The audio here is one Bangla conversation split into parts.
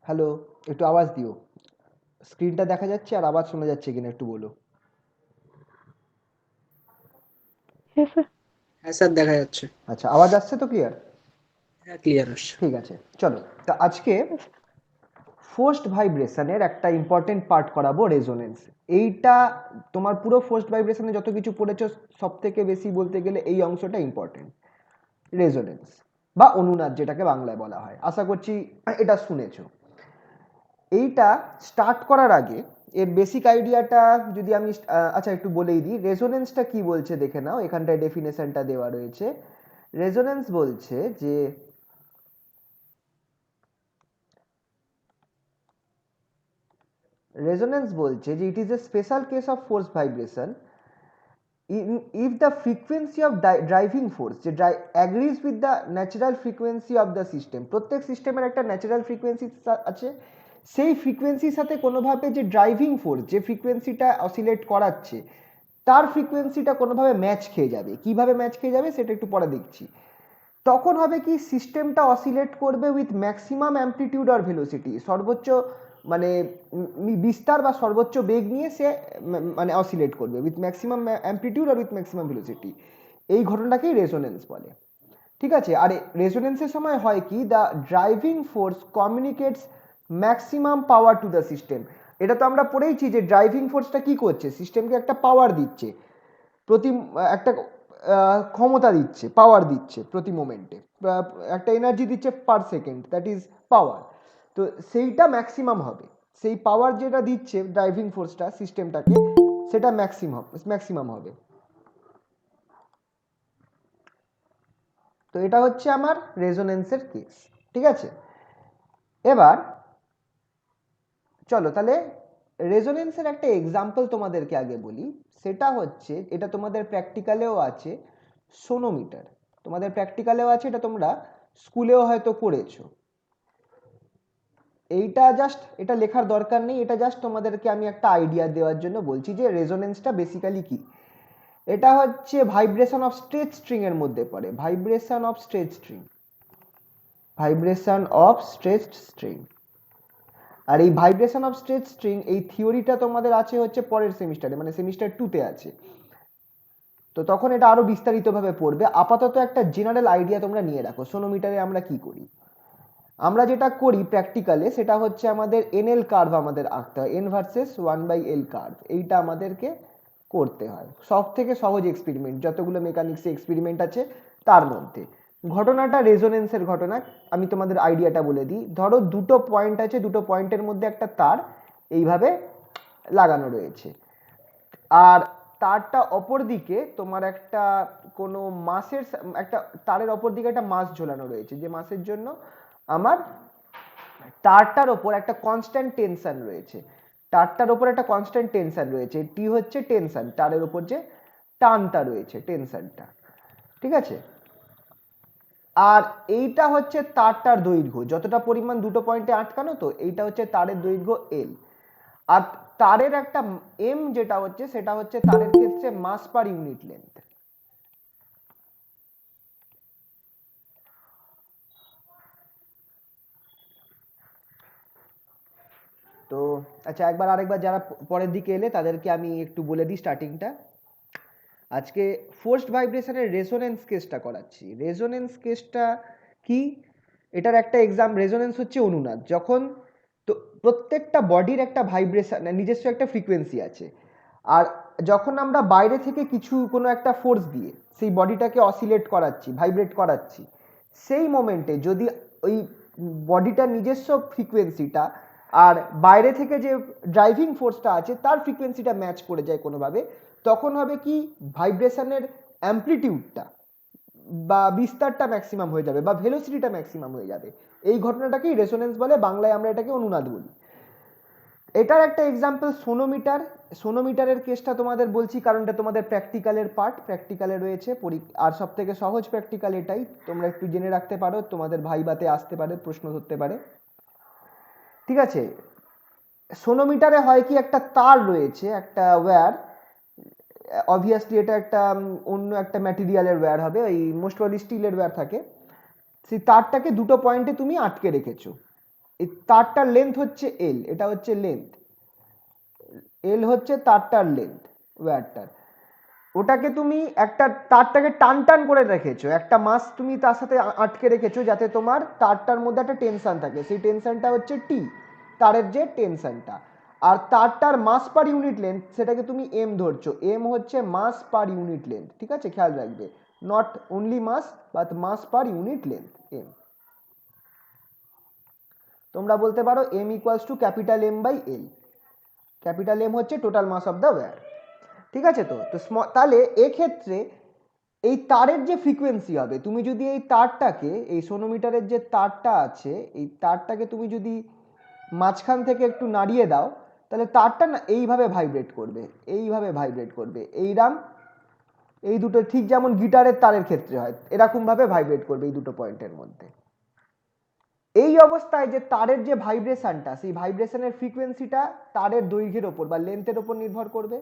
হ্যালো, একটু আওয়াজ দিও। স্ক্রিনটা দেখা যাচ্ছে আর আওয়াজ শোনা যাচ্ছে কিনা একটু বলো। হ্যাঁ স্যার। হ্যাঁ স্যার, দেখা যাচ্ছে। আচ্ছা, আওয়াজ আসছে তো ক্লিয়ার? হ্যাঁ, ক্লিয়ার আসছে। ঠিক আছে, চলো। তা আজকে ফোর্সড ভাইব্রেশনের একটা ইম্পর্টেন্ট পার্ট করাবো, রেজোনেন্স। এইটা তোমার পুরো ফোর্সড ভাইব্রেশনে যত কিছু পড়েছো সব থেকে বেশি বলতে গেলে এই অংশটা ইম্পর্টেন্ট, রেজোনেন্স বা অনুনাদ যেটাকে বাংলায় বলা হয়। আশা করছি এটা শুনেছো। এইটা স্টার্ট করার আগে এর বেসিক আইডিয়াটা যদি আমি আচ্ছা একটু বলেই দিই, রেজোনেন্সটা কি বলছে দেখে নাও। এখানটায় ডেফিনেশনটা দেওয়া রয়েছে। রেজোনেন্স বলছে যে it is a special case of force vibration if the frequency of driving force যে agrees with the natural frequency of the system, প্রত্যেক সিস্টেমের একটা ন্যাচারাল ফ্রিকোয়েন্সি আছে, সেই ফ্রিকোয়েন্সির সাথে কোনোভাবে যে ড্রাইভিং ফোর্স যে ফ্রিকোয়েন্সিটা অসিলেট করাচ্ছে তার ফ্রিকোয়েন্সিটা কোনোভাবে ম্যাচ খেয়ে যাবে। কিভাবে ম্যাচ খেয়ে যাবে সেটা একটু পরে দেখছি। তখন হবে কি, সিস্টেমটা অসিলেট করবে উইথ ম্যাক্সিমাম অ্যামপ্লিটিউড আর ভেলোসিটি, সর্বোচ্চ মানে বিস্তার বা সর্বোচ্চ বেগ নিয়ে সে মানে অসিলেট করবে উইথ ম্যাক্সিমাম অ্যামপ্লিটিউড আর উইথ ম্যাক্সিমাম ভেলোসিটি। এই ঘটনাকেই রেজোনেন্স বলে। ঠিক আছে, আর রেজোনেন্সের সময় হয় কি, the driving force communicates maximum power to the system. এটা তো আমরা পড়েইছি যে ড্রাইভিং ফোর্সটা কি করছে, সিস্টেমকে একটা পাওয়ার দিচ্ছে, প্রতি একটা ক্ষমতা দিচ্ছে, পাওয়ার দিচ্ছে প্রতি মোমেন্টে, একটা এনার্জি দিচ্ছে per second, that is power. তো সেইটা ম্যাক্সিমাম হবে, সেই পাওয়ার যেটা দিচ্ছে ড্রাইভিং ফোর্সটা সিস্টেমটাকে, সেটা ম্যাক্সিমাম হবে। তো এটা হচ্ছে আমার রেজোনেন্সের কেস। ঠিক আছে, এবার চলো তাহলে রেজোনেন্সের একটা এক্সাম্পল তোমাদেরকে আগে বলি। সেটা হচ্ছে, এটা তোমাদের প্র্যাকটিক্যালেও আছে, সোনোমিটার। তোমাদের প্র্যাকটিক্যালেও আছে, এটা তোমরা স্কুলেও হয়তো করেছো। এইটা জাস্ট, এটা লেখার দরকার নেই, এটা জাস্ট তোমাদেরকে আমি একটা আইডিয়া দেওয়ার জন্য বলছি যে রেজোনেন্সটা বেসিক্যালি কি। এটা হচ্ছে ভাইব্রেশন অফ স্ট্রেচ স্ট্রিং এর মধ্যে পড়ে, vibration of stretch string, vibration of stretch string. আর এই ভাইব্রেশন অফ স্ট্রেচ স্ট্রিং এই থিওরিটা তোমাদের আছে হচ্ছে পরের সেমিস্টারে, মানে সেমিস্টার 2-তে আছে। তো তখন এটা আরো বিস্তারিতভাবে পড়বে। আপাতত একটা জেনারেল আইডিয়া তোমরা নিয়ে রাখো সোনোমিটারে আমরা কি করি। আমরা যেটা করি প্র্যাকটিক্যালে সেটা হচ্ছে আমাদের এনএল কার্ভ আমাদের আঁকতে হয়, এন ভার্সেস 1/L কার্ভ, এইটা আমাদেরকে করতে হয়। সব থেকে সহজ এক্সপেরিমেন্ট যতগুলো মেকানিক্সে এক্সপেরিমেন্ট আছে তার মধ্যে। ঘটনাটা রেজোনেন্সের ঘটনা। আমি তোমাদের আইডিয়াটা বলে দিই। ধরো দুটো পয়েন্ট আছে, দুটো পয়েন্টের মধ্যে একটা তার এইভাবে লাগানো রয়েছে, আর তারটা অপর দিকে তোমার একটা কোনো মাসের একটা তারের অপর দিকে একটা মাস ঝোলানো রয়েছে, যে মাসের জন্য আমার তারটার ওপর একটা কনস্ট্যান্ট টেনশন রয়েছে। তারটার ওপর একটা কনস্ট্যান্ট টেনশন রয়েছে, টি হচ্ছে টেনশন, তারের ওপর যে টানটা রয়েছে টেনশনটা। ঠিক আছে, আর এইটা হচ্ছে তারটার দৈর্ঘ্য, যতটা পরিমাণ দুটো পয়েন্টে আটকানো, তো এইটা হচ্ছে তারের দৈর্ঘ্য এল। আর তারের একটা এম যেটা হচ্ছে সেটা হচ্ছে তারের ক্ষেত্রে মাস পার ইউনিট লেন্থ। তো আচ্ছা, আরেকবার যারা পরের দিকে এলে তাদেরকে আমি একটু বলে দিই স্টার্টিংটা। আজকে ফোর্সড ভাইব্রেশনের রেজোনেন্স কেসটা করাচ্ছি। রেজোনেন্স কেসটা কি, এটার একটা এক্সাম। রেজোনেন্স হচ্ছে অনুনাদ। যখন তো প্রত্যেকটা বডির একটা ভাইব্রেশন নিজস্ব একটা ফ্রিকোয়েন্সি আছে, আর যখন আমরা বাইরে থেকে কিছু কোনো একটা ফোর্স দিয়ে সেই বডিটাকে অসিলেট করাচ্ছি, ভাইব্রেট করাচ্ছি, সেই মোমেন্টে যদি ওই বডিটার নিজস্ব ফ্রিকোয়েন্সিটা আর বাইরে থেকে যে ড্রাইভিং ফোর্সটা আছে তার ফ্রিকোয়েন্সিটা ম্যাচ করে যায় কোনোভাবে, তখন হবে কি, ভাইব্রেশনের অ্যামপ্লিটিউডটা বা বিস্তারটা ম্যাক্সিমাম হয়ে যাবে বা ভেলোসিটিটা ম্যাক্সিমাম হয়ে যাবে। এই ঘটনাটাকেই রেসোনেন্স বলে, বাংলায় আমরা এটাকে অনুনাদ বলি। এটার একটা এক্সাম্পল সোনোমিটার। সোনোমিটারের কেসটা তোমাদের বলছি কারণ এটা তোমাদের প্র্যাকটিক্যালের পার্ট, প্র্যাকটিক্যালে রয়েছে। আর সব থেকে সহজ প্র্যাকটিক্যাল এটাই, তোমরা একটু জেনে রাখতে পারো, তোমাদের ভাইবাতে আসতে পারে, প্রশ্ন ধরতে পারে। ঠিক আছে, সোনোমিটারে হয় কি, একটা তার রয়েছে, একটা ওয়্যার। অবভিয়াসলি এটা একটা অন্য একটা ম্যাটেরিয়ালের ওয়্যার হবে, ওই মোস্ট প্রবাবলি স্টিলের ওয়্যার থাকে। সেই তারটাকে দুটো পয়েন্টে তুমি আটকে রেখেছো, এই তারটার লেন্থ হচ্ছে এল, এটা হচ্ছে লেন্থ, এল হচ্ছে তারটার লেন্থ ওয়্যারটার। ওটাকে তুমি একটা তারটাকে টান টান করে রেখেছো, একটা মাস তুমি তার সাথে আটকে রেখেছো যাতে তোমার তারটার মধ্যে একটা টেনশন থাকে, সেই টেনশনটা হচ্ছে টি, তারের যে টেনশনটা। আর তারটার মাস পার ইউনিট লেন্থ সেটাকে তুমি এম ধরছো, এম হচ্ছে মাস পার ইউনিট লেন্থ, ঠিক আছে, খেয়াল রাখবে, not only mass but mass per unit length M. তোমরা বলতে পারো M equals to capital M by L, capital M হচ্ছে total mass of the wire, ঠিক আছে। তো তো তাহলে এক্ষেত্রে এই তারের যে ফ্রিকোয়েন্সি হবে, তুমি যদি এই তারটাকে, এই সোনোমিটারের যে তারটা আছে, এই তারটাকে তুমি যদি মাঝখান থেকে একটু নাড়িয়ে দাও, তাহলে তারটা না এইভাবে ভাইব্রেট করবে, এইভাবে ভাইব্রেট করবে, এইরাম, এই দুটো ঠিক যেমন গিটারের তারের ক্ষেত্রে হয় এরকম ভাবে ভাইব্রেট করবে এই দুটো পয়েন্টের মধ্যে। এই অবস্থায় যে তারের যে ভাইব্রেশনটা, সেই ভাইব্রেশনের ফ্রিকোয়েন্সিটা তারের দৈর্ঘ্যের ওপর বা লেন্থের ওপর নির্ভর করবে,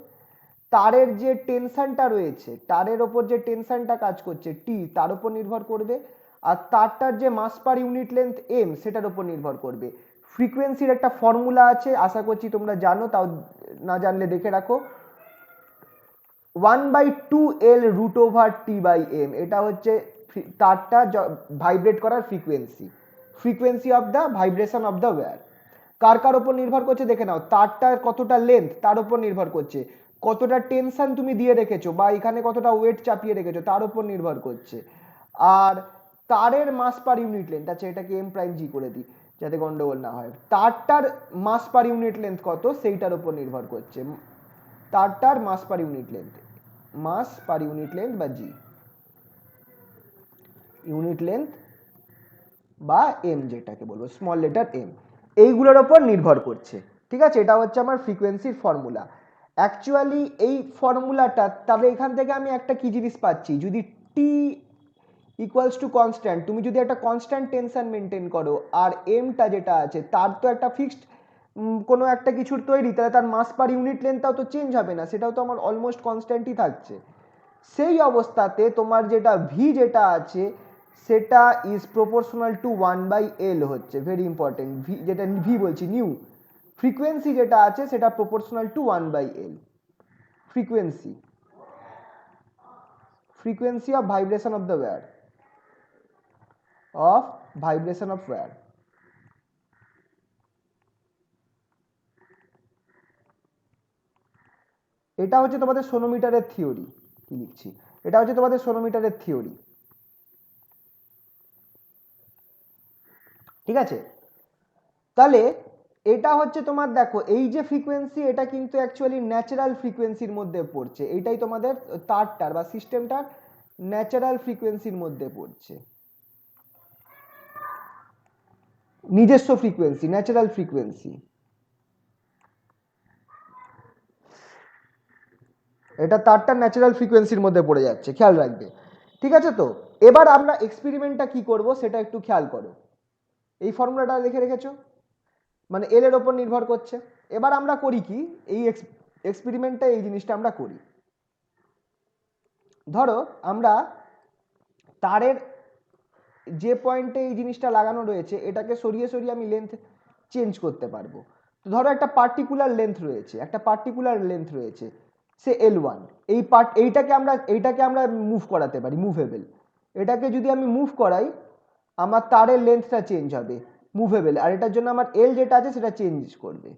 তারের যে টেনশনটা রয়েছে, তারের ওপর যে টেনশনটা কাজ করছে টি, তার উপর নির্ভর করবে, আর তারটার যে মাস পার ইউনিট লেন্থ এম, সেটার উপর নির্ভর করবে। ফ্রিকোয়েন্সির একটা ফর্মুলা আছে, আশা করছি তোমরা জানো, তাও না জানলে দেখে রাখো, 1/2L root over T by M, এটা হচ্ছে তারটা ভাইব্রেট করার frequency, frequency of the vibration of the wire. কার কার ওপর নির্ভর করছে দেখে নাও, তারটার কতটা লেন্থ তার উপর নির্ভর করছে, কতটা টেনশন তুমি দিয়ে রেখেছো বা এখানে কতটা ওয়েট চাপিয়ে রেখেছো তার উপর নির্ভর করছে, আর তারের মাস পার ইউনিট লেন্থ, আচ্ছা এটাকে এম প্রাইম জি করে দিই যাতে গন্ডগোল না হয়, তারটার মাস পার ইউনিট লেন্থ কত সেইটার উপর নির্ভর করছে, তারটার মাস পার ইউনিট লেন্থ, মাস পার ইউনিট লেন্থ বা জি, ইউনিট লেন্থ বা এম যেটাকে বলবো স্মল লেটার এম, এইগুলোর ওপর নির্ভর করছে, ঠিক আছে। এটা হচ্ছে আমার ফ্রিকোয়েন্সির ফর্মুলা। অ্যাকচুয়ালি এই ফর্মুলাটা, তবে এখান থেকে আমি একটা কি জিনিস পাচ্ছি, যদি টি ইকুয়ালস টু কনস্ট্যান্ট, তুমি যদি একটা কনস্ট্যান্ট টেনশন মেনটেন করো, আর এমটা যেটা আছে তার তো একটা ফিক্সড কোনো একটা কিছুর তৈরি, তাহলে তার মাস পার ইউনিট লেন্থটাও তো চেঞ্জ হবে না, সেটাও তো আমার অলমোস্ট কনস্ট্যান্টই থাকছে। সেই অবস্থাতে তোমার যেটা ভি যেটা আছে সেটা ইজ প্রপোর্শনাল টু 1/L হচ্ছে, ভেরি ইম্পর্টেন্ট, ভি যেটা ভি বলছি নিউ, ফ্রিকোয়েন্সি যেটা আছে সেটা proportional to 1/L, frequency, frequency of vibration of the wire, of vibration of wire. এটা হচ্ছে তোমাদের সোনোমিটারের থিওরি, কি লিখছি, এটা হচ্ছে তোমাদের সোনোমিটারের থিওরি, ঠিক আছে। তাহলে এটা হচ্ছে তোমার, দেখো এই যে ফ্রিকোয়েন্সি, এটা কিন্তু অ্যাকচুয়ালি ন্যাচারাল ফ্রিকোয়েন্সির মধ্যে পড়ছে, এইটাই তোমাদের তারটার বা সিস্টেমটার ন্যাচারাল ফ্রিকোয়েন্সির মধ্যে পড়ছে, নিজস্ব ফ্রিকোয়েন্সি, ন্যাচারাল ফ্রিকোয়েন্সি, এটা তারটার ন্যাচারাল ফ্রিকোয়েন্সির মধ্যে পড়ে যাচ্ছে, খেয়াল রাখবে, ঠিক আছে। তো এবার আমরা এক্সপেরিমেন্টটা কি করব সেটা একটু খেয়াল করো, এই ফর্মুলাটা লিখে রেখেছো, মানে এল এর ওপর নির্ভর করছে। এবার আমরা করি কি, এই এক্সপেরিমেন্টটা এই জিনিসটা আমরা করি, ধরো আমরা তারের যে পয়েন্টে এই জিনিসটা লাগানো রয়েছে এটাকে সরিয়ে সরিয়ে আমি লেন্থ চেঞ্জ করতে পারবো। তো ধরো একটা পার্টিকুলার লেন্থ রয়েছে, একটা পার্টিকুলার লেন্থ রয়েছে, সে L1, এইটাকে আমরা মুভ করাতে পারি, মুভেবল, এটাকে যদি আমি মুভ করাই আমার তারের লেন্থটা চেঞ্জ হবে, মুভেবল, আর এটার জন্য আমার এল যেটা আছে সেটা চেঞ্জ করবে।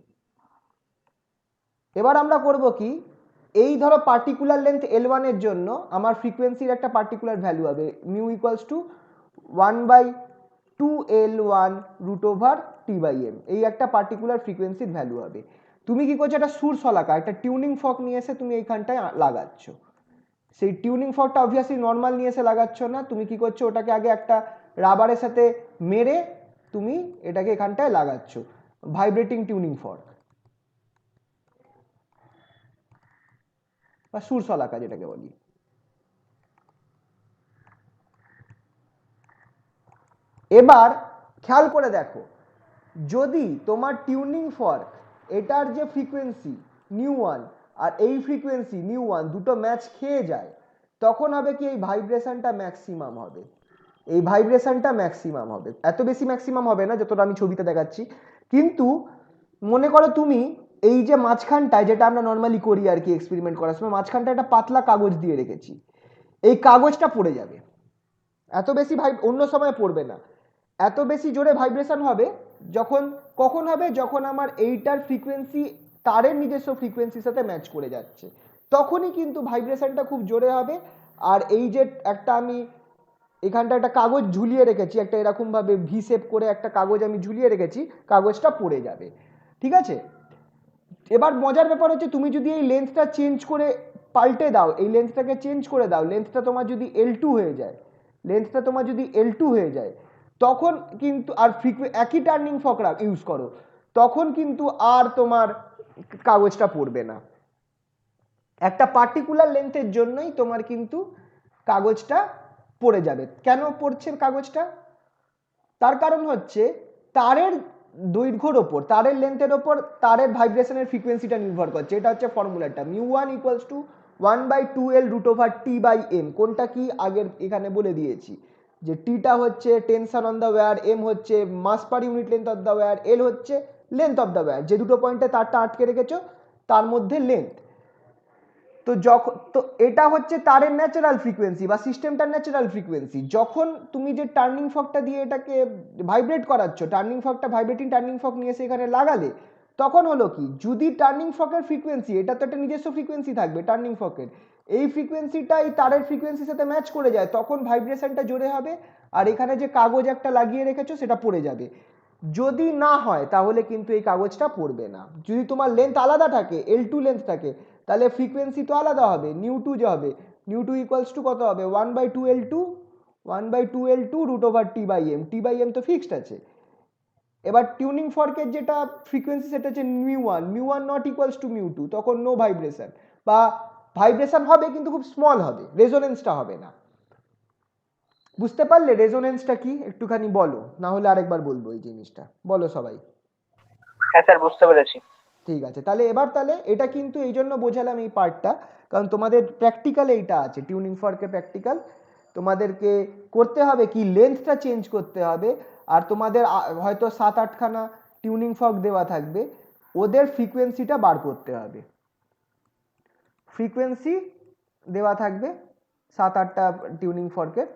এবার আমরা করব কি, এই ধরো পার্টিকুলার লেন্থ L1 এর জন্য আমার ফ্রিকোয়েন্সির একটা পার্টিকুলার ভ্যালু হবে, mu equals to 1/2L1 root over T by m, এই একটা পার্টিকুলার ফ্রিকোয়েন্সির ভ্যালু হবে। তুমি কি করছো, একটা সুর শলাকা, একটা টিউনিং ফর্ক নিয়ে এসে তুমি এইখানটায় লাগাচ্ছ, সেই টিউনিং ফর্কটা অবভিয়াসলি নর্মাল নিয়ে এসে লাগাচ্ছ না, তুমি কি করছো ওটাকে আগে একটা রাবারের সাথে মেরে তুমি এটাকে এখানটায় লাগাচ্ছ, ভাইব্রেটিং টিউনিং ফর্ক বা সুর শলাকা যেটাকে বলি। এবার খেয়াল করে দেখো, যদি তোমার টিউনিং ফর্ক এটার যে ফ্রিকোয়েন্সি নিউ ওয়ান আর এই ফ্রিকোয়েন্সি নিউ ওয়ান দুটো ম্যাচ খেয়ে যায়, তখন হবে কি এই ভাইব্রেশনটা ম্যাক্সিমাম হবে, এই ভাইব্রেশনটা ম্যাক্সিমাম হবে, এত বেশি ম্যাক্সিমাম হবে না যতটা আমি ছবিতে দেখাচ্ছি। কিন্তু মনে করো তুমি এই যে মাঝখানটায়, যেটা আমরা নর্মালি করি আর কি এক্সপেরিমেন্ট করার সময়, মাঝখানটা একটা পাতলা কাগজ দিয়ে রেখেছি, এই কাগজটা পড়ে যাবে। এত বেশি অন্য সময় পড়বে না। এত বেশি জোরে ভাইব্রেশন হবে যখন, কখন হবে, যখন আমার এইটার ফ্রিকোয়েন্সি তারের নিজস্ব ফ্রিকোয়েন্সির সাথে ম্যাচ করে যাচ্ছে, তখনই কিন্তু ভাইব্রেশনটা খুব জোরে হবে। আর এই যে একটা আমি এখানটা একটা কাগজ ঝুলিয়ে রেখেছি, একটা এরকম ভাবে ভি শেপ করে একটা কাগজ আমি ঝুলিয়ে রেখেছি, কাগজটা পড়ে যাবে। ঠিক আছে, এবার মজার ব্যাপার হচ্ছে তুমি যদি এই লেন্থটা চেঞ্জ করে পাল্টে দাও, এই লেন্থটাকে চেঞ্জ করে দাও, লেন্থটা তোমার যদি L2 হয়ে যায়, লেন্থটা তোমার যদি L2 হয়ে যায়, তখন কিন্তু আর একই টার্নিং ফর্ক ইউজ করো, তখন কিন্তু আর তোমার কাগজটা পড়বে না। একটা পার্টিকুলার লেন্থের জন্যই তোমার কিন্তু কাগজটা পড়ে যাবে। কেন পড়ছে কাগজটা? তার কারণ হচ্ছে তারের দৈর্ঘ্যর ওপর, তারের লেন্থের ওপর তারের ভাইব্রেশনের ফ্রিকোয়েন্সিটা নির্ভর করছে। এটা হচ্ছে ফর্মুলাটা, μ1 equals to 1/2L root over T by M. কোনটা কি আগের এখানে বলে দিয়েছি, যে টিটা হচ্ছে tension on the wire, M হচ্ছে mass per unit length of the wire, L হচ্ছে লেন্থ অফ দ্য ওয়্যার। যে দুটো পয়েন্টে তারটা আটকে রেখেছো তার মধ্যে লেন্থ। তো যখন, তো এটা হচ্ছে তারের ন্যাচারাল ফ্রিকোয়েন্সি বা সিস্টেমটার ন্যাচারাল ফ্রিকোয়েন্সি। যখন তুমি যে টার্নিং ফর্কটা দিয়ে এটাকে ভাইব্রেট করাচ্ছ, টার্নিং ফর্কটা ভাইব্রেটিং টার্নিং ফর্ক নিয়ে এসে এখানে লাগালে, তখন হলো কি, যদি টার্নিং ফর্কের ফ্রিকোয়েন্সি, এটা তো একটা নিজস্ব ফ্রিকোয়েন্সি থাকবে টার্নিং ফর্কের, এই ফ্রিকোয়েন্সিটা এই তারের ফ্রিকোয়েন্সির সাথে ম্যাচ করে যায়, তখন ভাইব্রেশনটা জোরে হবে। আর এখানে যে কাগজ একটা লাগিয়ে রেখেছো সেটা পড়ে যাবে। যদি না হয় তাহলে কিন্তু এই কাগজটা পড়বে না। যদি তোমার লেন্থ আলাদা থাকে, L2 লেন্থ থাকে, তাহলে ফ্রিকোয়েন্সি তো আলাদা হবে, নিউ2 যে হবে, নিউ2 ইকুয়ালস টু কত হবে, 1/2L2, 1/2L2 root over T by m. T by m তো ফিক্সড আছে। এবার টিউনিং ফর্কের যেটা ফ্রিকোয়েন্সি সেটা হচ্ছে μ1, μ1 নট ইকুয়ালস টু μ2, তখন নো ভাইব্রেশন, বা ভাইব্রেশন হবে কিন্তু খুব স্মল হবে, রেজোনেন্সটা হবে না। বুঝতে পারলে রেজোনেন্সটা কি? একটুখানি বলো, না হলে আরেকবার বলবো এই জিনিসটা, বলো সবাই। হ্যাঁ স্যার, বুঝতে পেরেছি। ঠিক আছে, তাহলে এবার তাহলে এটা কিন্তু এই জন্য বোঝালাম এই পার্টটা, কারণ তোমাদের প্র্যাকটিক্যালে এইটা আছে, টিউনিং ফর্কের প্র্যাকটিক্যাল তোমাদেরকে করতে হবে কি, লেন্থটা চেঞ্জ করতে হবে। আর তোমাদের হয়তো 7-8খানা টিউনিং ফর্ক দেওয়া থাকবে, ওদের ফ্রিকোয়েন্সিটা বার করতে হবে। ফ্রিকোয়েন্সি দেওয়া থাকবে 7-8টা টিউনিং ফর্কের,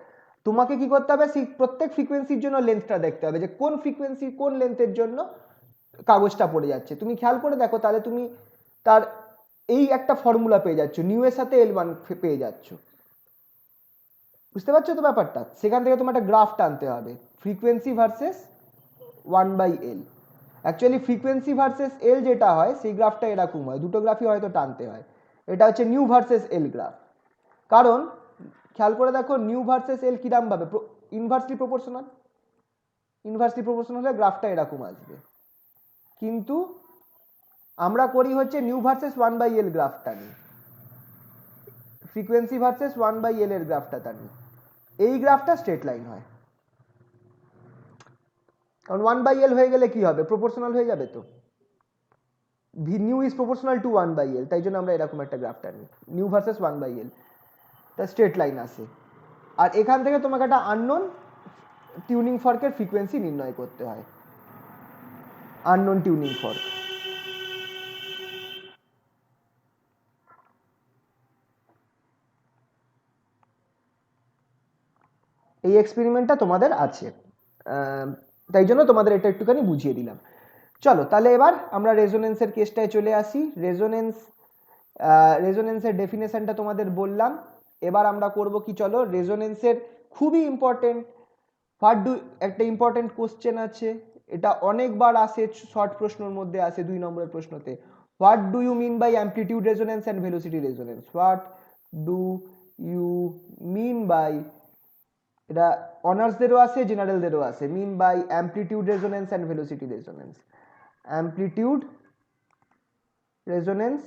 তোমাকে কি করতে হবে, সেই প্রত্যেক ফ্রিকোয়েন্সির জন্য লেন্থটা দেখতে হবে, যে কোন ফ্রিকোয়েন্সি কোন লেন্থের জন্য কাগজটা পড়ে যাচ্ছে। তুমি খেয়াল করে দেখো, তাহলে তুমি তার এই একটা ফর্মুলা পেয়ে যাচ্ছ, নিউ এর সাথে L1 পেয়ে যাচ্ছ। বুঝতে পারছো তো ব্যাপারটা? সেখান থেকে তোমার একটা গ্রাফ টানতে হবে, frequency versus 1/L। Actually frequency versus L যেটা হয় সেই গ্রাফটা এরকম হয়, দুটো গ্রাফই হয়তো টানতে হয়। এটা হচ্ছে নিউ ভার্সেস এল গ্রাফ। কারণ খেয়াল করে দেখো, নিউ ভার্সেস এল কিরাম ভাবে, ইনভার্সলি প্রপোর্শনাল। ইনভার্সলি প্রপোর্শনাল হলে গ্রাফটা এরকম আসবে। কিন্তু আমরা করি হচ্ছে নিউ ভার্সেস 1/L গ্রাফটা নিই, ফ্রিকোয়েন্সি ভার্সেস 1/L এর গ্রাফটা টানি, এই গ্রাফটা স্ট্রেট লাইন হয়। কারণ 1/L হয়ে গেলে কি হবে, প্রপোর্শনাল হয়ে যাবে তো, new is proportional to 1/L, তাই জন্য আমরা এরকম একটা গ্রাফ টানি, নিউ ভার্সেস 1/L, তা স্ট্রেট লাইন আসে। আর এখান থেকে তোমাকে একটা আননোন টিউনিং ফর্কের ফ্রিকোয়েন্সি নির্ণয় করতে হয়, আননোন টিউনিং ফর্ক। এই এক্সপেরিমেন্টটা তোমাদের আছে, তাই জন্য তোমাদের এটা একটুখানি বুঝিয়ে দিলাম। চলো তাহলে এবার আমরা রেজোনেন্সের কেসটায় চলে আসি। রেজোনেন্সের ডেফিনেশনটা তোমাদের বললাম। এবার আমরা করব কি, চলো রেজোনেন্সের খুবই ইম্পর্টেন্ট একটা ইম্পর্টেন্ট কোশ্চেন আছে, এটা অনেকবার আসে, শর্ট প্রশ্নের মধ্যে আসে, 2 নম্বরের প্রশ্নতে। What do you mean by amplitude resonance and velocity resonance? What do you mean by, এটা অনার্সদেরও আছে, জেনারেলদেরও আছে, mean by amplitude resonance and velocity resonance. Amplitude resonance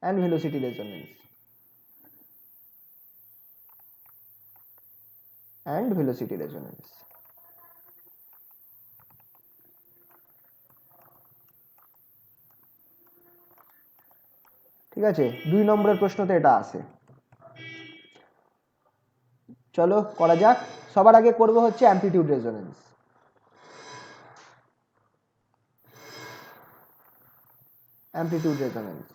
and velocity resonance, and velocity resonance. ঠিক আছে, 2 নম্বরের প্রশ্নতে এটা আসে। চলো চলো করা যাক। সবার আগে করব হচ্ছে অ্যামপ্লিটিউড রেজোনেন্স। অ্যামপ্লিটিউড রেজোনেন্স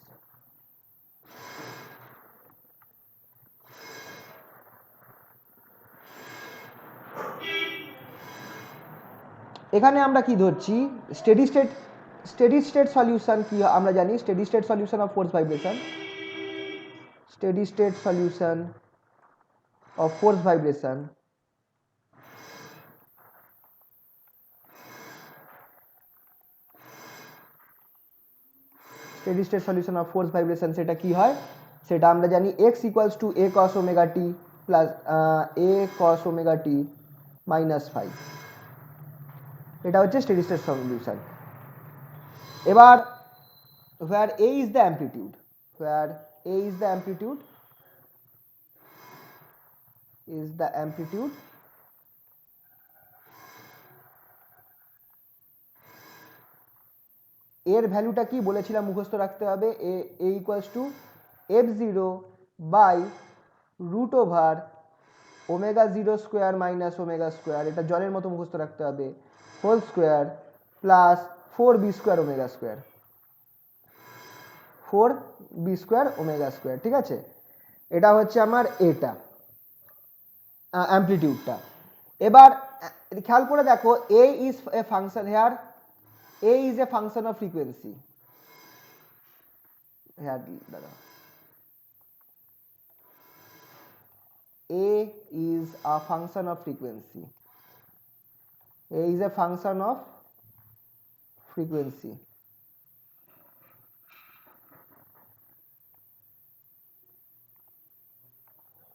এখানে আমরা কি ধরছি, স্টেডি স্টেট সলিউশন কি আমরা জানি, steady state solution of force vibration, steady state solution of force vibration steady state solution of force vibration সেটা কি হয়, সেটা আমরা জানি x equals to a cos omega t plus a cos omega t minus 5, এটা হচ্ছে স্টেডি স্টেট সলিউশন। এবার where a is the amplitude, where a is the amplitude, is the amplitude এর ভ্যালুটা কি বলেছিলাম মুখস্থ রাখতে হবে, a equals to f0 by root over omega zero square minus omega square, এটা জলের মতো মুখস্থ রাখতে হবে, whole square plus 4b square omega square, 4b square omega square. ঠিক আছে, এটা হচ্ছে আমার এটা অ্যামপ্লিটিউডটা। এবার খেয়াল করে দেখো, a is a function here, a is a function of frequency here, দাঁড়া, a is a function of frequency, a is a function of frequency,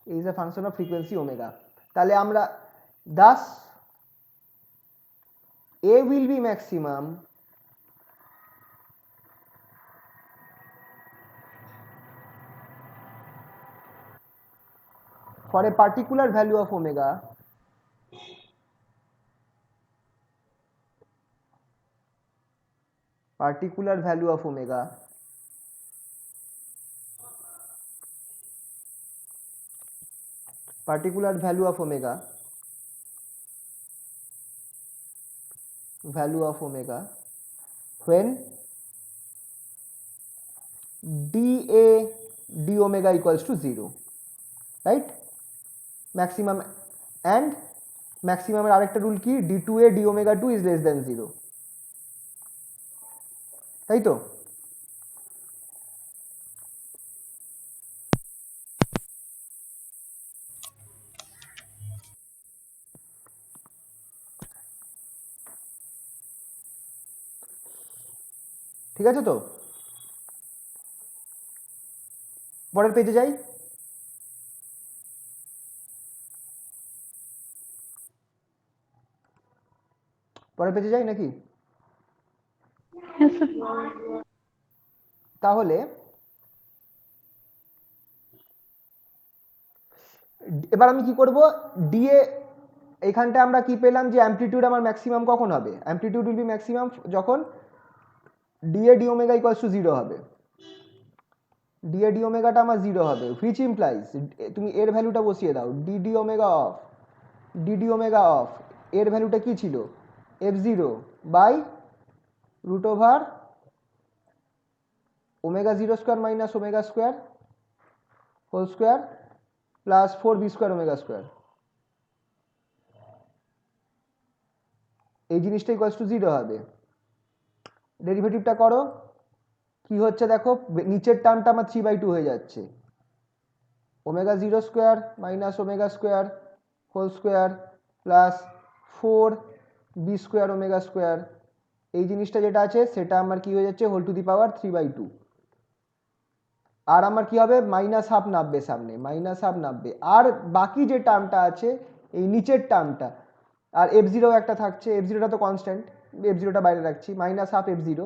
a is a function of frequency omega। তাহলে আমরা thus a will be maximum for a particular value of omega, particular value of omega, particular value of omega, value of omega when dA d omega equals to 0, right? maximum and maximum এর আরেকটা রুল কি, d2a d omega 2 is less than 0, তাই তো? ঠিক আছে তো, পরের পেজে যাই। পরের পেজে যাই নাকি? Yes, sir. তাহলে এবার আমি কি করব, ডিএ এইখানটা আমরা কি পেলাম যে অ্যামপ্লিটিউড আমার ম্যাক্সিমাম কখন হবে, অ্যামপ্লিটিউড উইল বি ম্যাক্সিমাম যখন DA D omega equals to 0 হবে, ডিএ ডি ওমেগাটা আমার 0 হবে, হুইচ ইমপ্লাইজ তুমি এর ভ্যালুটা বসিয়ে দাও, d d omega of, d d omega of এর ভ্যালুটা কি ছিল, f0 by root over omega zero square minus omega square whole square plus 4b square omega square, এই জিনিসটা ইকুয়ালস টু 0 হবে। ডেরিভেটিভটা করো, কি হচ্ছে দেখো, নিচের টার্মটা আমার 3/2 হয়ে যাচ্ছে, omega zero square minus omega square whole square plus 4b square omega square, এই জিনিসটা যেটা আছে সেটা আমার কি হয়ে যাচ্ছে হোল টু দি পাওয়ার 3/2, আর আমার কি হবে মাইনাস হাফ নামবে সামনে, মাইনাস হাফ নামবে, আর বাকি যে টার্মটা আছে এই নিচের টার্মটা, আর f0 একটা থাকছে, f0টা তো কনস্ট্যান্ট, f0টা বাইরে রাখছি, মাইনাস হাফ f0।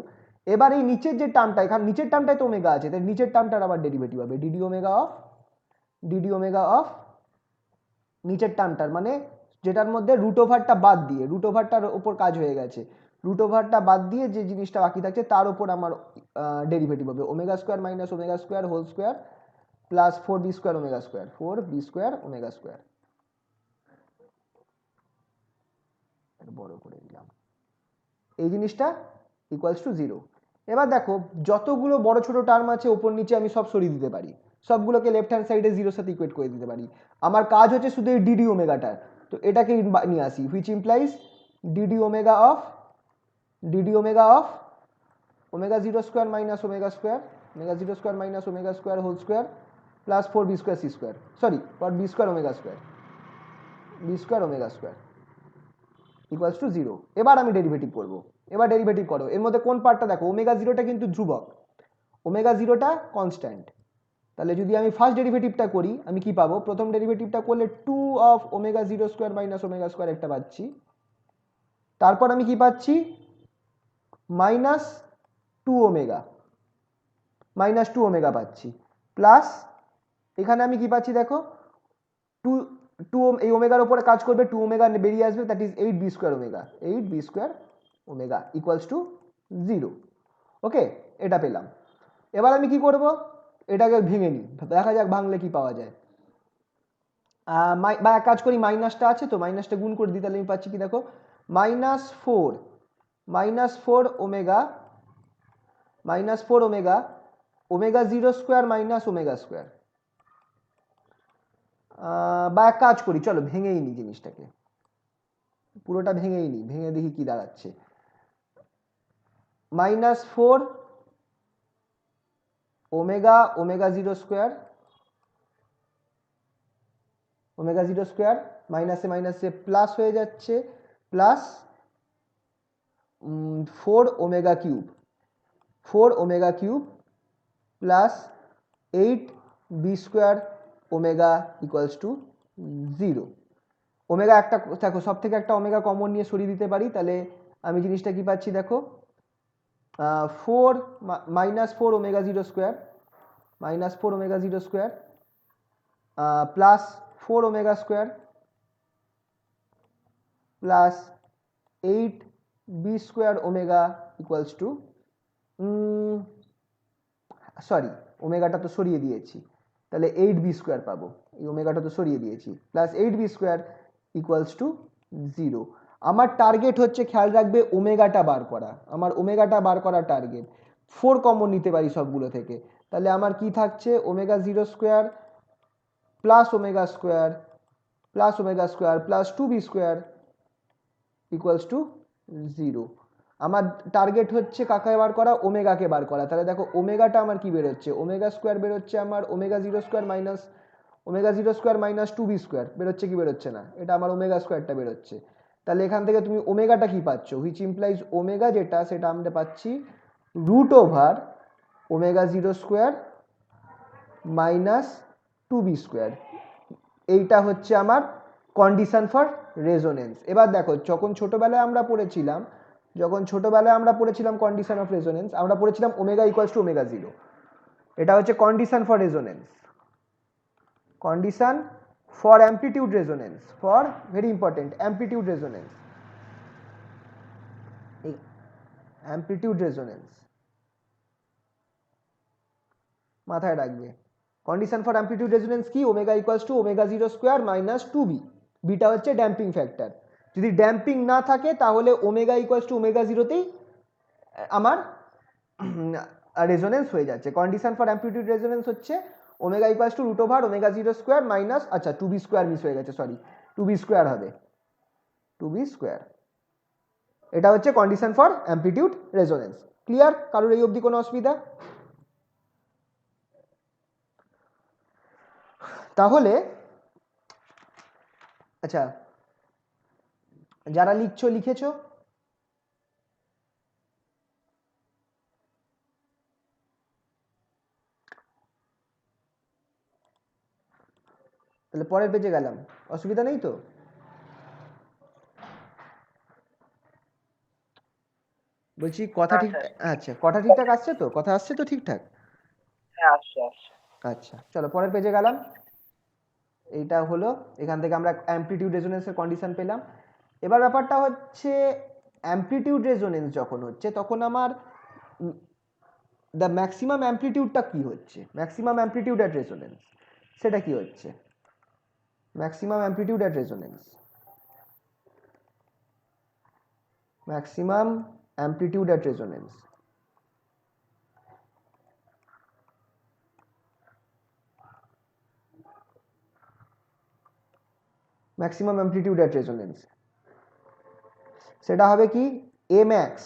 এবার এই নিচের যে টার্মটা, এখানে নিচের টার্মটাই তো ওমেগা আছে, তাই নিচের টার্মটার আবার ডেরিভেটিভ হবে DD omega of, d d omega of নিচের টার্মটার, মানে যেটার মধ্যে রুট ওভারটা বাদ দিয়ে, রুট ওভারটার ওপর কাজ হয়ে গেছে, রুট ওভারটা বাদ দিয়ে যে জিনিসটা বাকি থাকছে তার উপর আমার ডেরিভেটিভ হবে omega square minus omega square whole square plus 4b square omega square, 4b square omega square. বড় করে দিলাম, এই জিনিসটা ইকুয়ালস টু 0। এবার দেখো যতগুলো বড় ছোট টার্ম আছে ওপর নিচে আমি সব সরিয়ে দিতে পারি, সবগুলোকে লেফট হ্যান্ড সাইডে 0 সাথে ইকুয়েট করে দিতে পারি। আমার কাজ হচ্ছে শুধু এই ডিডি ওমেগাটা, তো এটাকে নিয়ে আসি, which implies d d omega of omega 0 square minus omega square, omega 0 square minus omega square whole square plus 4b square c square, sorry for b square omega square equals to 0। এবার আমি ডেরিভেটিভ করব, এবার ডেরিভেটিভ করো। এর মধ্যে কোন পার্টটা দেখো, ওমেগা 0টা কিন্তু ধ্রুবক, ওমেগা 0টা কনস্ট্যান্ট। তাহলে যদি আমি ফার্স্ট ডেরিভেটিভটা করি আমি কি পাবো, প্রথম ডেরিভেটিভটা করলে 2 of omega 0 square minus omega square একটা পাচ্ছি, তারপর আমি কি পাচ্ছি মাইনাস 2 ওমেগা পাচ্ছি, প্লাস এখানে আমি কি পাচ্ছি দেখো 2 এই ওমেগার উপরে কাজ করবে, 2 ওমেগা বেরিয়ে আসবে, that is 8b square omega equals to 0। ওকে, এটা পেলাম। এবার আমি কি করব, এটাকে ভেঙে নিই, দেখা যাক ভাঙলে কি পাওয়া যায়। বা এক কাজ করি, মাইনাসটা আছে তো মাইনাসটা গুণ করে দিই, তাহলে আমি পাচ্ছি কি দেখো minus four omega omega 0 square minus omega square. বা এক কাজ করি, চলো ভেঙেই নি জিনিসটাকে, পুরোটা ভেঙেই নি, ভেঙে দেখি কি দাঁড়াচ্ছে। মাইনাস 4 ওমেগা 0 স্কোয়ার মাইনাসে মাইনাসে প্লাস হয়ে যাচ্ছে, plus 4 omega cube plus 8b square omega equals to 0। Omega একটা দেখো সব থেকে একটা ওমেগা কমন নিয়ে সরিয়ে দিতে পারি, তাহলে আমি জিনিসটা কি পাচ্ছি দেখো minus 4 omega 0 square plus 4 omega square plus 8b square omega equals to, sorry ওমেগাটা তো সরিয়ে দিয়েছি, তাহলে 8b স্কোয়ার পাবো, এই ওমেগাটা তো সরিয়ে দিয়েছি, plus 8b square equals to 0। আমার টার্গেট হচ্ছে, খেয়াল রাখবে ওমেগাটা বার করা, আমার ওমেগাটা বার করা টার্গেট। 4 কমন নিতে পারি সবগুলো থেকে, তাহলে আমার কি থাকছে omega 0 square plus omega square plus 2b square equals to 0। আমার টার্গেট হচ্ছে কাকে বার করা, ওমেগাকে বার করা। তাহলে দেখো ওমেগাটা আমার কি বেরোচ্ছে, ওমেগা স্কোয়ার বেরোচ্ছে আমার omega 0 square minus 2b square বেরোচ্ছে, কি বেরোচ্ছে না, এটা আমার ওমেগা স্কোয়ারটা বেরোচ্ছে। তাহলে এখান থেকে তুমি ওমেগাটা কি পাচ্ছ, হুইচ ইমপ্লাইজ ওমেগা যেটা সেটা আমরা পাচ্ছি root over omega 0 square minus 2b square. এইটা হচ্ছে আমার কন্ডিশন ফর রেজোনেন্স। এবার দেখো যখন ছোটবেলায় আমরা পড়েছিলাম কন্ডিশন অফ রেজোনেন্স, আমরা পড়েছিলাম ওমেগা ইকুয়ালস টু ওমেগা 0, এটা হচ্ছে condition for resonance, condition for amplitude resonance, for very important amplitude resonance মাথায় রাখবে। কন্ডিশন ফর অ্যামপ্লিটিউড রেজোনেন্স কি, omega equals to omega 0 square minus 2b, beta হচ্ছে ড্যাম্পিং ফ্যাক্টর। যদি ড্যাম্পিং না থাকে তাহলে ওমেগা ইকুয়ালস টু ওমেগা 0তেই আমার রেজোনেন্স হয়ে যাচ্ছে। কন্ডিশন ফর অ্যামপ্লিটিউড রেজোনেন্স হচ্ছে omega equals to root over omega 0 square minus, আচ্ছা 2b স্কোয়ার মিস হয়ে গেছে, সরি 2b স্কোয়ার হবে, 2b স্কোয়ার। এটা হচ্ছে condition for amplitude resonance. Clear? কারোর এই অবধি কোনো অসুবিধা? তাহলে আচ্ছা, যারা লিখেছো তাহলে পরের পেজে গেলাম, অসুবিধা নেই তো? বলছি কথা ঠিক, আচ্ছা কথা ঠিকঠাক আসছে তো, কথা আসছে তো ঠিকঠাক? হ্যাঁ আসছে। আচ্ছা চলো পরের পেজে গেলাম। এইটা হলো, এখান থেকে আমরা অ্যামপ্লিটিউড রেজোনেন্সের কন্ডিশন পেলাম। এবার ব্যাপারটা হচ্ছে অ্যামপ্লিটিউড রেজোনেন্স যখন হচ্ছে তখন আমার দ্য ম্যাক্সিমাম অ্যামপ্লিটিউডটা কি হচ্ছে, ম্যাক্সিমাম অ্যামপ্লিটিউড অ্যাট রেজোনেন্স সেটা কি হচ্ছে, maximum amplitude at resonance maximum amplitude at resonance. Maximum amplitude at resonance সেটা হবে কি এ ম্যাক্স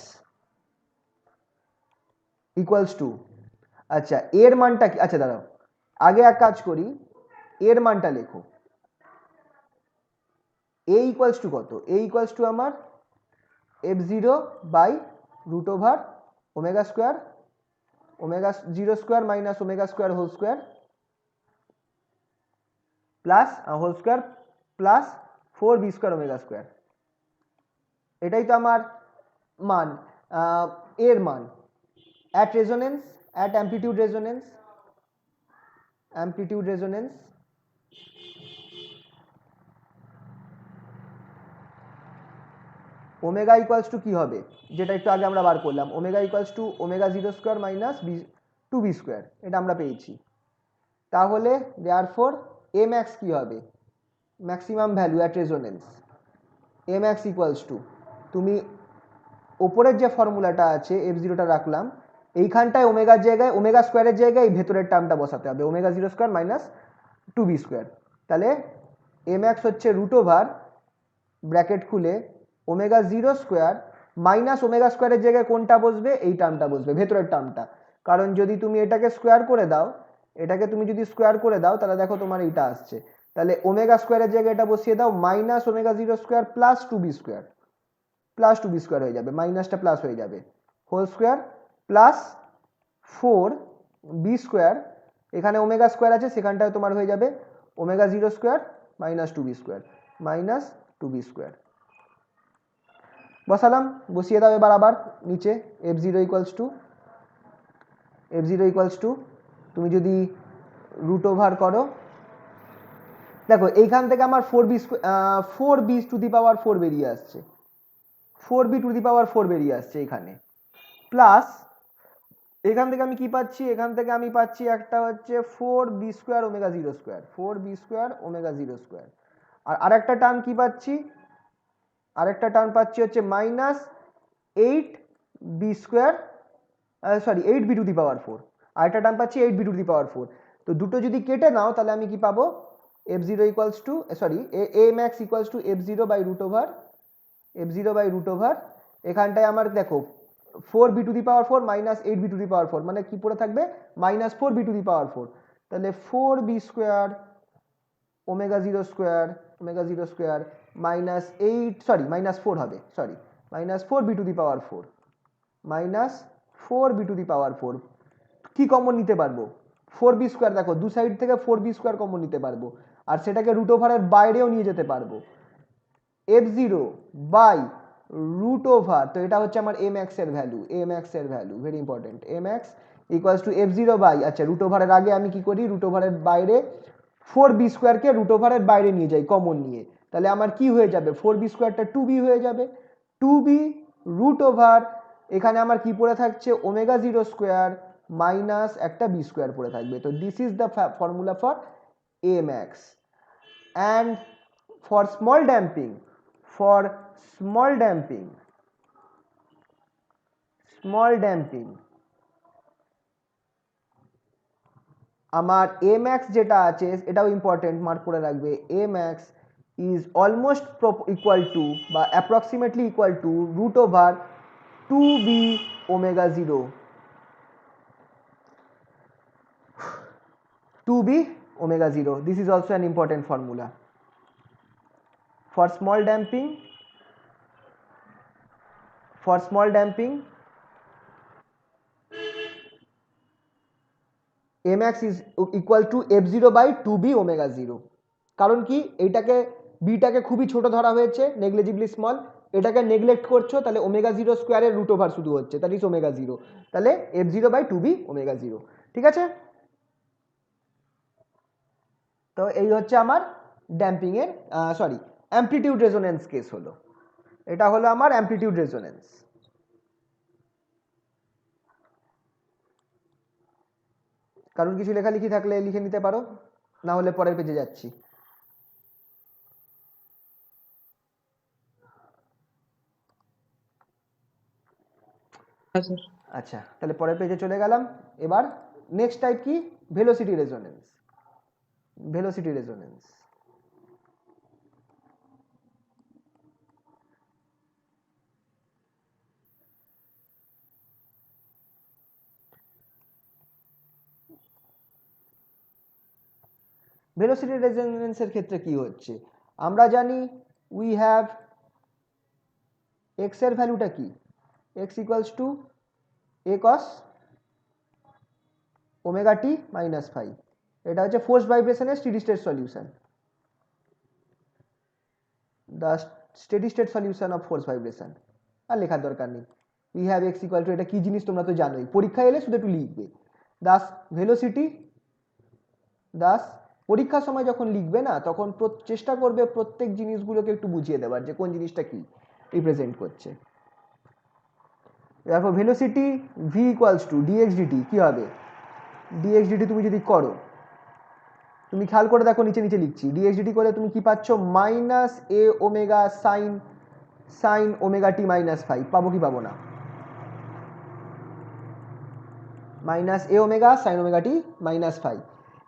ইকুয়ালস টু, আচ্ছা এর মানটা কি, আচ্ছা দাঁড়াও আগে এক কাজ করি, এর মানটা লেখো। এ ইকুয়ালস টু কত, এ ইকুয়ালস টু আমার f zero by root over omega square, omega zero square minus omega square whole square plus whole square plus 4b square omega square. এটাই তো আমার মান, এর মান at resonance, at amplitude resonance, amplitude resonance omega equals to কি হবে, যেটা একটু আগে আমরা বার করলাম, omega equals to omega zero square minus two b square, এটা আমরা পেয়েছি। তাহলে দেয়ারফর এ ম্যাক্স কি হবে, maximum value at resonance, A max equals to, তুমি ওপরের যে ফর্মুলাটা আছে এফ জিরোটা রাখলাম, এইখানটায় ওমেগার জায়গায় ওমেগা স্কোয়ারের জায়গায় এই ভেতরের টার্মটা বসাতে হবে, omega zero square minus two b square. তাহলে এ ম্যাক্স হচ্ছে রুট ওভার ব্র্যাকেট খুলে omega zero square minus omega স্কোয়ারের জায়গায় কোনটা বসবে, এই টার্মটা বসবে, ভেতরের টার্মটা। কারণ যদি তুমি এটাকে স্কোয়ার করে দাও, এটাকে তুমি যদি স্কোয়ার করে দাও তাহলে দেখো তোমার এইটা আসছে, তাহলে ওমেগা স্কোয়ারের জায়গায় এটা বসিয়ে দাও minus omega zero square plus two b square, plus two b square হয়ে যাবে, মাইনাসটা প্লাস হয়ে যাবে, whole square plus 4b square, এখানে ওমেগা স্কোয়ার আছে সেখানটায় তোমার হয়ে যাবে omega zero square minus two b square, minus two b square বসালাম, বসিয়ে দাও এবার আবার নিচে f zero equals to, F zero equals to তুমি যদি রুট ওভার করো, দেখো এইখান থেকে আমার 4b টু দি পাওয়ার 4 বেরিয়ে আসছে, 4b টু দি পাওয়ার 4 বেরিয়ে আসছে এখানে, প্লাস এখান থেকে আমি কি পাচ্ছি, এখান থেকে আমি পাচ্ছি একটা হচ্ছে 4b square omega zero square, 4b square omega zero square, আর আরেকটা টার্ম কি পাচ্ছি, আরেকটা টার্ম পাচ্ছি হচ্ছে minus 8b square, sorry 8b to the power 4, আরেকটা টার্ম পাচ্ছি 8b টু দি পাওয়ার 4। তো দুটো যদি কেটে নাও তাহলে আমি কি পাবো, F zero equals to, sorry A max equals to F zero by root over, F zero by root over, এখানটায় আমার দেখো 4b to the power 4 minus 8b to the power 4, মানে কি পড়ে থাকবে minus 4b to the power 4, তাহলে 4b square omega zero square, omega zero square minus 8, sorry minus 4 হবে, sorry minus 4b to the power 4, minus 4b to the power 4, কি কমন নিতে পারবো 4b স্কোয়ার, দেখো দু সাইড থেকে 4b স্কোয়ার কমন নিতে পারবো, আর সেটাকে রুট ওভারের বাইরেও নিয়ে যেতে পারবো, f zero by root over, তো এটা হচ্ছে আমার এম এক্স এর ভ্যালু, এম এক্স এর ভ্যালু very important, m x equals to F zero by, আচ্ছা রুট ওভারের আগে আমি কি করি, রুট ওভারের বাইরে 4b স্কোয়ারকে রুট ওভারের বাইরে নিয়ে যাই কমন নিয়ে, তাহলে আমার কি হয়ে যাবে 4b স্কোয়ারটা 2b হয়ে যাবে, 2b রুট ওভার, এখানে আমার কি পড়ে থাকছে ওমেগা জিরো স্কোয়ার মাইনাস একটা বি স্কোয়ার পড়ে থাকবে। তো this is the formula for a max. And for small damping, for small damping, small damping আমার a max যেটা আছে এটাও ইম্পর্টেন্ট, মার্ক করে রাখবে, a max is almost equal to বা approximately equal to root over 2b omega 0, 2b omega 0, this is also an important formula for small damping, for small damping a max is equal to f0 by 2b omega 0, কারণ কি এইটাকে বিটাকে খুবই ছোট ধরা হয়েছে, নেগলিজিবলি স্মল, এটাকে নেগলেক্ট করছো তাহলে ওমেগা জিরো স্কোয়ারের রুট ওভার শুধু হচ্ছে, দ্যাট ইজ ওমেগা জিরো, তাহলে f0 বাই 2b ওমেগা 0, ঠিক আছে। তো এই হচ্ছে আমার ড্যাম্পিং এর সরি অ্যামপ্লিটিউড রেজোনেন্স কেস হলো, এটা হলো আমার অ্যামপ্লিটিউড রেজোনেন্স। কারণ কিছু লেখালেখি থাকলে লিখে নিতে পারো, না হলে পরের পেজে যাচ্ছি। হ্যাঁ স্যার। আচ্ছা, তাহলে পরের পেজে চলে গেলাম। এবার নেক্সট টাইপ কি? Velocity resonance. Velocity resonance velocity রেজোনেন্সের ক্ষেত্রে কি হচ্ছে? আমরা জানি উই হ্যাভ এক্স এর ভ্যালুটা কি? X equals to A cos omega T minus phi. এটা হচ্ছে ফোর্স ভাইব্রেশনের steady state solution, the steady state solution of force vibration. আর লেখার দরকার নেই। We have X equal to, এটা কি জিনিস তোমরা তো জানোই, পরীক্ষা এলে শুধু একটু লিখবে। দাস ভেলোসিটি, দাস পরীক্ষার সময় যখন লিখবে না তখন চেষ্টা করবে প্রত্যেক জিনিসগুলোকে একটু বুঝিয়ে দেওয়ার যে কোন জিনিসটা কি রিপ্রেজেন্ট করছে। দেখো velocity v equals to dx dt কি হবে? ডিএক্স ডিটি তুমি যদি করো, তুমি খেয়াল করে দেখো নিচে নিচে লিখছি, ডিএক্স ডিটি করে তুমি কি পাচ্ছ? মাইনাস এ omega sign sine omega T minus five. পাবো কি পাবো না? মাইনাস এ omega sine omega T minus five.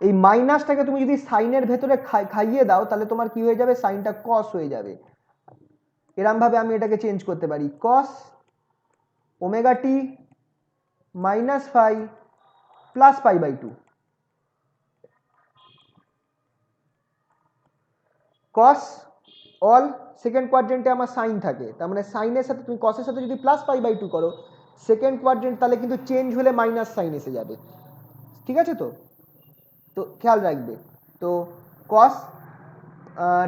এই মাইনাসটাকে তুমি যদি সাইনের ভেতরে খাইয়ে দাও তাহলে তোমার কি হয়ে যাবে? সাইনটা কস হয়ে যাবে। এরমভাবে আমি এটাকে চেঞ্জ করতে পারি, cos omega T minus phi plus pi by two. Cos all second কোয়াড্রেন্টে আমার সাইন থাকে, তার মানে সাইনের সাথে তুমি কসের সাথে যদি প্লাস পাই বাই টু করো সেকেন্ড কোয়াড্রেন্ট, তাহলে কিন্তু চেঞ্জ হলে মাইনাস সাইন এসে যাবে। ঠিক আছে? তো তো খেয়াল রাখবে। তো cos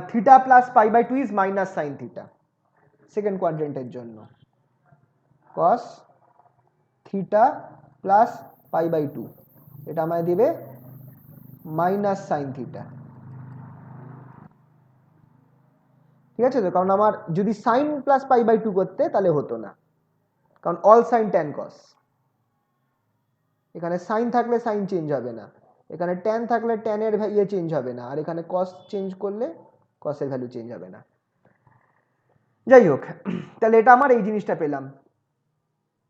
theta plus pi by two is minus sine theta second কোয়াড্রেন্টের জন্য। Cos theta plus pi by two এটা আমায় দেবে মাইনাস সাইন থিটা। ঠিক আছে? তো কারণ আমার যদি sine plus pi by two করতে তাহলে হতো না, কারণ অল সাইন ট্যান কস। এখানে সাইন থাকলে সাইন চেঞ্জ হবে না, এখানে ট্যান থাকলে ট্যানের ইয়ে চেঞ্জ হবে না, আর এখানে কস চেঞ্জ করলে কসের ভ্যালু চেঞ্জ হবে না। যাই হোক, তাহলে এটা আমার এই জিনিসটা পেলাম।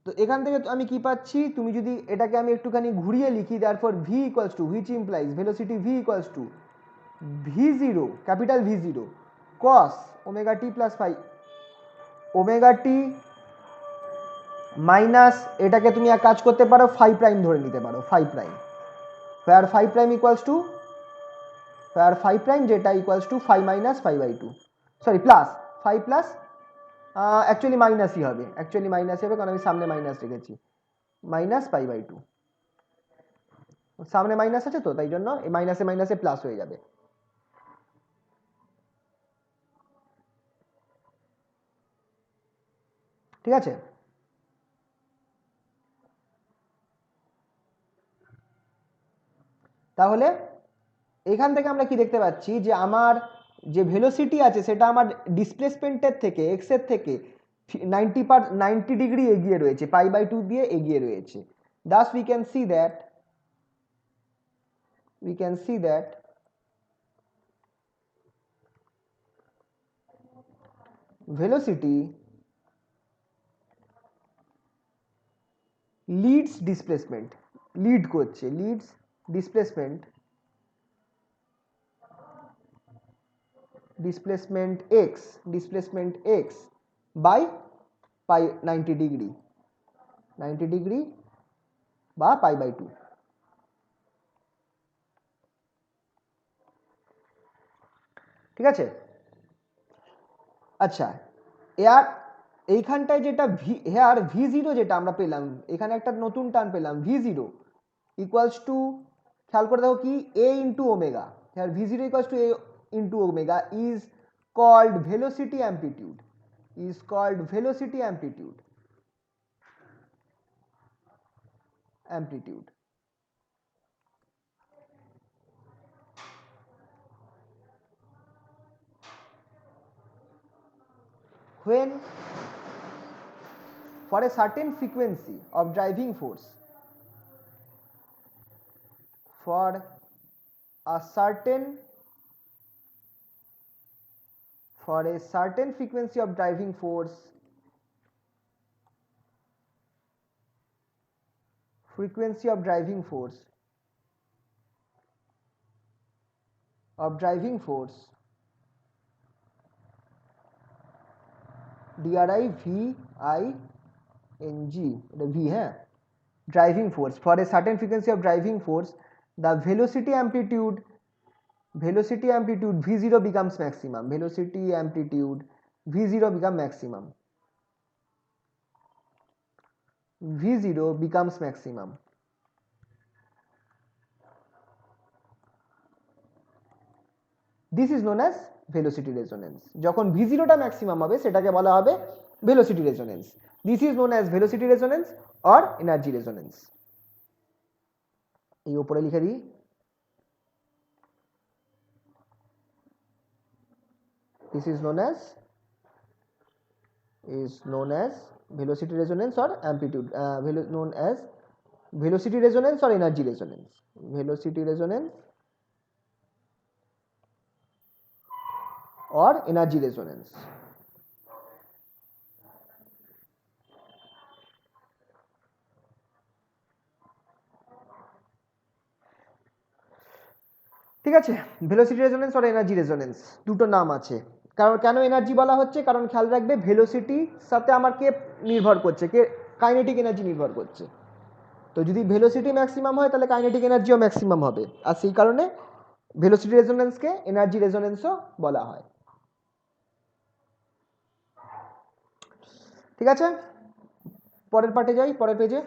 তো এখান থেকে আমি কি পাচ্ছি? তুমি যদি এটাকে আমি একটুখানি ঘুরিয়ে লিখি, therefore V equals two, which implies velocity v equals two V zero, capital V zero cos omega T plus five omega T minus, এটাকে তুমি এক কাজ করতে পারো ফাইভ প্রাইম ধরে নিতে পারো, phi prime, where phi prime equals to where phi prime যেটা equals to phi minus phi by two, sorry plus phi plus, actually মাইনাসই হবে, অ্যাকচুয়ালি মাইনাসই হবে কারণ আমি সামনে মাইনাস রেখেছি, মাইনাস পাই বাই টু। সামনে মাইনাস আছে তো তাই জন্য এই মাইনাসে মাইনাসে প্লাস হয়ে যাবে। ঠিক আছে? তাহলে এখান থেকে আমরা কি দেখতে পাচ্ছি যে আমার যে ভেলোসিটি আছে সেটা আমার ডিসপ্লেসমেন্টের থেকে এক্স এর থেকে 90 ডিগ্রি এগিয়ে রয়েছে, পাই বাই টু দিয়ে এগিয়ে রয়েছে। Das we can see that velocity leads displacement, lead করছে, leads displacement x by pi 90 degree বা পাই বাই টু। ঠিক আছে? আচ্ছা, এর এইখানটায় যেটা ভি হেয়ার ভি জিরো যেটা আমরা পেলাম, এখানে একটা নতুন টার্ম পেলাম ভি জিরো ইকুয়ালস টু, খেয়াল করে দেখো কি, A into omega. Here V zero equals to A into omega is called velocity amplitude, is called velocity amplitude. When for a certain frequency of driving force, for a certain frequency of driving force, frequency of driving force DRI VING, এটা V, হ্যাঁ, driving force for a certain frequency of driving force the velocity amplitude V0 becomes maximum. Velocity amplitude V0 become maximum. V0 becomes maximum. This is known as velocity resonance. যখন V0 টা ম্যাক্সিমাম হবে সেটাকে বলা হবে velocity resonance. This is known as velocity resonance or energy resonance. এই উপরে লিখে দিই। This is known as velocity resonance or amplitude, known as velocity resonance or energy resonance. Velocity resonance or energy resonance. ঠিক আছে, ভেলোসিটি রেজোনেন্স আর এনার্জি রেজোনেন্স দুটো নাম আছে। কারণ কেন এনার্জি বলা হচ্ছে, কারণ খেয়াল রাখবে ভেলোসিটির সাথে আমার কে নির্ভর করছে, কে কাইনেটিক এনার্জি নির্ভর করছে। তো যদি ভেলোসিটি ম্যাক্সিমাম হয় তাহলে কাইনেটিক এনার্জিও ম্যাক্সিমাম হবে, আর সেই কারণে ভেলোসিটি রেজোনেন্সকে এনার্জি রেজোনেন্সও বলা হয়। ঠিক আছে, পরের পার্টে যাই, পরের পেজে।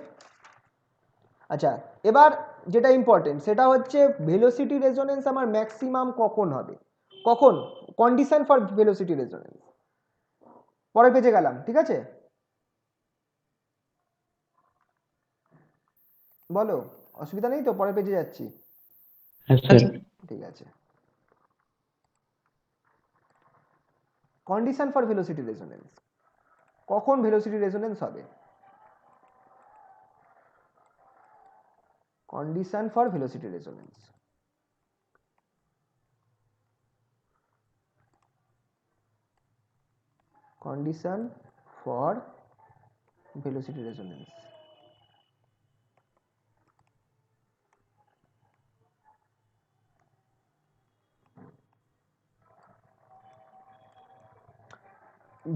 আচ্ছা, এবার যেটা ইম্পর্টেন্ট সেটা হচ্ছে ভেলোসিটি রেজোনেন্স আমার ম্যাক্সিমাম কখন হবে, কখন, কন্ডিশন ফর ভেলোসিটি রেজোনেন্স। পরের পেজে গেলাম, ঠিক আছে, বলো, অসুবিধা নেই তো? পরের পেজে যাচ্ছি, ঠিক আছে। কন্ডিশন ফর ভেলোসিটি রেজোনেন্স, কখন ভেলোসিটি রেজোনেন্স হবে? Condition for velocity resonance, condition for velocity resonance.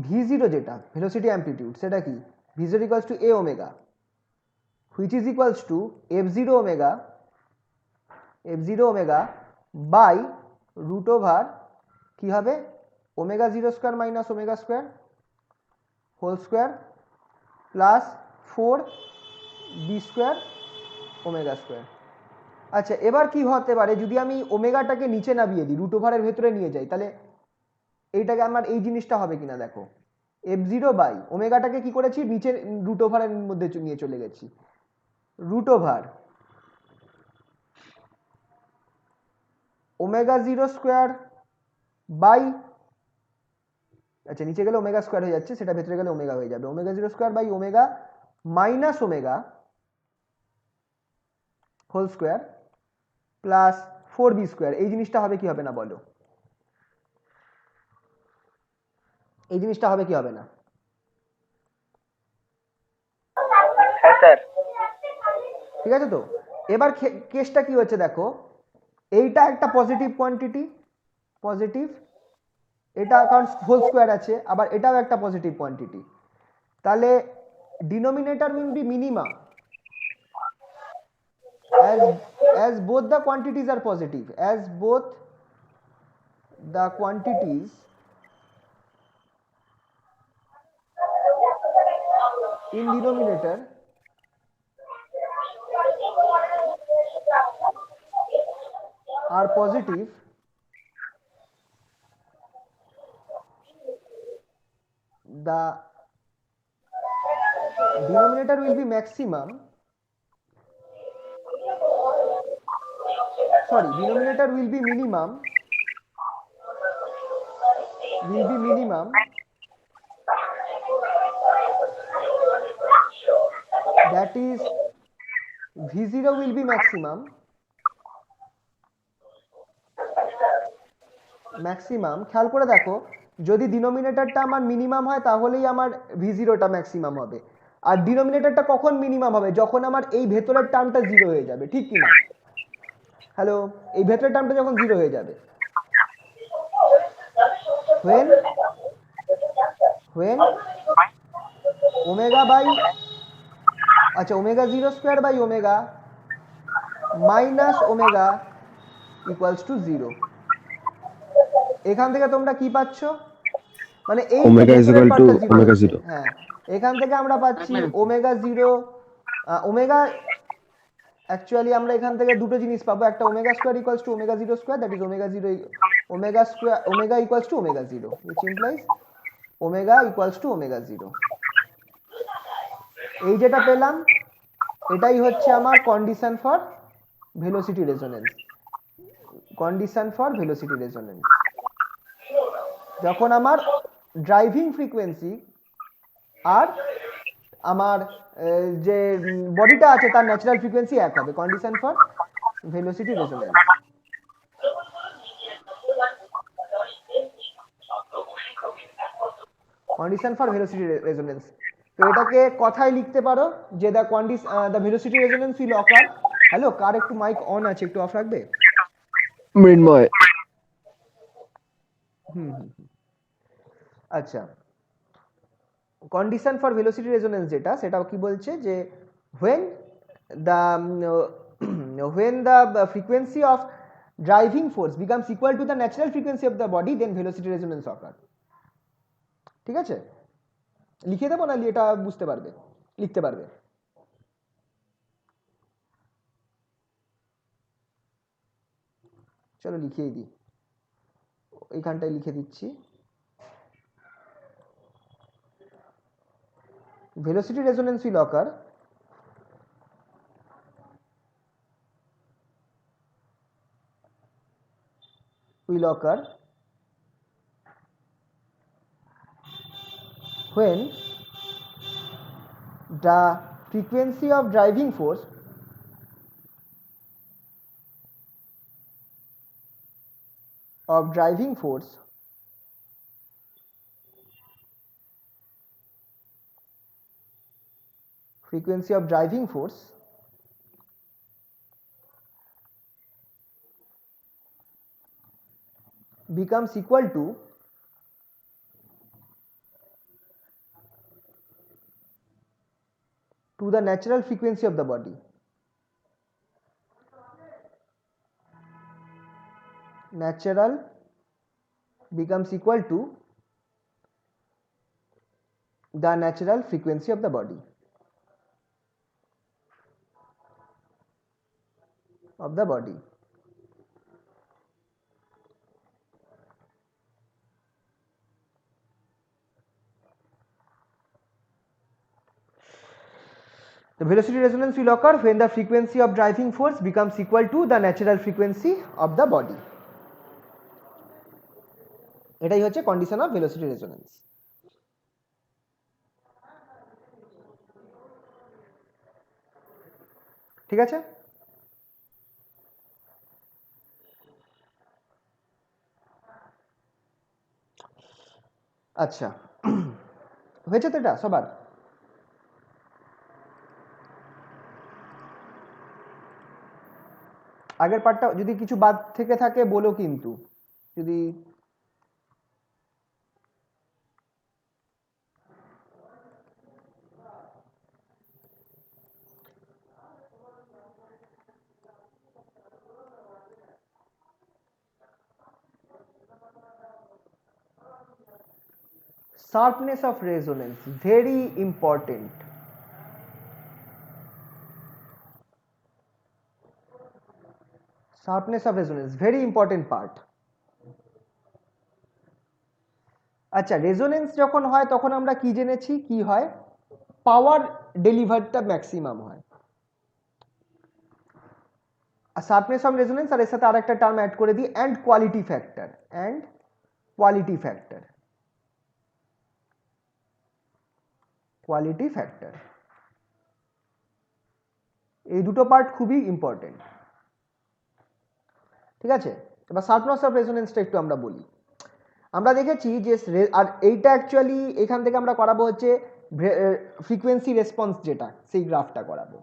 V0 যেটা velocity amplitude সেটা কি? V0 equals to a omega which is equals to f0 omega by root over কি হবে omega 0 square minus omega square whole square plus 4 b square omega square। আচ্ছা, এবার কি হতে পারে যদি আমি ওমেগাটাকে নিচে নামিয়ে দিই, রুট ওভারের ভেতরে নিয়ে যাই, তাহলে এইটাকে আমার এই জিনিসটা হবে কিনা দেখো। f0 বাই ওমেগাটাকে কি করেছি, নিচে রুট ওভারের মধ্যে নিয়ে চলে গেছি, root over omega 0 square by, আচ্ছা নিচে গেলে ওমেগা স্কোয়ার হয়ে যাচ্ছে, সেটা ভেতরে গেলে ওমেগা হয়ে যাবে, omega 0 square by omega minus omega whole square plus 4b square. এই জিনিসটা হবে কি হবে না বলো, এই জিনিসটা হবে কি হবে না? হ্যাঁ স্যার। ঠিক আছে, তো এবার কেসটা কি হচ্ছে দেখো, এইটা একটা পজিটিভ কোয়ান্টিটি, পজিটিভ, এটা কারণ হোল স্কোয়ার আছে, আবার এটাও একটা পজিটিভ কোয়ান্টিটি, তাহলে denominator will be minimum as both the quantities are positive, as both the quantities in denominator are positive, the denominator will be maximum, sorry, denominator will be minimum, that is V0 will be maximum, খেয়াল করে দেখো, যদি ডিনোমিনেটরটা আমার মিনিমাম হয় তাহলেই আমার V0টা ম্যাক্সিমাম হবে, আর ডিনোমিনেটরটা কখন মিনিমাম হবে, যখন আমার এই ভেতরের টার্মটা 0 হয়ে যাবে, ঠিক কি না? হ্যালো, এই ভেতরের টার্মটা যখন 0 হয়ে যাবে, when ওমেগা বাই, আচ্ছা omega 0 square by omega minus omega equals to 0। এখান থেকে তোমরা কি পাচ্ছ, মানে এই ওমেগা ইজ ভেতরের ইকুয়াল টু পার্টটা 0 ওমেগা হচ্ছে। 0। হ্যাঁ, এখান থেকে আমরা পাচ্ছি এক মিনিট। ওমেগা 0, ওমেগা অ্যাকচুয়ালি আমরা এখান থেকে দুটো জিনিস পাবো, একটা omega square equals to omega 0 square, that is omega 0 omega square omega equals to omega 0, which implies omega equals to omega 0। এই যেটা পেলাম এটাই হচ্ছে আমার condition for velocity resonance. Condition for velocity resonance, যখন আমার ড্রাইভিং ফ্রিকোয়েন্সি আর আমার যে বডিটা আছে তার ন্যাচারাল ফ্রিকোয়েন্সি এক হবে, condition for velocity resonance. Condition for velocity resonance, তো এটাকে কথায় লিখতে পারো যে the velocity resonance will occur. Hello, কার একটু মাইক অন আছে, একটু অফ রাখবে? মৃন্ময়। আচ্ছা, কন্ডিশন ফর ভেলোসিটি রেজোনেন্স যেটা, সেটা কি বলছে যে when the when the frequency of driving force becomes equal to the natural frequency of the body, then velocity resonance occur। ঠিক আছে, লিখে দেবো না, এটা বুঝতে পারবে, লিখতে পারবে? চলো লিখিয়েই দিই, এইখানটায় লিখে দিচ্ছি। velocity resonance will occur when the frequency of driving force becomes equal to the natural frequency of the body। Natural becomes equal to the natural frequency of the body, The velocity resonance will occur when the frequency of driving force becomes equal to the natural frequency of the body। এটাই হচ্ছে কন্ডিশন অফ ভেলোসিটি রেজোনেন্স। ঠিক আছে, আচ্ছা হয়েছে তো এটা সবার? আগের পার্টটা যদি কিছু বাদ থেকে থাকে বলো, কিন্তু যদি sharpness of resonance, very important। Sharpness of resonance, very important part। আচ্ছা, রেজোনেন্স যখন হয় তখন আমরা কি জেনেছি, কি হয়, পাওয়ার ডেলিভারটা ম্যাক্সিমাম হয়। আর শার্পনেস অফ রেজোনেন্স, আর এর সাথে আরেকটা টার্ম অ্যাড করে দিই, অ্যান্ড কোয়ালিটি ফ্যাক্টর। এই দুটো পার্ট খুবই ইম্পর্টেন্ট। ঠিক আছে, এবার শার্পনেস অফ রেজোনেন্সটা একটু আমরা বলি। আমরা দেখেছি যে আর এইটা অ্যাকচুয়ালি এখান থেকে আমরা করাবো হচ্ছে ফ্রিকোয়েন্সি রেসপন্স যেটা সেই গ্রাফটা করাবো।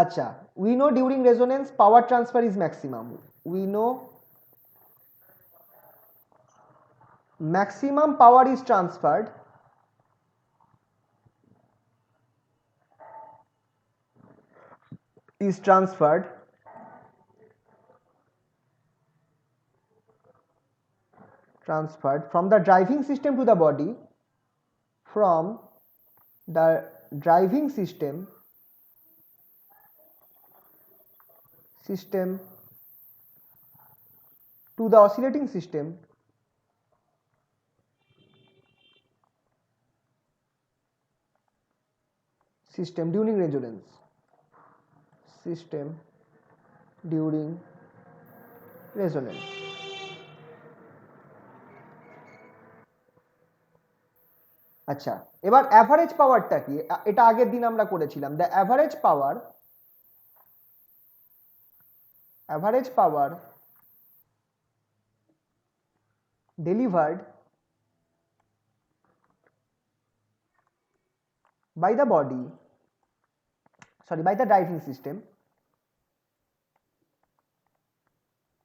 আচ্ছা, we know during resonance power transfer is maximum. We know maximum power is transferred from the driving system to the body, from the driving system to the oscillating system during resonance, আচ্ছা, এবার অ্যাভারেজ পাওয়ারটা কি? এটা আগের দিন আমরা করেছিলাম। The average power delivered by the driving system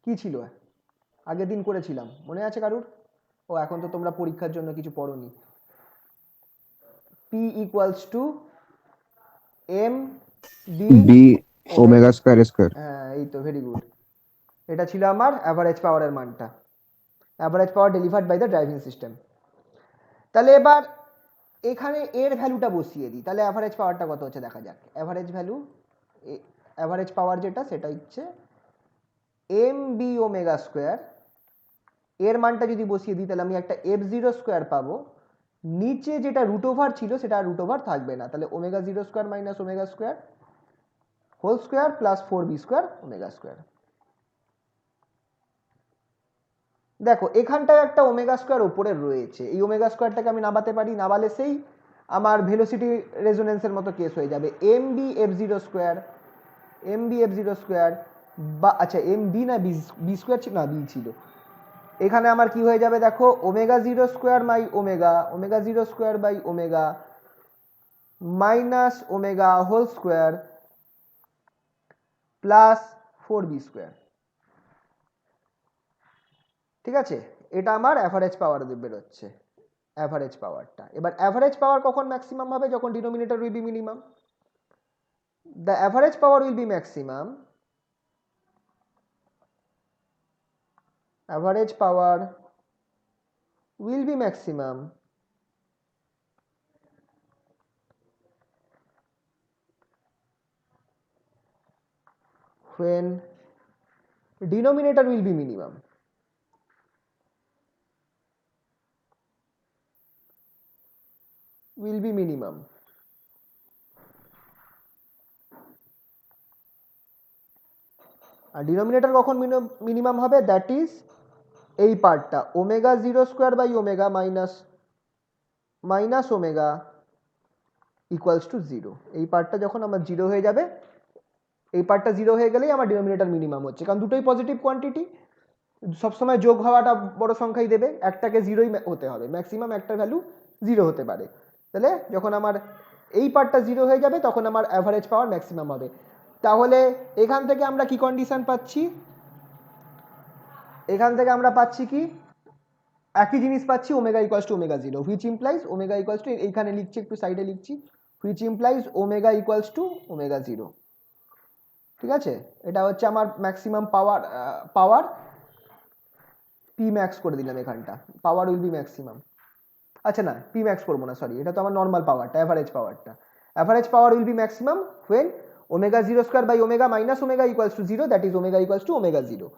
কি ছিল? আগের দিন করেছিলাম, মনে আছে কারুর? ও এখন তো তোমরা পরীক্ষার জন্য কিছু পড়োনি। P equals to m B omega square square. হ্যাঁ, এই তো, ভেরি গুড। এটা ছিল আমার অ্যাভারেজ পাওয়ারের মানটা, average power delivered by the driving system. তাহলে এবার এখানে এর ভ্যালুটা বসিয়ে দিই, তাহলে অ্যাভারেজ পাওয়ারটা কত হচ্ছে দেখা যাক। অ্যাভারেজ পাওয়ার যেটা, সেটা হচ্ছে এম বি ওমেগা স্কোয়ার। এর মানটা যদি বসিয়ে দিই তাহলে আমি একটা এফ জিরো স্কোয়ার পাবো। নিচে যেটা রুট ওভার ছিল সেটা রুট ওভার থাকবে না, তাহলে omega zero square minus omega square whole square plus 4b square omega square. দেখো এখানটায় একটা ওমেগা স্কোয়ার ওপরে রয়েছে, এই ওমেগা স্কোয়ারটাকে আমি নামাতে পারি, নামালে সেই আমার ভেলোসিটি রেজোনেন্সের মতো কেস হয়ে যাবে। M b f zero square বা আচ্ছা এম বি না বি স্কোয়ার ছিল না, বি ছিল। এখানে আমার কি হয়ে যাবে দেখো, omega zero square by omega minus omega whole square plus 4b square. ঠিক আছে, এটা আমার অ্যাভারেজ পাওয়ার বেরোচ্ছে, অ্যাভারেজ পাওয়ারটা। এবার অ্যাভারেজ পাওয়ার কখন ম্যাক্সিমাম হবে? যখন denominator will be minimum. The average power will be maximum, when denominator will be minimum. আর ডিনোমিনেটর কখন মিনিমাম হবে? দ্যাট ইজ এই পার্টটা, omega zero square by omega minus omega equals to zero. এই পার্টটা যখন আমার জিরো হয়ে যাবে, এই পার্টটা জিরো হয়ে গেলেই আমার ডিনোমিনেটর মিনিমাম হচ্ছে, কারণ দুটোই পজিটিভ কোয়ান্টিটি, সবসময় যোগ হওয়াটা বড় সংখ্যাই দেবে, একটাকে জিরোই হতে হবে, ম্যাক্সিমাম একটা ভ্যালু জিরো হতে পারে। তাহলে যখন আমার এই পার্টটা জিরো হয়ে যাবে তখন আমার অ্যাভারেজ পাওয়ার ম্যাক্সিমাম হবে। তাহলে এখান থেকে আমরা কি কন্ডিশন পাচ্ছি? এখান থেকে আমরা পাচ্ছি কি? একই জিনিস পাচ্ছি, omega equals to omega zero, which implies omega equals two, এইখানে লিখছি একটু সাইডে লিখছি, which implies omega equals to omega zero. ঠিক আছে, এটা হচ্ছে আমার ম্যাক্সিমাম পাওয়ার পি ম্যাক্স করে দিলাম এখানটা, পাওয়ার উইল বি ম্যাক্সিমাম। আচ্ছা না, পি ম্যাক্স করবো না, সরি, এটা তো আমার নর্মাল পাওয়ারটা, average power will be maximum when omega zero square by omega minus omega equals to zero, that is omega equals to omega zero.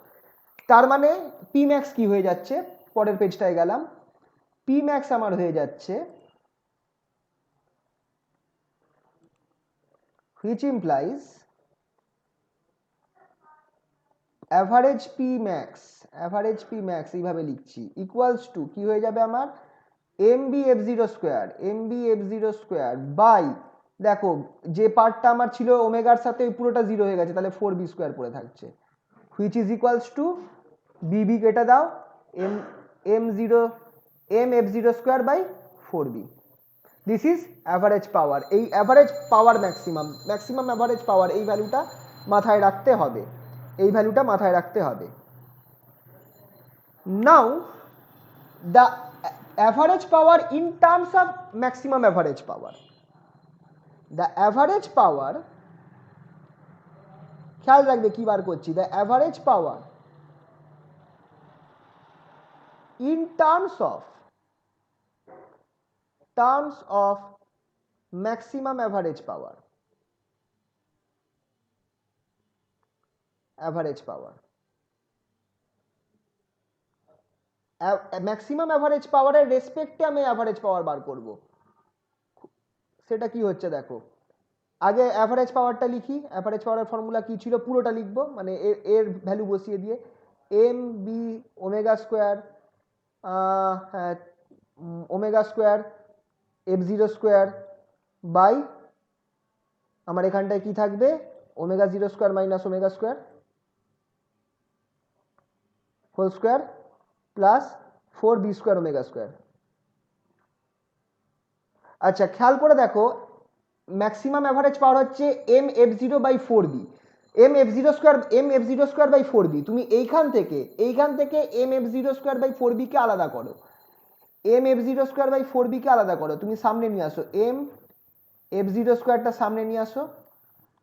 তার মানে পি ম্যাক্স কি হয়ে যাচ্ছে? পরের পেজটায় গেলাম, পি ম্যাক্স আমার হয়ে যাচ্ছে which implies average p max এইভাবে লিখছি, ইকুয়ালস টু কি হয়ে যাবে আমার? mb f0 স্কোয়ার বাই, দেখো যে পার্টটা আমার ছিল ওমেগার সাথে পুরোটা জিরো হয়ে গেছে, তাহলে 4b স্কোয়ার পড়ে থাকছে, which is equals to bb কেটে দাও, m0 M F zero square by 4b। This is average power. এই average power maximum average power এই ভ্যালুটা মাথায় রাখতে হবে, এই ভ্যালুটা মাথায় রাখতে হবে। Now the average power in terms of maximum average power, the average power, খেয়াল রাখবে কি বার করছি, the average power in terms of maximum average power, maximum average পাওয়ারের রেসপেক্টে আমি অ্যাভারেজ পাওয়ার বার করব। সেটা কি হচ্ছে দেখো, আগে অ্যাভারেজ পাওয়ারটা লিখি। অ্যাভারেজ পাওয়ারের ফর্মুলা কি ছিল পুরোটা লিখবো, মানে এর ভ্যালু বসিয়ে দিয়ে এম বি ওমেগা স্কোয়ার, হ্যাঁ omega square f zero square by, আমার এখানটায় কি থাকবে, omega zero square minus omega square whole square plus 4b square omega square. আচ্ছা খেয়াল করে দেখো, ম্যাক্সিমাম অ্যাভারেজ পাওয়ার হচ্ছে m F zero by 4b, m F zero square by 4b। তুমি এইখান থেকে m F zero square by 4b কে আলাদা করো, m F zero square by 4b কে আলাদা করো, তুমি সামনে নিয়ে আসো, এম এফ জিরো স্কোয়ারটা সামনে নিয়ে আসো,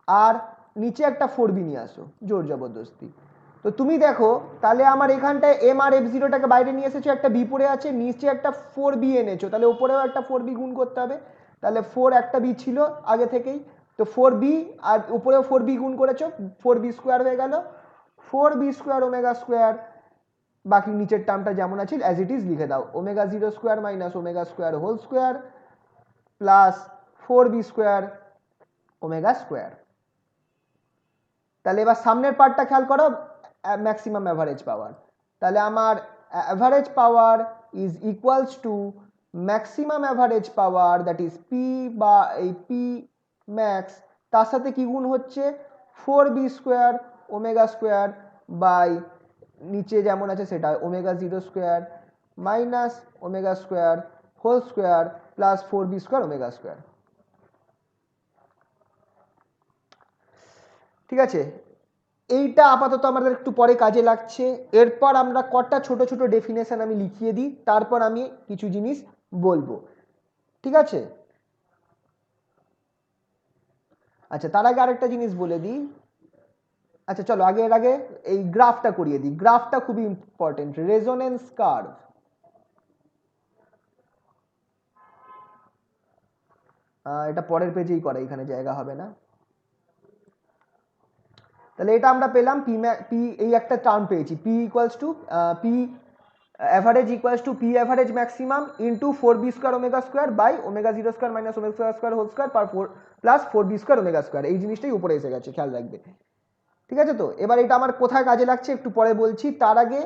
আর নিচে একটা 4b নিয়ে আসো জোর জবরদস্তি। তো তুমি দেখো তাহলে আমার এখানটায় এম আর এফ জিরোটাকে বাইরে নিয়ে এসেছো, একটা বি পড়ে আছে, নিচে একটা 4b এনেছো, তাহলে উপরেও একটা 4b গুণ করতে হবে, তাহলে 4 একটা বি ছিল আগে থেকেই, তো 4b আর উপরেও 4b গুণ করেছো, 4b স্কোয়ার হয়ে গেল, 4b স্কোয়ার ওমেগা স্কোয়ার, বাকি নিচের টার্মটা যেমন আছে অ্যাজ ইট ইজ লিখে দাও, omega zero square minus omega square whole square plus 4b square omega square. তাহলে এবার সামনের পার্টটা খেয়াল করো, ম্যাক্সিমাম অ্যাভারেজ পাওয়ার, তাহলে আমার average power is equals two maximum average power, that is P, বা এই পি ম্যাক্স, তার সাথে কি গুণ হচ্ছে 4b square omega square by নিচে যেমন আছে সেটা omega zero square minus omega square whole square plus 4b square omega square. ঠিক আছে, এইটা আপাতত আমাদের একটু পরে কাজে লাগছে। এরপর আমরা কটা ছোট ছোট ডেফিনেশন আমি লিখিয়ে দিই, তারপর আমি কিছু জিনিস বলবো, ঠিক আছে? আচ্ছা তার আগে আরেকটা জিনিস বলে দিই, আচ্ছা চলো এর আগে এই গ্রাফটা করিয়ে দিই, গ্রাফটা খুবই ইম্পর্টেন্ট, রেজোনেন্স কার্ভ। এটা পরের পেজেই করা, এখানে জায়গা হবে না। তাহলে এটা আমরা পেলাম পি, এই একটা টার্ম পেয়েছি, p equals to p average equals to p average maximum into 4b square omega square by omega zero square minus omega square whole square per 4 plus 4b square omega square. এই জিনিসটাই উপরে এসে গেছে, খেয়াল রাখবে, ঠিক আছে? তো এবার এটা আমার কোথায় কাজে লাগছে একটু পরে বলছি, তার আগে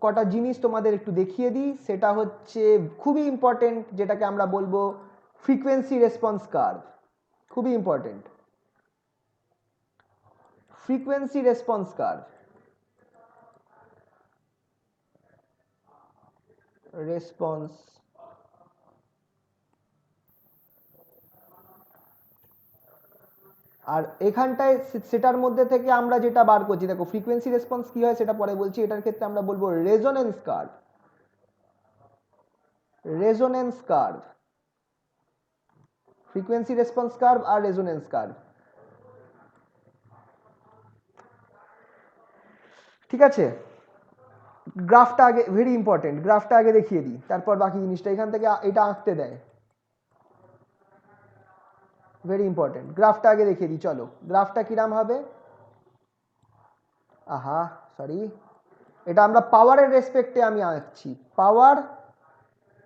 কটা জিনিস তোমাদের একটু দেখিয়ে দিই, সেটা হচ্ছে খুবই ইম্পর্টেন্ট, যেটাকে আমরা বলবো ফ্রিকোয়েন্সি রেসপন্স কার্ভ, খুবই important, frequency response curve, response আর এখানটায় সেটার মধ্যে থেকে আমরা যেটা বার করছি, দেখো ফ্রিকোয়েন্সি রেসপন্স কি হয় সেটা পরে বলছি, এটার ক্ষেত্রে আমরা বলবো resonance curve, resonance curve, frequency response curve আর রেজোনেন্স কার্ভ, ঠিক আছে? গ্রাফটা আগে, ভেরি ইম্পর্টেন্ট, গ্রাফটা আগে দেখিয়ে দিই, তারপর বাকি জিনিসটা, এখান থেকে এটা আঁকতে দেয়, ভেরি ইম্পর্টেন্ট, গ্রাফটা আগে দেখিয়ে দিই। চলো গ্রাফটা কিরাম হবে, আহা সরি, এটা আমরা পাওয়ারের রেসপেক্টে আমি আঁকছি, পাওয়ার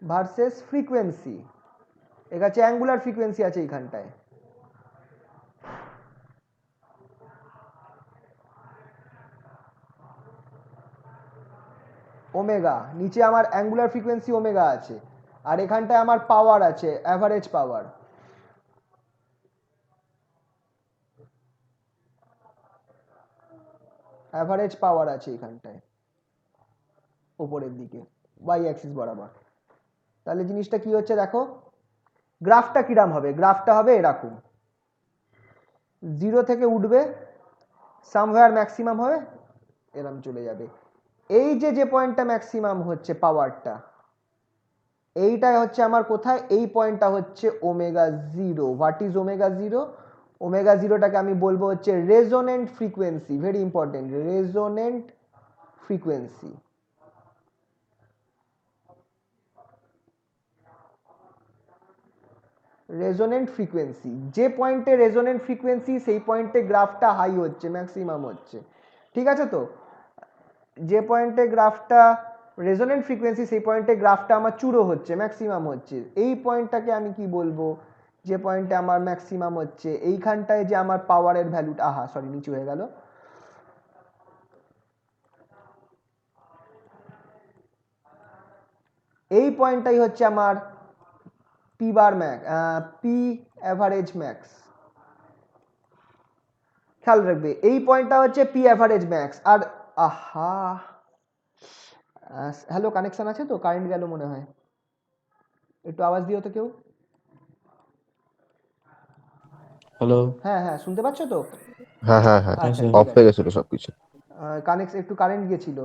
ভার্সেস ফ্রিকোয়েন্সি, এটা হচ্ছে অ্যাঙ্গুলার ফ্রিকোয়েন্সি আছে এইখানটায়, ওমেগা, নিচে আমার অ্যাঙ্গুলার ফ্রিকোয়েন্সি ওমেগা আছে, আর এখানটায় আমার পাওয়ার আছে, অ্যাভারেজ পাওয়ার, অ্যাভারেজ পাওয়ার আছে এখানটায় উপরের দিকে ওয়াই অ্যাক্সিস বরাবর। তাহলে জিনিসটা কি হচ্ছে দেখো, গ্রাফটা কিরাম হবে, গ্রাফটা হবে এরকম, 0 থেকে উঠবে, সামওয়্যার ম্যাক্সিমাম হবে, এরকম চলে যাবে। এই যে পয়েন্টটা ম্যাক্সিমাম হচ্ছে পাওয়ারটা, এইটাই হচ্ছে আমার কোথায়, এই পয়েন্টটা হচ্ছে omega zero. What is omega zero? Omega জিরোটাকে আমি বলবো হচ্ছে resonant frequency, very important, resonant frequency. Resonant frequency, যে পয়েন্টে রেজোনেন্ট ফ্রিকোয়েন্সি সেই পয়েন্টে গ্রাফটা হাই হচ্ছে, ম্যাক্সিমাম হচ্ছে, ঠিক আছে তো? যে পয়েন্টে গ্রাফটা রেজোনেন্ট ফ্রিকোয়েন্সি সেই পয়েন্টে গ্রাফটা আমার চূড়ো হচ্ছে, ম্যাক্সিমাম হচ্ছে, এই পয়েন্টটাকে আমি কি বলবো, যে পয়েন্টে আমার ম্যাক্সিমাম হচ্ছে, এইখানটায় যে আমার পাওয়ারের ভ্যালুটা, আহা সরি নিচু হয়ে গেল, এই পয়েন্টটাই হচ্ছে আমার পি বার ম্যাক্স, পি অ্যাভারেজ ম্যাক্স। খেয়াল রাখবে এই পয়েন্টটা হচ্ছে পি অ্যাভারেজ ম্যাক্স। আর আহা, হ্যালো, কানেকশন আছে তো? কারেন্ট গেল মনে হয়, একটু আওয়াজ দিও তো কেউ। হ্যালো। হ্যাঁ হ্যাঁ, শুনতে পাচ্ছ তো? হ্যাঁ হ্যাঁ হ্যাঁ, আচ্ছা হ্যাঁ, অফ ঠিক হয়ে আছে, গেছিল সবকিছু। একটু কারেন্ট গেছিল,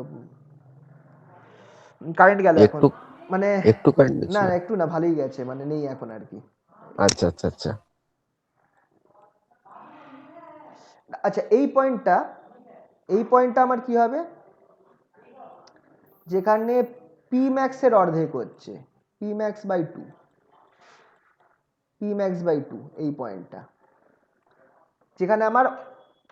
কারেন্ট গেল এখন, একটু মানে একটু কারেন্ট না ছিল। একটু না, ভালোই গেছে, মানে নেই এখন আর কি। আচ্ছা আচ্ছা আচ্ছা। আচ্ছা, এই পয়েন্টটা আমার কি হবে, যেখানে পি ম্যাক্স এর অর্ধেক হচ্ছে, p max by two, p max by two, এই পয়েন্টটা যেখানে আমার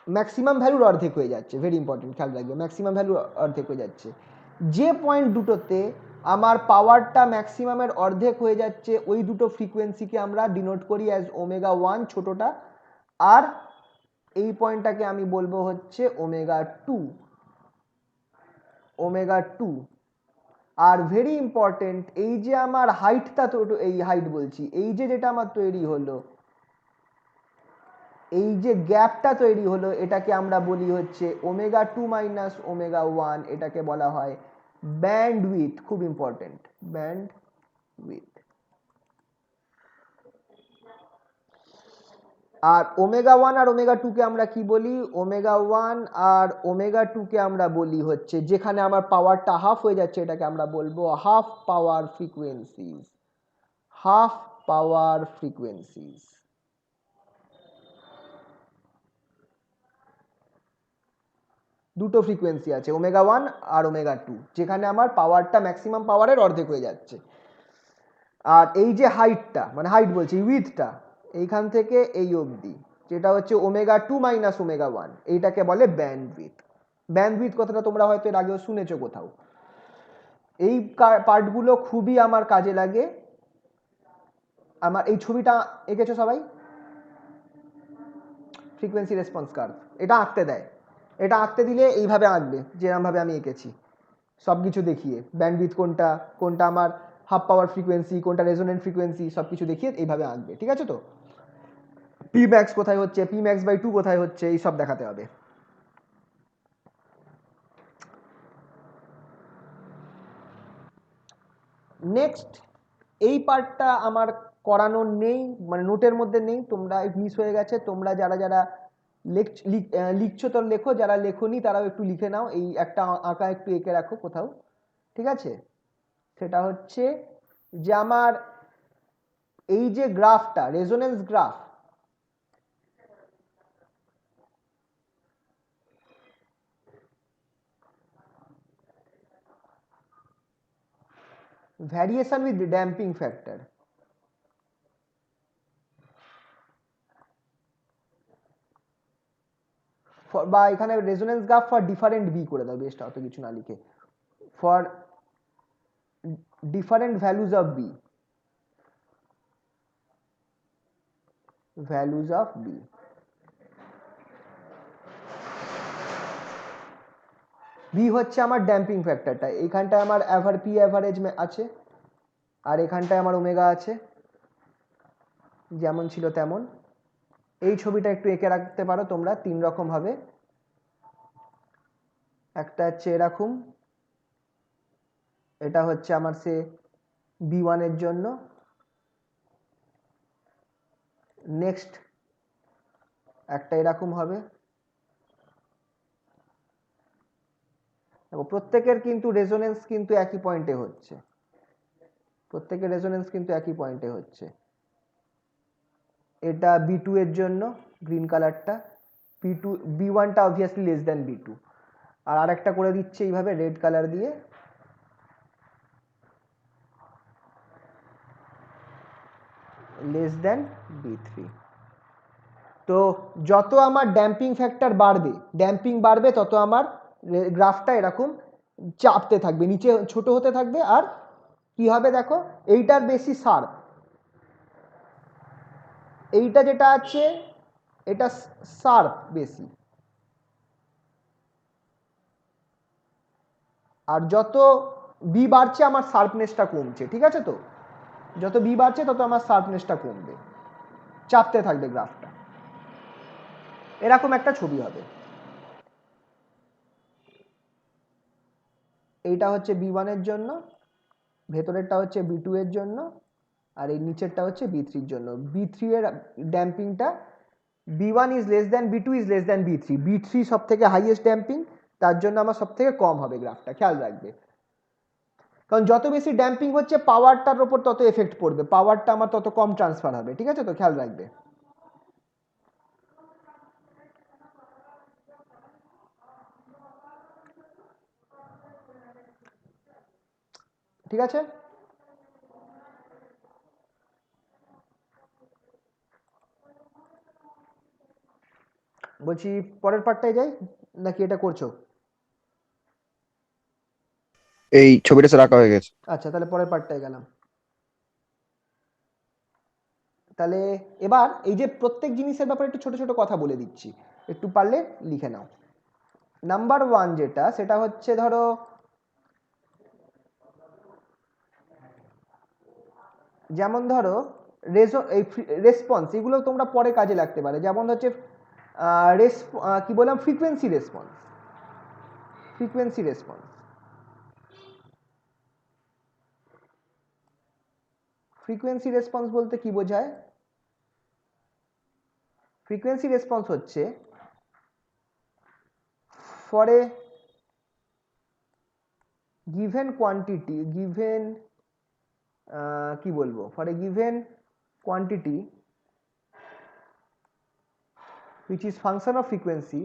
ম্যাক্সিমাম ভ্যালুর অর্ধেক হয়ে যাচ্ছে, ভেরি ইম্পর্টেন্ট, খেয়াল রাখবে, ম্যাক্সিমাম ভ্যালুর অর্ধেক হয়ে যাচ্ছে। যে পয়েন্ট দুটোতে আমার পাওয়ারটা ম্যাক্সিমামের অর্ধেক হয়ে যাচ্ছে, ওই দুটো ফ্রিকোয়েন্সিকে আমরা ডিনোট করি অ্যাজ ওমেগা ওয়ান ছোটটা, আর এই পয়েন্টটাকে আমি বলবো হচ্ছে ওমেগা টু, ওমেগা টু। আর ভেরি ইম্পর্টেন্ট, এই যে আমার হাইটটা, তো এই হাইট বলছি, এই যে যেটা আমার তৈরি হলো, এই যে গ্যাপটা তৈরি হলো, এটাকে আমরা বলি হচ্ছে omega two minus omega one, এটাকে বলা হয় ব্যান্ড উইথ, খুব ইম্পর্টেন্ট, ব্যান্ড উইথ। আর ওমেগা ওয়ান আর ওমেগা টু কে আমরা কি বলি, ওমেগা ওয়ান আর ওমেগা টু কে আমরা বলি হচ্ছে, যেখানে আমার পাওয়ারটা হাফ হয়ে যাচ্ছে, এটাকে আমরা বলবো হাফ পাওয়ার ফ্রিকোয়েন্সিজ, হাফ পাওয়ার ফ্রিকোয়েন্সিজ। দুটো ফ্রিকোয়েন্সি আছে, ওমেগা ওয়ান আর ওমেগা টু, যেখানে আমার পাওয়ারটা ম্যাক্সিমাম পাওয়ারের অর্ধেক হয়ে যাচ্ছে। আর এই যে হাইটটা, মানে হাইট বলছি, উইথটা, এইখান থেকে এই অবধি, যেটা হচ্ছে omega two minus omega one, এইটাকে বলে ব্যান্ডউইথ। ব্যান্ডউইথ কথাটা তোমরা হয়তো এর আগেও শুনেছো কোথাও। এই পার্টগুলো খুবই আমার কাজে লাগে। আমার এই ছবিটা এঁকেছো সবাই, ফ্রিকোয়েন্সি রেসপন্স কার্ভ, এটা আঁকতে দেয়, এটা আঁকতে দিলে এইভাবে আঁকবে, যেরকমভাবে আমি এঁকেছি, সব কিছু দেখিয়ে, ব্যান্ডউইথ কোনটা, কোনটা আমার হাফ পাওয়ার ফ্রিকোয়েন্সি, কোনটা রেজোনেন্ট ফ্রিকোয়েন্সি, সব কিছু দেখিয়ে এইভাবে আঁকবে, ঠিক আছে তো? পি ম্যাক্স কোথায় হচ্ছে, পি ম্যাক্স বাই টু কোথায় হচ্ছে, এই সব দেখাতে হবে। নেক্সট, এই পার্টটা আমার করানো নেই, মানে নোটের মধ্যে নেই, তোমরা মিস হয়ে গেছে, তোমরা যারা যারা লিখছো তো লেখো, যারা লেখোনি তারাও একটু লিখে নাও, এই একটা আঁকা একটু এঁকে রাখো কোথাও, ঠিক আছে? সেটা হচ্ছে যে আমার এই যে গ্রাফটা, resonance graph, variation with damping factor, বা এখানে resonance graph for different B করে দাও, বেস্ট, অত কিছু না লিখে, for different values of B, values of B. B হচ্ছে আমার ড্যাম্পিং ফ্যাক্টরটা, এইখানটায় আমার পি অ্যাভারেজ আছে, আর এখানটায় আমার ওমেগা আছে, যেমন ছিল তেমন। এই ছবিটা একটু এঁকে রাখতে পারো তোমরা তিন রকম ভাবে, একটা হচ্ছে এরকম, এটা হচ্ছে আমার সে B1 এর জন্য। নেক্সট একটা এরকম হবে। দেখো প্রত্যেকের কিন্তু রেজোনেন্স কিন্তু একই পয়েন্টে হচ্ছে, প্রত্যেকের রেজোনেন্স কিন্তু একই পয়েন্টে হচ্ছে। এটা B2 এর জন্য গ্রিন কালারটা, B1টা অবভিয়াসলি লেস দ্যান B2। আর আরেকটা করে দিচ্ছে এইভাবে রেড কালার দিয়ে, লেস দ্যান B3। তো যত আমার ড্যাম্পিং ফ্যাক্টর বাড়বে, ড্যাম্পিং বাড়বে, তত আমার গ্রাফটা এরকম চাপতে থাকবে, নিচে ছোট হতে থাকবে। আর কি হবে দেখো, এইটার বেশি শার্প, এইটা যেটা আছে এটা শার্প বেশি। আর যত বি বাড়ছে আমার শার্পনেসটা কমছে, ঠিক আছে? তো যত বি বাড়ছে তত আমার শার্পনেসটা কমবে, চাপতে থাকবে গ্রাফটা। এরকম একটা ছবি হবে। এইটা হচ্ছে B1 এর জন্য, ভেতরেরটা হচ্ছে B2 এর জন্য, আর এই নিচেরটা হচ্ছে B3 এর জন্য। B3 এর ড্যাম্পিংটা B1 is less than B2 is less than B3। B3 সব থেকে হাইয়েস্ট ড্যাম্পিং, তার জন্য আমার সব থেকে কম হবে গ্রাফটা, খেয়াল রাখবে। কারণ যত বেশি ড্যাম্পিং হচ্ছে পাওয়ারটার ওপর তত এফেক্ট পড়বে, পাওয়ারটা আমার তত কম ট্রান্সফার হবে, ঠিক আছে? তো খেয়াল রাখবে। ঠিক আছে, বলছি পরের পার্টটায় যাই নাকি এটা করছো? এই ছবিটা সে রাখা হয়ে গেছে। আচ্ছা, তাহলে পরের পার্টটায় গেলাম। তাহলে এবার এই যে প্রত্যেক জিনিসের ব্যাপারে একটু ছোট ছোট কথা বলে দিচ্ছি, একটু পারলে লিখে নাও। নাম্বার 1 যেটা, সেটা হচ্ছে ধরো যেমন ধরো রেসপন্স, এগুলো তোমরা পরে কাজে লাগতে পারে। যেমন হচ্ছে কি বললাম, frequency response. Frequency response, frequency response বলতে কি বোঝায়? ফ্রিকোয়েন্সি রেসপন্স হচ্ছে for a given quantity, given কি বলবো, for a given quantity which is function of frequency,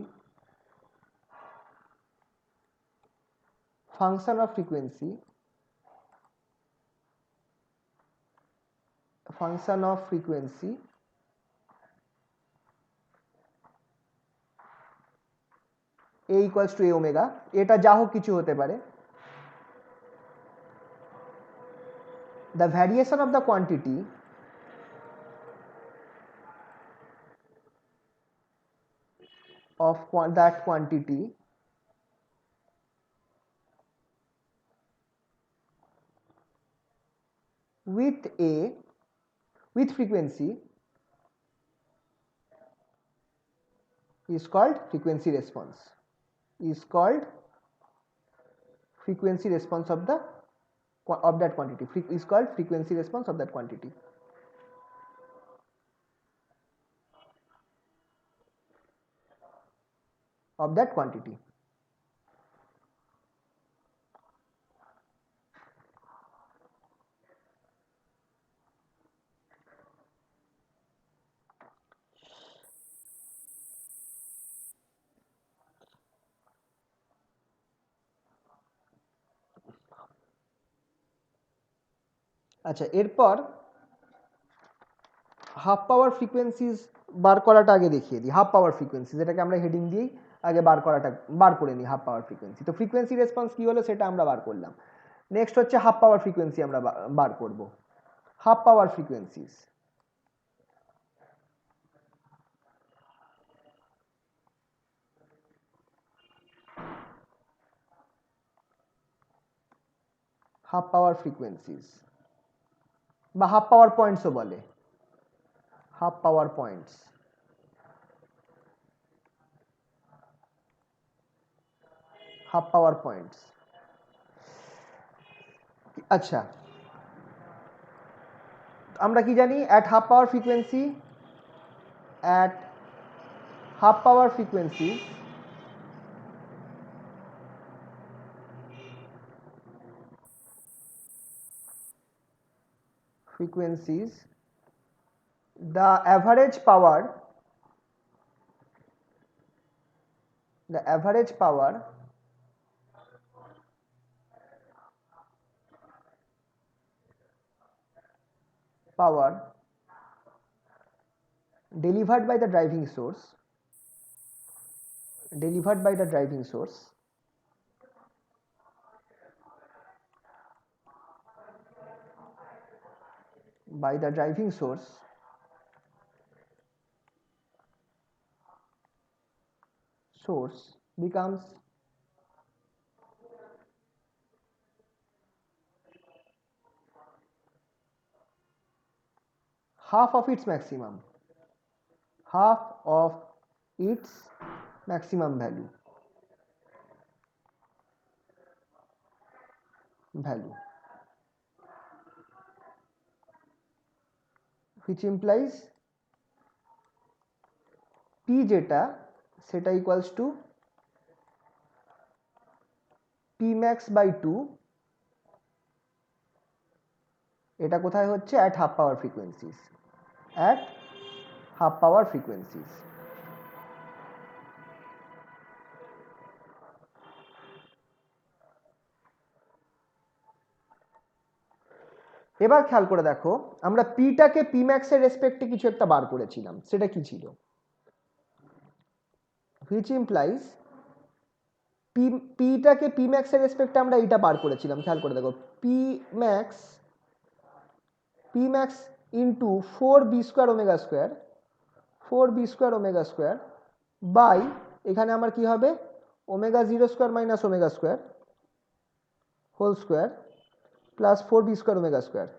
function of frequency, function of frequency a equals to a omega, এটা যা হোক কিছু হতে পারে। The variation of the quantity of that quantity with frequency is called frequency response, is called frequency response of that quantity, is called frequency response of that quantity. Of that quantity. আচ্ছা, এরপর হাফ পাওয়ার ফ্রিকোয়েন্সিজ বার করাটা আগে দেখিয়ে দিই। হাফ পাওয়ার ফ্রিকোয়েন্সি, যেটাকে আমরা হেডিং দিয়েই আগে বার করে নিই হাফ পাওয়ার ফ্রিকোয়েন্সি। তো ফ্রিকোয়েন্সি রেসপন্স কি হলো সেটা আমরা বার করলাম। নেক্সট হচ্ছে হাফ পাওয়ার ফ্রিকোয়েন্সি আমরা বার করব। হাফ পাওয়ার ফ্রিকোয়েন্সিস, হাফ পাওয়ার ফ্রিকোয়েন্সিস বা হাফ পাওয়ার পয়েন্টসও বলে, হাফ পাওয়ার পয়েন্টস। হাফ পাওয়ার পয়েন্টস, আচ্ছা আমরা কি জানি at half power frequency frequencies the average power delivered by the driving source becomes half of its maximum value which implies p যেটা সেটা equals to p max by 2 এটা কোথায় হচ্ছে at half power frequencies এবার খেয়াল করে দেখো আমরা p টাকে p max এর রেসপেক্টে কিছু একটা বার করেছিলাম সেটা কি ছিল which implies p টাকে p max এর রেসপেক্টে আমরা এটা বার করেছিলাম খেয়াল করে দেখো p max into 4b square omega square by এখানে আমার কি হবে omega 0 square minus omega square whole square plus 4b square omega square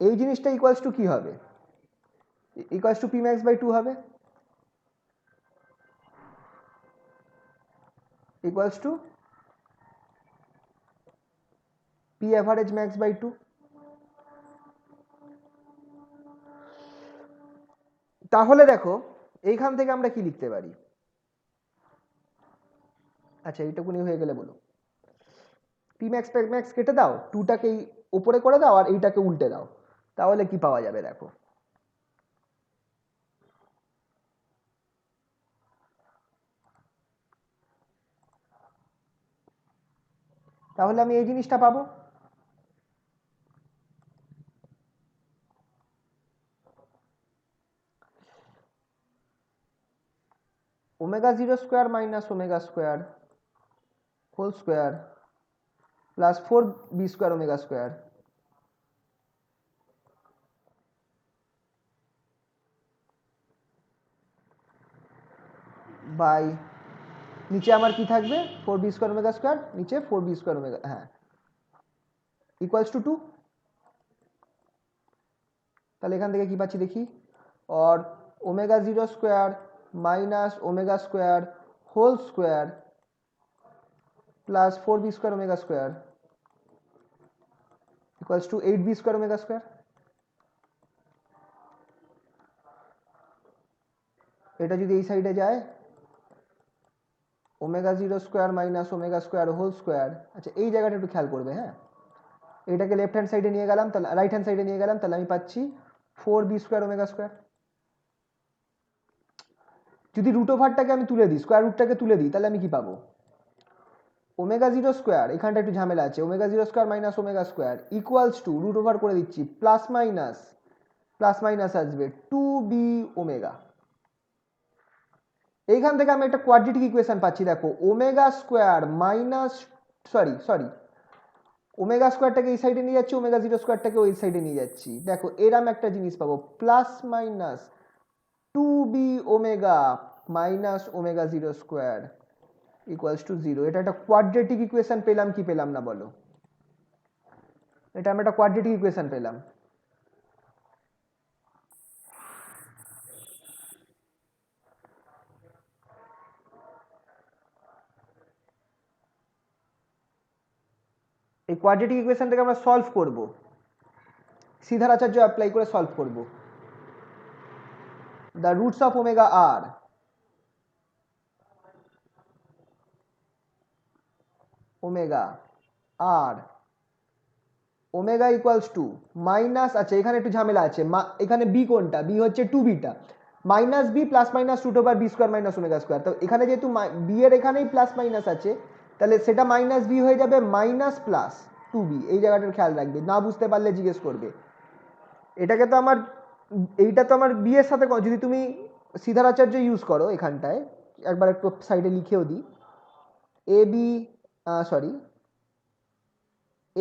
এই জিনিসটা ইকুয়ালস টু কি হবে equals to p max by 2 হবে equals to p average max by 2 তাহলে দেখো এইখান থেকে আমরা কি লিখতে পারি আচ্ছা এইটুকুনি হয়ে গেলে বলো p max কেটে দাও 2 টাকে উপরে করে দাও আর এইটাকে উল্টে দাও তাহলে কি পাওয়া যাবে দেখো তাহলে আমি এই জিনিসটা পাবো omega 0 square minus omega square whole square plus 4b square omega square by নিচে আমার কি থাকবে 4b square omega square নিচে 4b square omega হ্যাঁ equals to 2 তাহলে এখান থেকে কি পাচ্ছি দেখি or omega 0 square minus omega square whole square plus 4b square omega square equals to 8b square omega square এটা যদি এই সাইডে যায় omega 0 square minus omega square whole square আচ্ছা এই জায়গাটা একটু খেয়াল করবে হ্যাঁ এটাকে লেফট হ্যান্ড সাইডে নিয়ে গেলাম তাহলে রাইট হ্যান্ড সাইডে নিয়ে গেলাম তাহলে আমি পাচ্ছি 4b square omega square যদি রুট ওভারটাকে আমি তুলে দিই স্কোয়ার রুটটাকে তুলে দিই তাহলে আমি কি পাবো ওমেগা 0 স্কোয়ার এখানটা একটু ঝামেলা আছে omega 0 square minus omega square equals to root over করে দিচ্ছি প্লাস মাইনাস আসবে 2b ওমেগা এইখান থেকে আমি একটা কোয়াড্রেটিক ইকুয়েশন পাচ্ছি দেখো omega square minus sorry omega স্কোয়ারটাকে এই সাইডে নিয়ে যাচ্ছি ওমেগা 0 স্কোয়ারটাকে ওই সাইডে নিয়ে যাচ্ছি দেখো এরম একটা জিনিস পাবো plus minus 2b omega minus omega 0 square equals to 0 এটা একটা কোয়াড্রেটিক ইকুয়েশন পেলাম কি পেলাম না বলো এটা আমরা একটা কোয়াড্রেটিক ইকুয়েশন পেলাম এই কোয়াড্রেটিক ইকুয়েশনটাকে আমরা সলভ করব, শ্রীধর আচার্য অ্যাপ্লাই করে সলভ করব। দ্য রুটস অফ ওমেগা আর ওমেগা আর ওমেগা ইকুয়ালস টু মাইনাস, আচ্ছা এখানে একটু ঝামেলা আছে, এখানে বি কোনটা, বি হচ্ছে two beta, minus B plus minus root over B square minus omega square. তো এখানে যেহেতু বি এর এখানেই প্লাস মাইনাস আছে, তাহলে সেটা মাইনাস বি হয়ে যাবে মাইনাস প্লাস টু বি। এই জায়গাটার খেয়াল রাখবে, না বুঝতে পারলে জিজ্ঞেস করবে। এটাকে তো আমার, এইটা তো আমার বি এর সাথে, যদি তুমি সিদ্ধারাচার্য ইউজ করো এখানটায়, একবার একটু সাইডে লিখেও দিই, A B sorry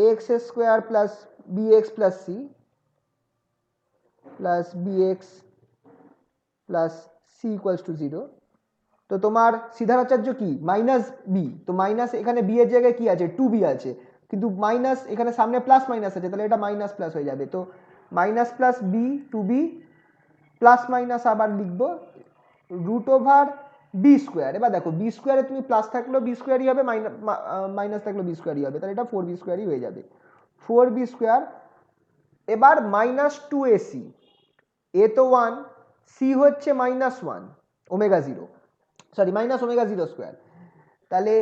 ax square plus bx plus C plus bx plus C equals to 0। তো তোমার সিদ্ধারাচার্য কি মাইনাস বি, তো মাইনাস এখানে বি এর জায়গায় কি আছে, টু বি আছে, কিন্তু মাইনাস এখানে সামনে প্লাস মাইনাস আছে, তাহলে এটা মাইনাস প্লাস হয়ে যাবে। তো minus plus b two b plus minus আবার লিখবো রুট ওভার বি স্কোয়ার। এবার দেখো বি স্কোয়ারে তুমি প্লাস থাকলেও বি স্কোয়ারই হবে, মাইনাস থাকলেও বি স্কোয়ারই হবে, তাহলে এটা ফোর বি স্কোয়ারই হয়ে যাবে, ফোর বি স্কোয়ার। এবার minus two A C, A তো ওয়ান, সি হচ্ছে minus one omega zero, sorry minus omega zero square, তাহলে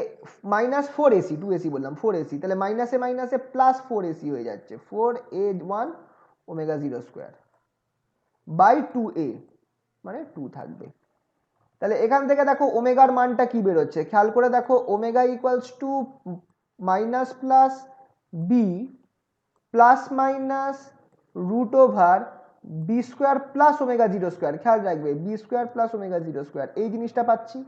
minus four AC, two AC বললাম, ফোর এসি, তাহলে মাইনাসে মাইনাসে প্লাস ফোর এসি হয়ে যাচ্ছে, four A one omega zero square by two A, মানে টু থাকবে। তাহলে এখান থেকে দেখো ওমেগার মানটা কি বেরোচ্ছে, খেয়াল করে দেখো, omega equals to minus plus B plus minus root over B square plus omega zero square. খেয়াল রাখবে b square plus omega zero square, এই জিনিসটা পাচ্ছি,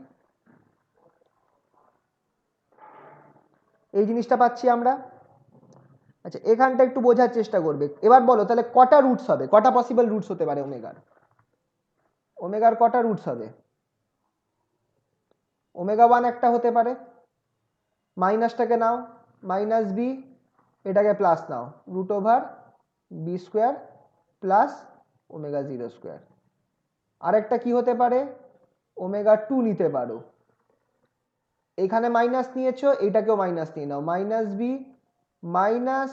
এই জিনিসটা পাচ্ছি আমরা। আচ্ছা এখানটা একটু বোঝার চেষ্টা করবে। এবার বলো তাহলে কটা রুটস হবে, কটা পসিবল রুটস হতে পারে ওমেগার, ওমেগার কটা রুটস হবে? ওমেগা ওয়ান একটা হতে পারে, মাইনাসটাকে নাও, মাইনাস বি, এটাকে প্লাস নাও, root over B square plus omega zero square. আরেকটা কি হতে পারে, ওমেগা টু নিতে পারো, এখানে মাইনাস নিয়েছো, এটাকেও মাইনাস নিয়ে নাও, minus B minus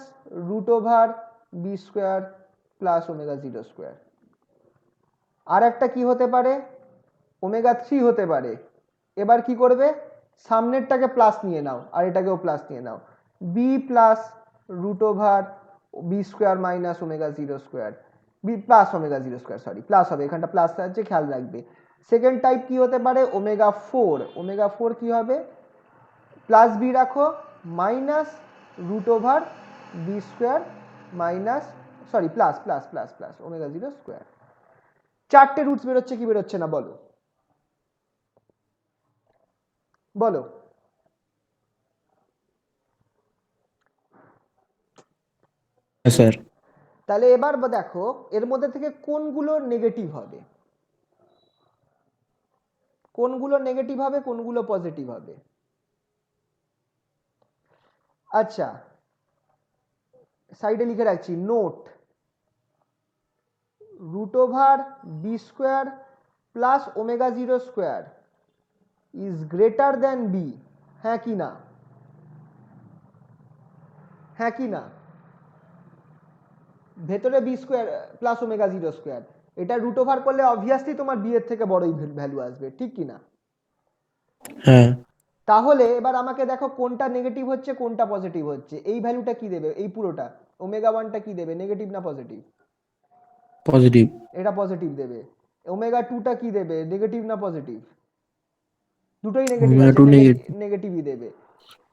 root over B square plus omega zero square. আর একটা কি হতে পারে, ওমেগা থ্রি হতে পারে। এবার কি করবে, সামনেরটাকে প্লাস নিয়ে নাও আর এটাকেও প্লাস নিয়ে নাও, B plus root over B square minus omega zero square, B plus omega zero square, sorry plus হবে, এখানটা প্লাস আছে খেয়াল রাখবে। সেকেন্ড টাইপ কি হতে পারে, ওমেগা ফোর, ওমেগা ফোর কি হবে, প্লাস বি রাখো minus root over B square minus, sorry plus plus plus plus omega zero square. চারটে রুটস বেরোচ্ছে কি বেরোচ্ছে না বলো, বলো। হ্যাঁ স্যার। তাহলে এবার দেখো এর মধ্যে থেকে কোনগুলো নেগেটিভ হবে, কোনগুলো নেগেটিভ হবে কোনগুলো পজিটিভ হবে। আচ্ছা সাইডে লিখে রাখছি, note, root over B square plus omega zero square is greater than b, হ্যাঁ কি না, হ্যাঁ কি না, ভেতরে b square plus omega zero square, এটা রুট ওভার করলে অবভিয়াসলি তোমার বি এর থেকে বড়ই ভ্যালু আসবে, ঠিক কি না? হ্যাঁ। তাহলে এবার আমাকে দেখো কোনটা নেগেটিভ হচ্ছে কোনটা পজিটিভ হচ্ছে, এই ভ্যালুটা কি দেবে, এই পুরোটা ওমেগা ওয়ানটা কি দেবে, নেগেটিভ না পজিটিভ? পজিটিভ। এটা পজিটিভ দেবে। ওমেগা টুটা কি দেবে, নেগেটিভ না পজিটিভ? দুটোই নেগেটিভ ওমেগা আছে, টু নেগেটিভ। নেগেটিভই দেবে।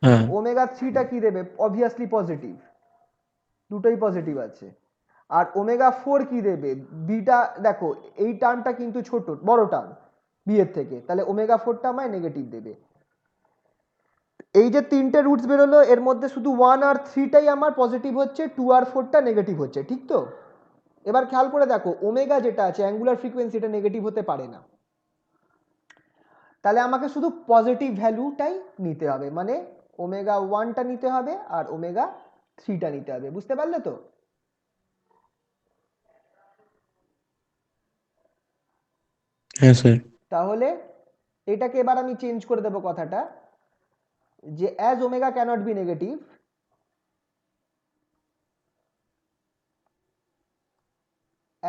হ্যাঁ। ওমেগা থ্রিটা কি দেবে, অবভিয়াসলি পজিটিভ, দুটোই পজিটিভ আছে। আর ওমেগা ফোর কি দেবে, বিটা, দেখো এই টার্মটা কিন্তু ছোট, বড় টার্ম বি এর থেকে, তাহলে ওমেগা ফোরটা আমায় নেগেটিভ দেবে। এই যে তিনটে রুটস বেরোলো এর মধ্যে শুধু ওয়ান আর থ্রিটাই আমার পজিটিভ হচ্ছে, টু আর ফোরটা নেগেটিভ হচ্ছে, ঠিক তো? এবার খেয়াল করে দেখো ওমেগা যেটা আছে অ্যাঙ্গুলার ফ্রিকোয়েন্সি, এটা নেগেটিভ হতে পারে না, তাহলে আমাকে শুধু পজিটিভ ভ্যালুটাই নিতে হবে, মানে ওমেগা ওয়ানটা নিতে হবে আর ওমেগা থ্রিটা নিতে হবে, বুঝতে পারলে তো? হ্যাঁ স্যার। তাহলে এটাকে এবার আমি চেঞ্জ করে দেবো কথাটা, যে as omega cannot be negative,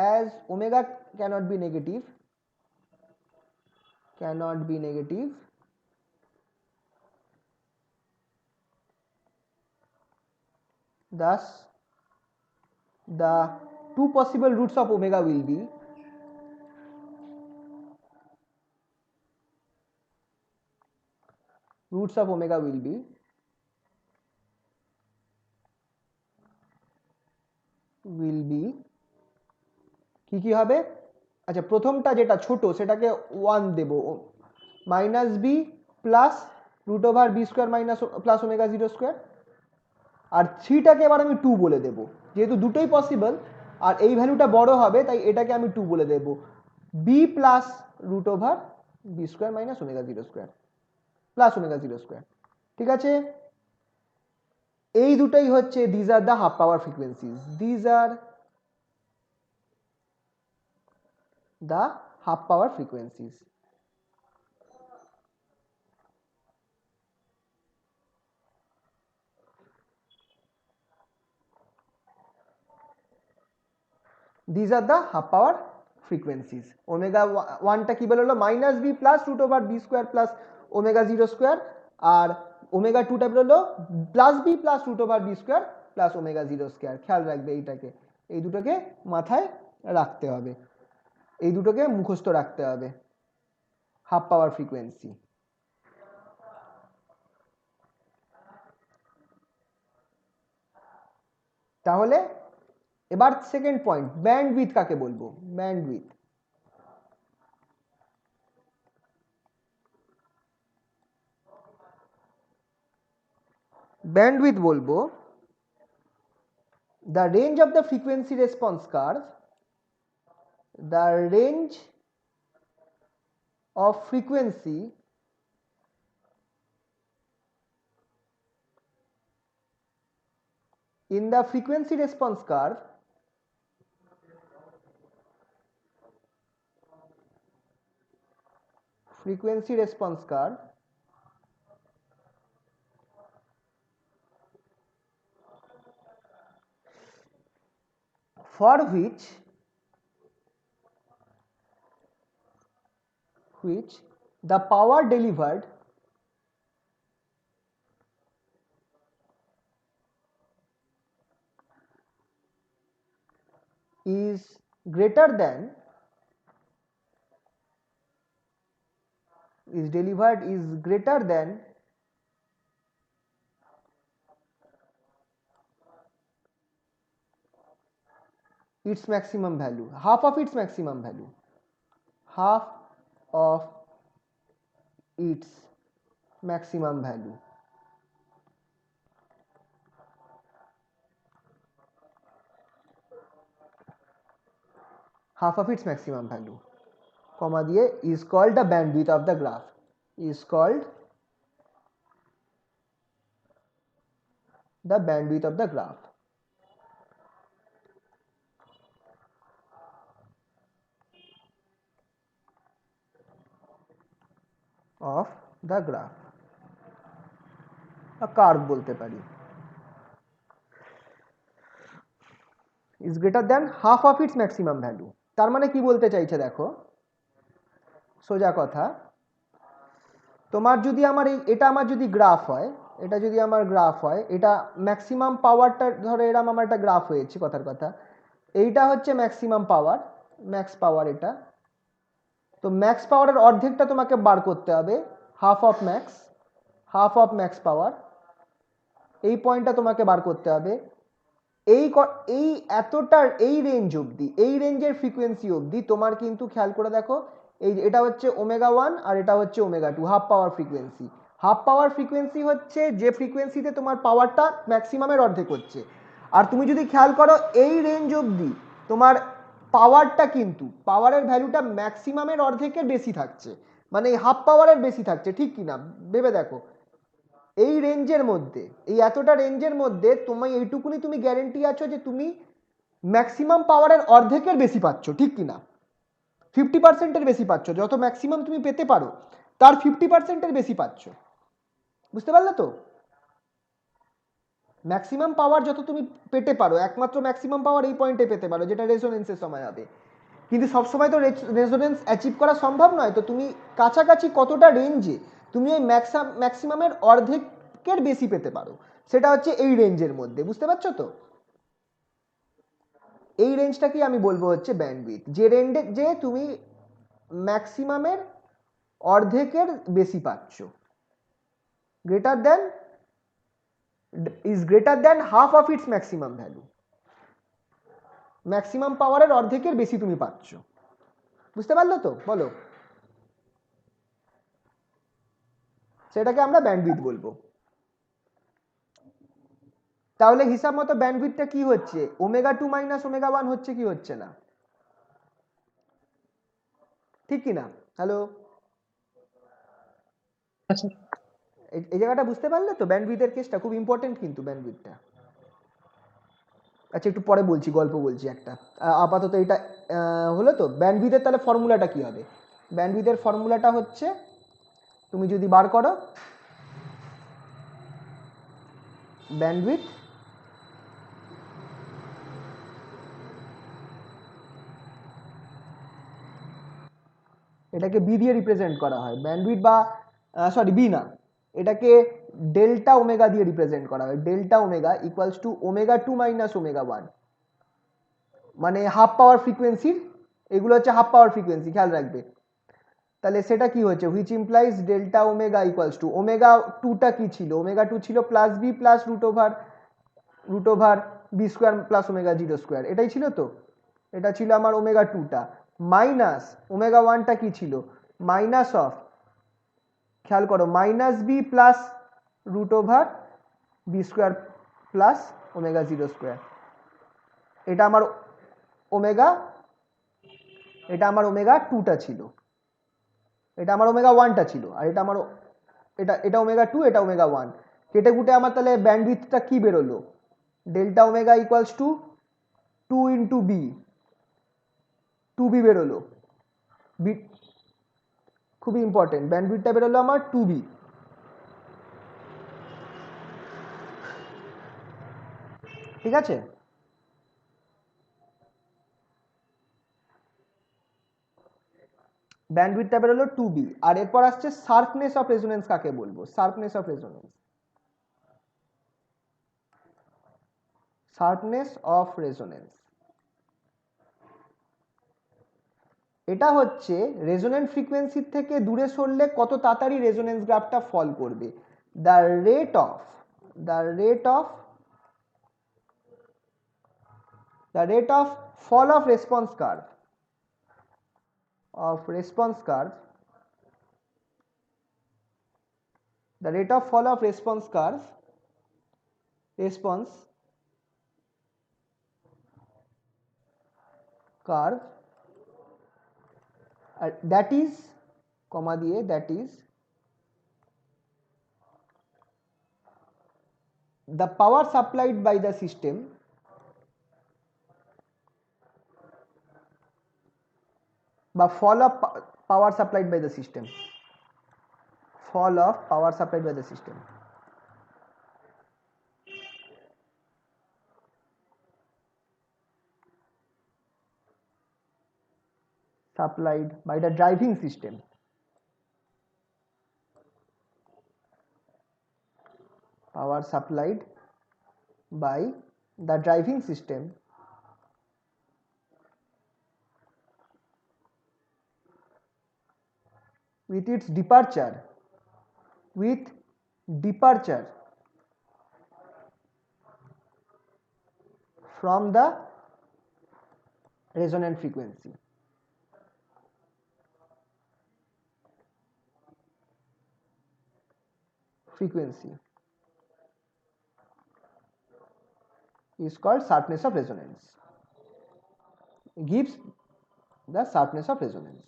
as omega cannot be negative, thus the two possible roots of omega will be কি হবে? আচ্ছা, প্রথমটা যেটা ছোট সেটাকে 1 দেব, minus B plus root over B square minus plus omega 0 square, আর 3টাকে এবার আমি 2 বলে দেব, যেহেতু দুটোই পসিবল আর এই ভ্যালুটা বড় হবে তাই এটাকে আমি 2 বলে দেব, B plus root over B square minus omega 0 square plus omega 0 square. ঠিক আছে, এই দুটোই হচ্ছে these are the half power frequencies, these are the half power frequencies. These are the half power frequencies. Omega 1 টা কি বললো, minus B plus root over B square plus omega 0 square, আর ওমেগা 2 টা বললো plus B plus root over B square plus omega 0 square. খেয়াল রাখবে এইটাকে, এই দুটোকে মাথায় রাখতে হবে, এই দুটোকে মুখস্থ রাখতে হবে, হাফ পাওয়ার ফ্রিকোয়েন্সি। তাহলে এবার সেকেন্ড পয়েন্ট, ব্যান্ডউইথ কাকে বলবো? ব্যান্ডউইথ বলবো the range of the frequency response curve, the range of frequency in the frequency response curve for which the power delivered is greater than its maximum value, half of its maximum value, half of its maximum value. Half of its maximum value, comma দিয়ে, is called the bandwidth of the graph, is called the bandwidth of the graph. Of the graph, a curve বলতে পারি, is greater than half of its maximum value। তার মানে কি বলতে চাইছে দেখো, সোজা কথা, তোমার যদি এটা আমার যদি গ্রাফ হয়, এটা ম্যাক্সিমাম পাওয়ারটা ধরো এরম আমার একটা গ্রাফ হয়েছে, কথার কথা, এইটা হচ্ছে ম্যাক্সিমাম পাওয়ার, ম্যাক্স পাওয়ার এটা, তো ম্যাক্স পাওয়ারের অর্ধেকটা তোমাকে বার করতে হবে, হাফ অফ ম্যাক্স পাওয়ার, এই পয়েন্টটা তোমাকে বার করতে হবে, এই এতটার এই রেঞ্জ অবধি, এই রেঞ্জের ফ্রিকোয়েন্সি অবধি তোমার কিন্তু খেয়াল করে দেখো, এটা হচ্ছে ওমেগা 1 আর এটা হচ্ছে ওমেগা 2, হাফ পাওয়ার ফ্রিকোয়েন্সি। হাফ পাওয়ার ফ্রিকোয়েন্সি হচ্ছে যে ফ্রিকোয়েন্সিতে তোমার পাওয়ারটা ম্যাক্সিমামের অর্ধেক হচ্ছে, আর তুমি যদি খেয়াল করো এই রেঞ্জ অবধি তোমার পাওয়ারটা কিন্তু, পাওয়ারের ভ্যালুটা ম্যাক্সিমামের অর্ধেকের বেশি থাকছে, মানে হাফ পাওয়ারের বেশি থাকছে, ঠিক কি না ভেবে দেখো। এই রেঞ্জের মধ্যে, এই এতটা রেঞ্জের মধ্যে তুমি এইটুকুনি তুমি গ্যারেন্টি আছো যে তুমি ম্যাক্সিমাম পাওয়ারের অর্ধেকের বেশি পাচ্ছ, ঠিক কি না, 50%-এর বেশি পাচ্ছ, যত ম্যাক্সিমাম তুমি পেতে পারো তার 50%-এর বেশি পাচ্ছ, বুঝতে পারলে তো? ম্যাক্সিমাম পাওয়ার যত তুমি পেতে পারো, একমাত্র ম্যাক্সিমাম পাওয়ার এই পয়েন্টে পেতে পারো যেটা রেজোনেন্সের সময় হবে। কিন্তু সবসময় তো রেজোনেন্স অ্যাচিভ করা সম্ভব নয়, তো তুমি কাছাকাছি কতটা রেঞ্জে তুমি ওই ম্যাক্সিমামের অর্ধেকের বেশি পেতে পারো, সেটা হচ্ছে এই রেঞ্জের মধ্যে। বুঝতে পারছো তো? এই রেঞ্জটাকেই আমি বলবো হচ্ছে ব্যান্ডউইথ, যে রেঞ্জে যে তুমি ম্যাক্সিমামের অর্ধেকের বেশি পাচ্ছ, greater than is greater than half of its maximum value, maximum পাওয়ারের অর্ধেকের বেশি তুমি পাচ্ছ। বুঝতে পারলে তো? বলো, সেটাকে আমরা ব্যান্ডউইথ বলবো। তাহলে হিসাব মতো ব্যান্ডউইথটা কি হচ্ছে, ওমেগা 2 মাইনাস ওমেগা 1 হচ্ছে কি হচ্ছে না? ঠিক কি না? হ্যালো, এই জায়গাটা বুঝতে পারলে তো? ব্যান্ডউইথের কেসটা খুব ইম্পর্টেন্ট কিন্তু ব্যান্ডউইথটা। আচ্ছা, একটু পরে বলছি, গল্প বলছি একটা। আপাতত এটা হলো তো ব্যান্ডউইথের। তাহলে ফর্মুলাটা কি হবে? ব্যান্ডউইথের ফর্মুলাটা হচ্ছে, তুমি যদি বার করো ব্যান্ডউইথ এটাকে বি দিয়ে রিপ্রেজেন্ট করা হয়, ব্যান্ডউইথ বা সরি বি না, এটাকে ডেল্টা ওমেগা দিয়ে রিপ্রেজেন্ট করা হয়। Delta omega equals to omega 2 minus omega 1, মানে হাফ পাওয়ার ফ্রিকোয়েন্সির, এগুলো হচ্ছে হাফ পাওয়ার ফ্রিকোয়েন্সি, খেয়াল রাখবে। তাহলে সেটা কি হচ্ছে, which implies delta omega equals to omega 2টা কি ছিল, ওমেগা 2 ছিল plus B plus root over B square plus omega 0 square, এটাই ছিল তো। এটা ছিল আমার ওমেগা 2টা, মাইনাস ওমেগা 1টা কি ছিল, মাইনাস অফ, খেয়াল করো, minus B plus root over B square plus omega 0 square. এটা আমার ওমেগা, এটা আমার ওমেগা 2টা ছিল, এটা আমার ওমেগা 1টা ছিল, আর এটা আমার এটা ওমেগা 2, এটা ওমেগা 1। কেটে কুটে আমার তাহলে ব্যান্ডউইথটা কি বেরোলো, delta omega equals to 2 into b, 2b বেরোলো। বি খুবই ইম্পর্টেন্ট, ব্যান্ডউইথটা বেরোলো আমার 2b। ঠিক আছে? ব্যান্ডউইথটা বেরোলো 2b। আর এরপর আসছে শার্পনেস অফ রেজোনেন্স। কাকে বলবো sharpness of resonance? Sharpness of resonance এটা হচ্ছে রেজোনেন্ট ফ্রিকোয়েন্সির থেকে দূরে সরলে কত তাড়াতাড়ি রেজোনেন্স গ্রাফটা ফল করবে। The rate of fall of response curve the rate of fall of response curve that is comma দিয়ে that is the power supplied by the system বা fall of power supplied by the system supplied by the driving system power supplied by the driving system with departure from the resonant frequency is called sharpness of resonance, gives the sharpness of resonance.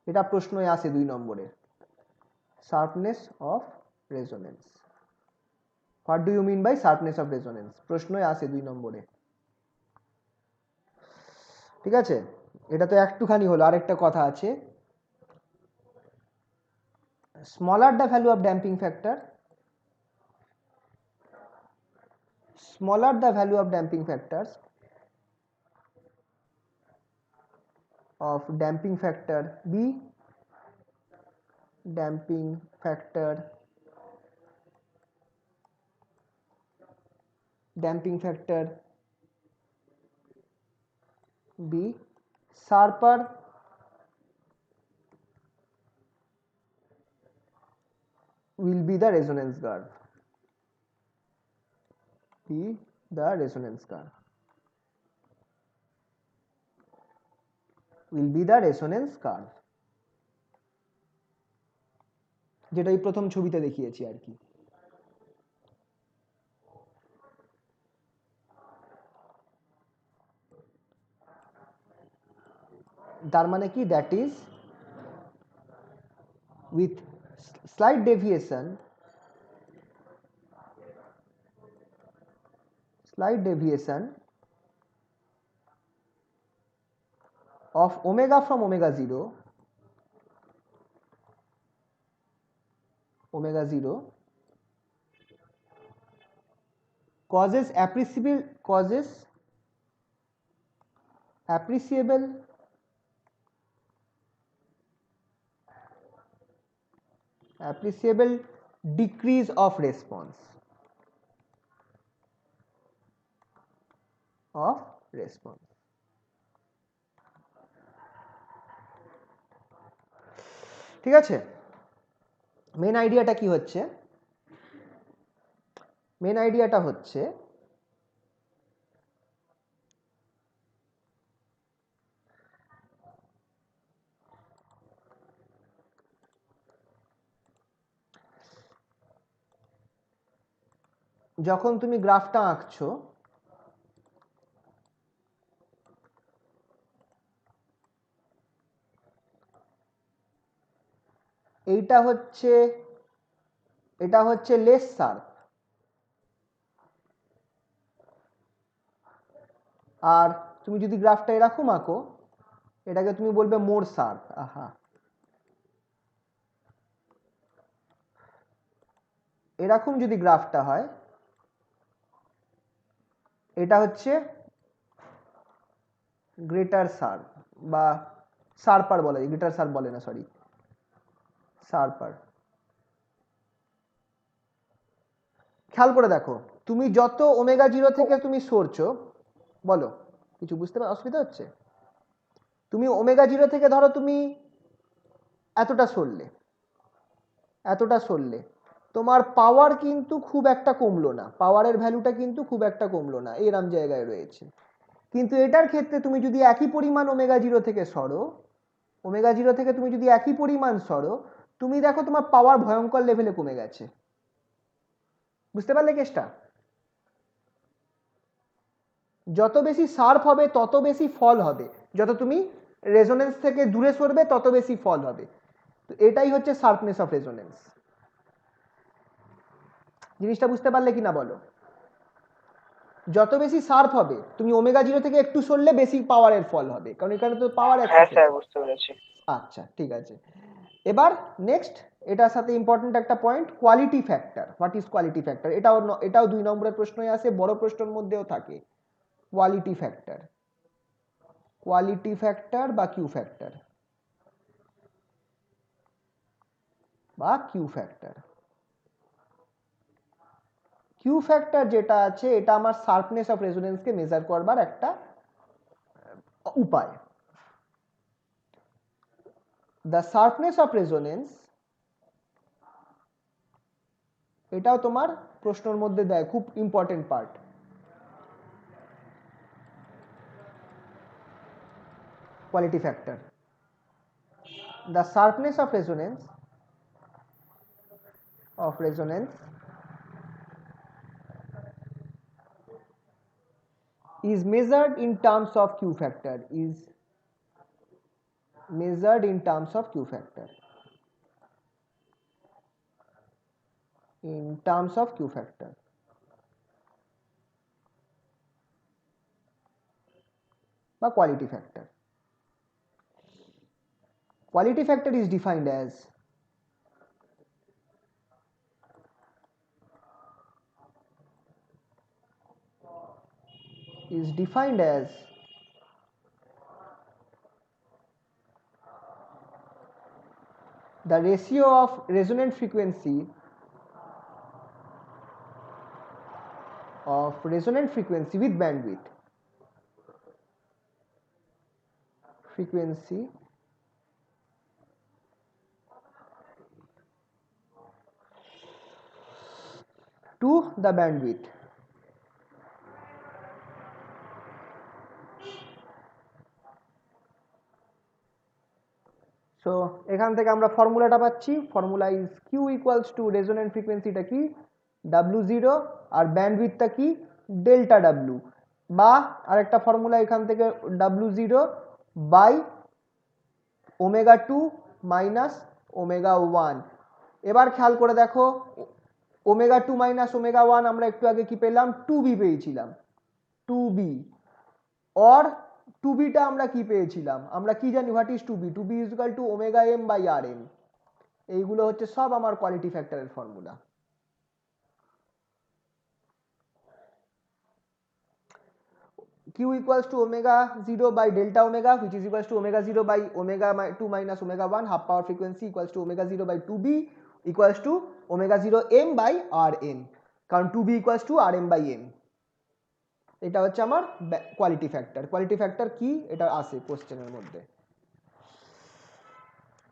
এটা প্রশ্নই আসে 2 নম্বরে, sharpness of resonance. What do you mean by sharpness of resonance? প্রশ্নই আসে 2 নম্বরে। ঠিক আছে, এটা তো একটুখানি হলো, আরেকটা কথা আছে, smaller the value of damping factor, smaller the value of damping factors of damping factor B, damping factor B, sharper will be the resonance curve. Be the resonance curve. Will be the resonance curve. যেটা এই প্রথম ছবিতে দেখিয়েছি আর কি। তার মানে কি, that is with slight deviation of omega from omega 0 causes appreciable decrease of response ঠিক আছে। মেন আইডিয়াটা কি হচ্ছে, মেন আইডিয়াটা হচ্ছে যখন তুমি গ্রাফটা আঁকছো এটা হচ্ছে লেস শার্প, আর তুমি যদি গ্রাফটা এরকম আঁকো এটাকে তুমি বলবে মোর শার্প। আহা, এরকম যদি গ্রাফটা হয় এটা হচ্ছে গ্রেটার শার্প বা শার্পার বলা যায়, গ্রেটার শার্প বলে না, সরি, শার্পার। খেয়াল করে দেখো, তুমি যত ওমেগা 0 থেকে তুমি সরছো, বলো কিছু বুঝতে অসুবিধা হচ্ছে? তুমি ওমেগা 0 থেকে ধরো তুমি এতটা সরলে তোমার পাওয়ার কিন্তু খুব একটা কমলো না, পাওয়ারের ভ্যালুটা কিন্তু খুব একটা কমলো না, এরম জায়গায় রয়েছে। কিন্তু এটার ক্ষেত্রে তুমি যদি একই পরিমাণ ওমেগা 0 থেকে সরো, ওমেগা 0 থেকে তুমি যদি একই পরিমাণ সরো, তুমি দেখো তোমার পাওয়ার ভয়ঙ্কর লেভেলে কমে গেছে। বুঝতে পারলে কেসটা? যত বেশি শার্প হবে তত বেশি ফল হবে, যত তুমি রেজোনেন্স থেকে দূরে সরবে তত বেশি ফল হবে। তো এটাই হচ্ছে শার্পনেস অফ রেজোনেন্স। জিনিসটা বুঝতে পারলে কি না বলো? যত বেশি শার্প হবে তুমি ওমেগা 0 থেকে একটু সরলে বেশি পাওয়ারের ফল হবে, কারণ এখানে তো পাওয়ার হ্যাঁ অ্যাক্সেস স্যার, হচ্ছে। বুঝতে পেরেছি। আচ্ছা, ঠিক আছে। এবার নেক্সট, এটার সাথে ইম্পর্টেন্ট একটা point, quality factor. What is quality factor? এটাও 2 নম্বরের প্রশ্নই আসে, বড় প্রশ্নের মধ্যেও থাকে। কোয়ালিটি ফ্যাক্টর বা কিউ ফ্যাক্টর কিউ ফ্যাক্টর যেটা আছে এটা আমার শার্পনেস অফ রেজোনেন্সকে মেজার করবার একটা উপায়। দ্য শার্পনেস অফ রেজোনেন্স, এটাও তোমার প্রশ্নের মধ্যে দেয়, খুব important part. Quality factor, the sharpness of resonance is measured in terms of Q factor, বা quality factor. Quality factor is defined as is defined as the ratio of resonant frequency with bandwidth to the bandwidth. So এখান থেকে আমরা ফর্মুলাটা পাচ্ছি, formula is Q equals to resonant ফ্রিকোয়েন্সিটা কি W0 আর ব্যান্ডউইথটা কি ডেল্টা ডাব্লিউ, বা আরেকটা ফর্মুলা এখান থেকে W0 by omega 2 minus omega 1। এবার খেয়াল করে দেখো ওমেগা 2 মাইনাস ওমেগা 1 আমরা একটু আগে কি পেলাম 2b পেয়েছিলাম, 2b, অর 2b টা আমরা কি পেয়েছিলাম, আমরা কি জানি what is 2b, 2b is equal to omega m by rn। এইগুলো হচ্ছে সব আমার কোয়ালিটি ফ্যাক্টরের formula. q equals to omega 0 by delta omega which is equals to omega 0 by omega 2 minus omega 1 half power frequency equals to omega 0 by 2b equals to omega 0 m by rn, কারণ 2b equals to rm by m। এটা হচ্ছে আমার কোয়ালিটি ফ্যাক্টর। কোয়ালিটি ফ্যাক্টর কি এটা আসে কোশ্চেনের মধ্যে,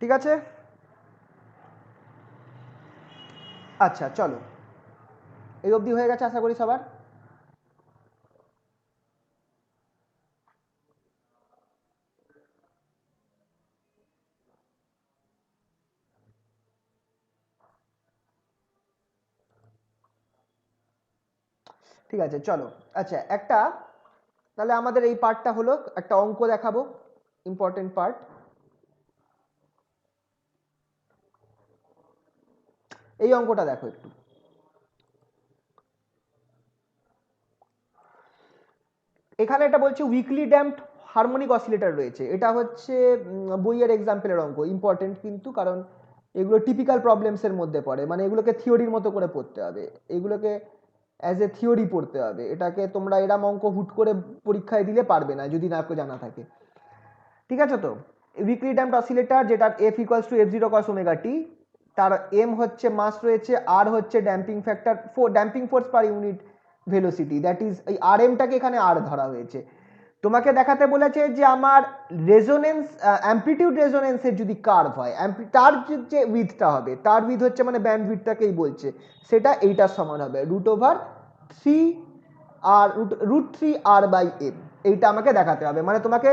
ঠিক আছে। আচ্ছা চলো, এই অবধি হয়ে গেছে আশা করি সবার। ঠিক আছে চলো। আচ্ছা একটা তাহলে আমাদের এই পার্টটা হলো, একটা অঙ্ক দেখাবো ইম্পর্টেন্ট পার্ট। এই অঙ্কটা দেখো একটু, এখানে এটা বলছে উইকলি ড্যাম্পড হারমোনিক অসিলেটর রয়েছে। এটা হচ্ছে বইয়ের এক্সাম্পলের অঙ্ক, ইম্পর্টেন্ট কিন্তু, কারণ এগুলো টিপিক্যাল প্রবলেমস এর মধ্যে পড়ে, মানে এগুলোকে থিওরির মতো করে পড়তে হবে, এগুলোকে অ্যাজ এ থিওরি পড়তে হবে। এটাকে তোমরা এরম অঙ্ক হুট করে পরীক্ষায় দিলে পারবে না যদি না জানা থাকে, ঠিক আছে। তো উইকলি ড্যাম্পড অসিলেটর যেটা f equals to f0 cos omega t, তার m হচ্ছে মাস রয়েছে, r হচ্ছে damping factor, damping force per unit velocity, that is এই rmটাকে এখানে r ধরা হয়েছে। তোমাকে দেখাতে বলেছে যে আমার রেজোনেন্স অ্যাম্পলিটিউড রেজোনেন্সের যদি কার্ভ হয়, তার যে উইথটা হবে, তার উইথ হচ্ছে মানে ব্যান্ড উইথটাকেই বলছে, সেটা এইটার সমান হবে √3r বাই m। এইটা আমাকে দেখাতে হবে, মানে তোমাকে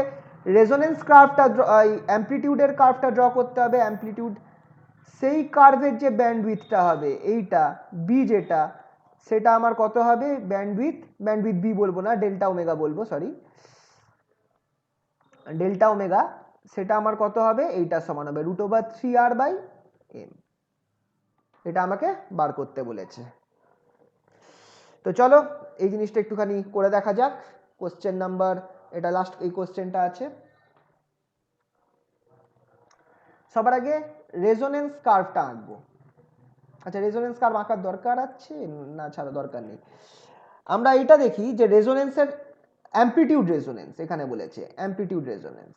রেজোনেন্স কার্ভটা অ্যাম্পলিটিউডের কার্ভটা ড্র করতে হবে, অ্যাম্পলিটিউড সেই কার্ভের যে ব্যান্ড উইথটা হবে এইটা বি, যেটা সেটা আমার কত হবে ব্যান্ডউইথ বি বলবো না, ডেল্টা ওমেগা বলবো, সরি ডেল্টা ওমেগা, সেটা আমার কত হবে এইটার সমান হবে √3r বাই m। এটা আমাকে বার করতে বলেছে। তো চলো এই জিনিসটা একটুখানি করে দেখা যাক। কোশ্চেন নাম্বার, এটা লাস্ট এই কোশ্চেনটা আছে। সবার আগে রেজোনেন্স কার্ভটা আঁকবো। আচ্ছা রেজোনেন্স কার্ভ আঁকার দরকার আছে না, ছাড়া দরকার নেই। আমরা এটা দেখি যে রেজোনেন্সের অ্যাম্পলিটিউড রেজোনেন্স এখানে বলেছে, অ্যাম্পলিটিউড রেজোনেন্স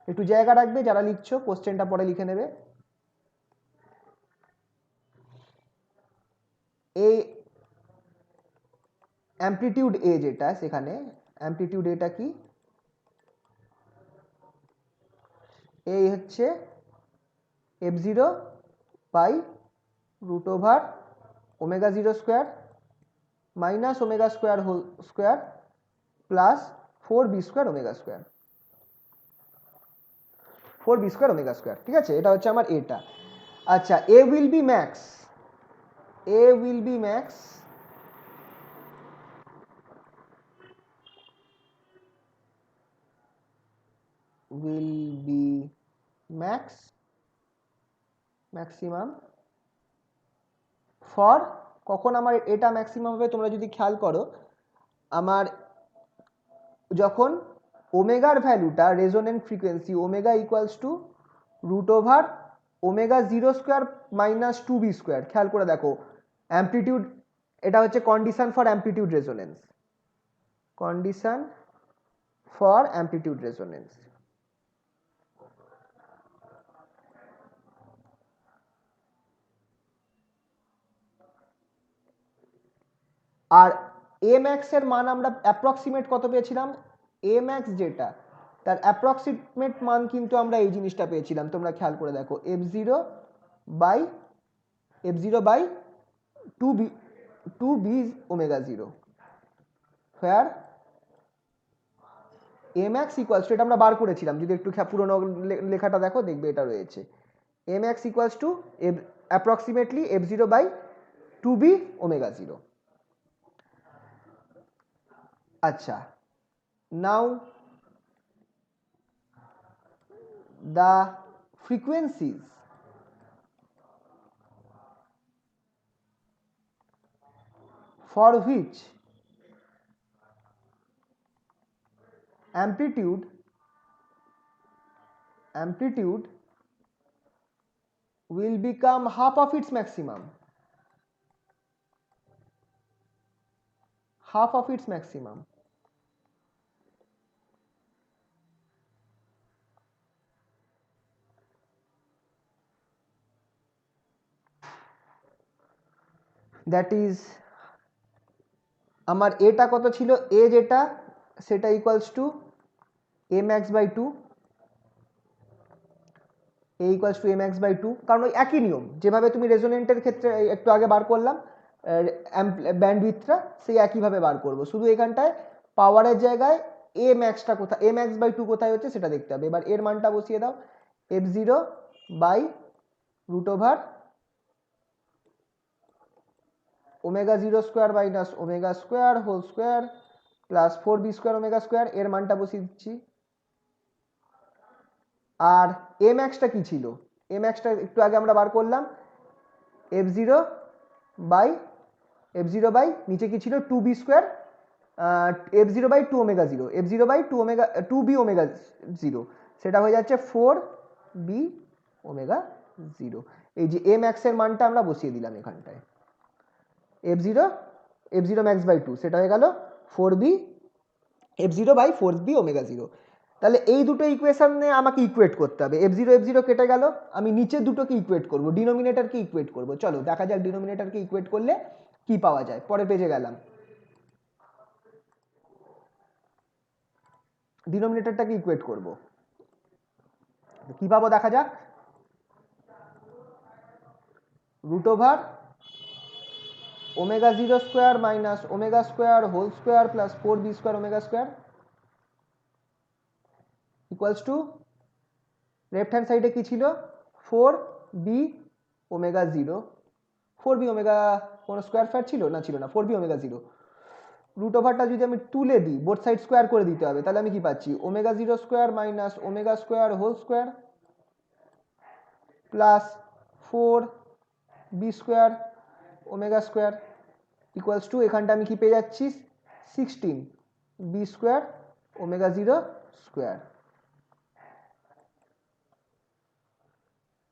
একটু জায়গা রাখবে যারা লিখছো, কোশ্চেনটা পরে লিখে নেবে। এই অ্যাম্পলিটিউড এ যেটা, সেখানে অ্যাম্পলিটিউড এটা কি, এই হচ্ছে f0 by √omega 0 square minus omega square whole square plus 4b square omega square, 4b square omega square, ঠিক আছে। এটা হচ্ছে আমার এটা। আচ্ছা A will be max, A will be max maximum for, কখন আমার এটা ম্যাক্সিমাম হবে তোমরা যদি খেয়াল করো, আমার যখন ওমেগার ভ্যালুটা resonant frequency omega equals to √omega 0 square minus 2b square, খেয়াল করে দেখো অ্যাম্পলিটিউড এটা হচ্ছে condition for amplitude resonance, condition for amplitude resonance. আর এ ম্যাক্স এর মান আমরা অ্যাপ্রক্সিমেট কত পেয়েছিলাম, এ ম্যাক্স যেটা তার অ্যাপ্রক্সিমেট মান কিন্তু আমরা এই জিনিসটা পেয়েছিলাম, তোমরা খেয়াল করে দেখো f0 by two B omega zero, for A max equals to, এটা আমরা বার করেছিলাম, যদি একটু পুরোনো লেখাটা দেখো দেখবে এটা রয়েছে, A max equals to approximately f0/2b omega zero. আচ্ছা, now the frequencies for which amplitude will become half of its maximum, half of its maximum. That is আমার এটা কত ছিল, এ যেটা সেটা equals to A max by two, A equals to A max by two, কারণ ওই একই নিয়ম যেভাবে তুমি রেজোনেন্টের ক্ষেত্রে একটু আগে বার করলাম ব্যান্ডউইথটা, সেই একইভাবে বার করবো, শুধু এখানটায় পাওয়ারের জায়গায় এ ম্যাক্সটা কোথায়, এ ম্যাক্স বাই টু কোথায় হচ্ছে সেটা দেখতে হবে। এবার এর মানটা বসিয়ে দাও, over omega zero square minus omega square whole square plus 4b square omega square, এর মানটা বসিয়ে দিচ্ছি। আর এ ম্যাক্সটা কি ছিল, এ ম্যাক্সটা একটু আগে আমরা বার করলাম f0/নিচে কি ছিল 2b square, f0/2 omega zero, f0/2b omega zero, সেটা হয়ে যাচ্ছে 4b ওমেগা জিরো। এই যে এ ম্যাক্সের মানটা আমরা বসিয়ে দিলাম এখানটায়, f0 ম্যাক্স বাই টু, সেটা হয়ে গেল f0/4b ওমেগা জিরো। তাহলে এই দুটো ইকুয়েশনে আমাকে ইকুয়েট করতে হবে, f0 কেটে গেল, আমি নিচের দুটোকে ইকুয়েট করব, ডিনোমিনেটরকে ইকুয়েট করব। চলো দেখা যাক ডিনোমিনেটরকে ইকুয়েট করলে কি পাওয়া যায়। পরের পেজে গেলাম, ডিনোমিনেটরটাকে ইকুয়েট করব, কি পাবো দেখা যাক, √ওভার omega zero square minus omega square whole square plus 4b square omega square equals to, left hand সাইডে কি ছিল 4b omega zero, 4b omega কোনো স্কোয়ার ফ্যার ছিল না, ছিল না, 4b ওমেগা জিরো। √ওভারটা যদি আমি তুলে দিই, বোথ সাইড স্কোয়ার করে দিতে হবে, তাহলে আমি কি পাচ্ছি, omega zero square minus omega square whole square plus 4b square omega square equals to, এখানটা আমি কি পেয়ে যাচ্ছি 16b square omega zero square.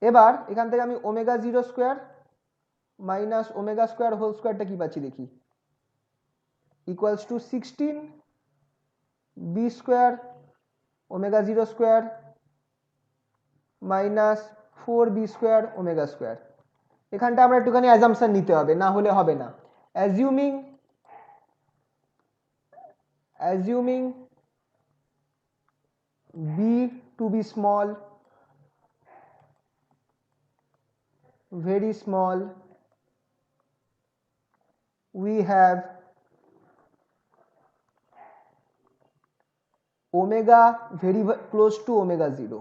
এবার এখান থেকে আমি omega zero square minus omega square whole স্কোয়ারটা কি পাচ্ছি দেখি, equals to 16b square omega zero square minus 4b square omega square. এখানটা আমরা একটুখানি অ্যাজাম্পশন নিতে হবে, না হলে হবে না। Assuming b to be small, very small, we have omega very close to omega 0,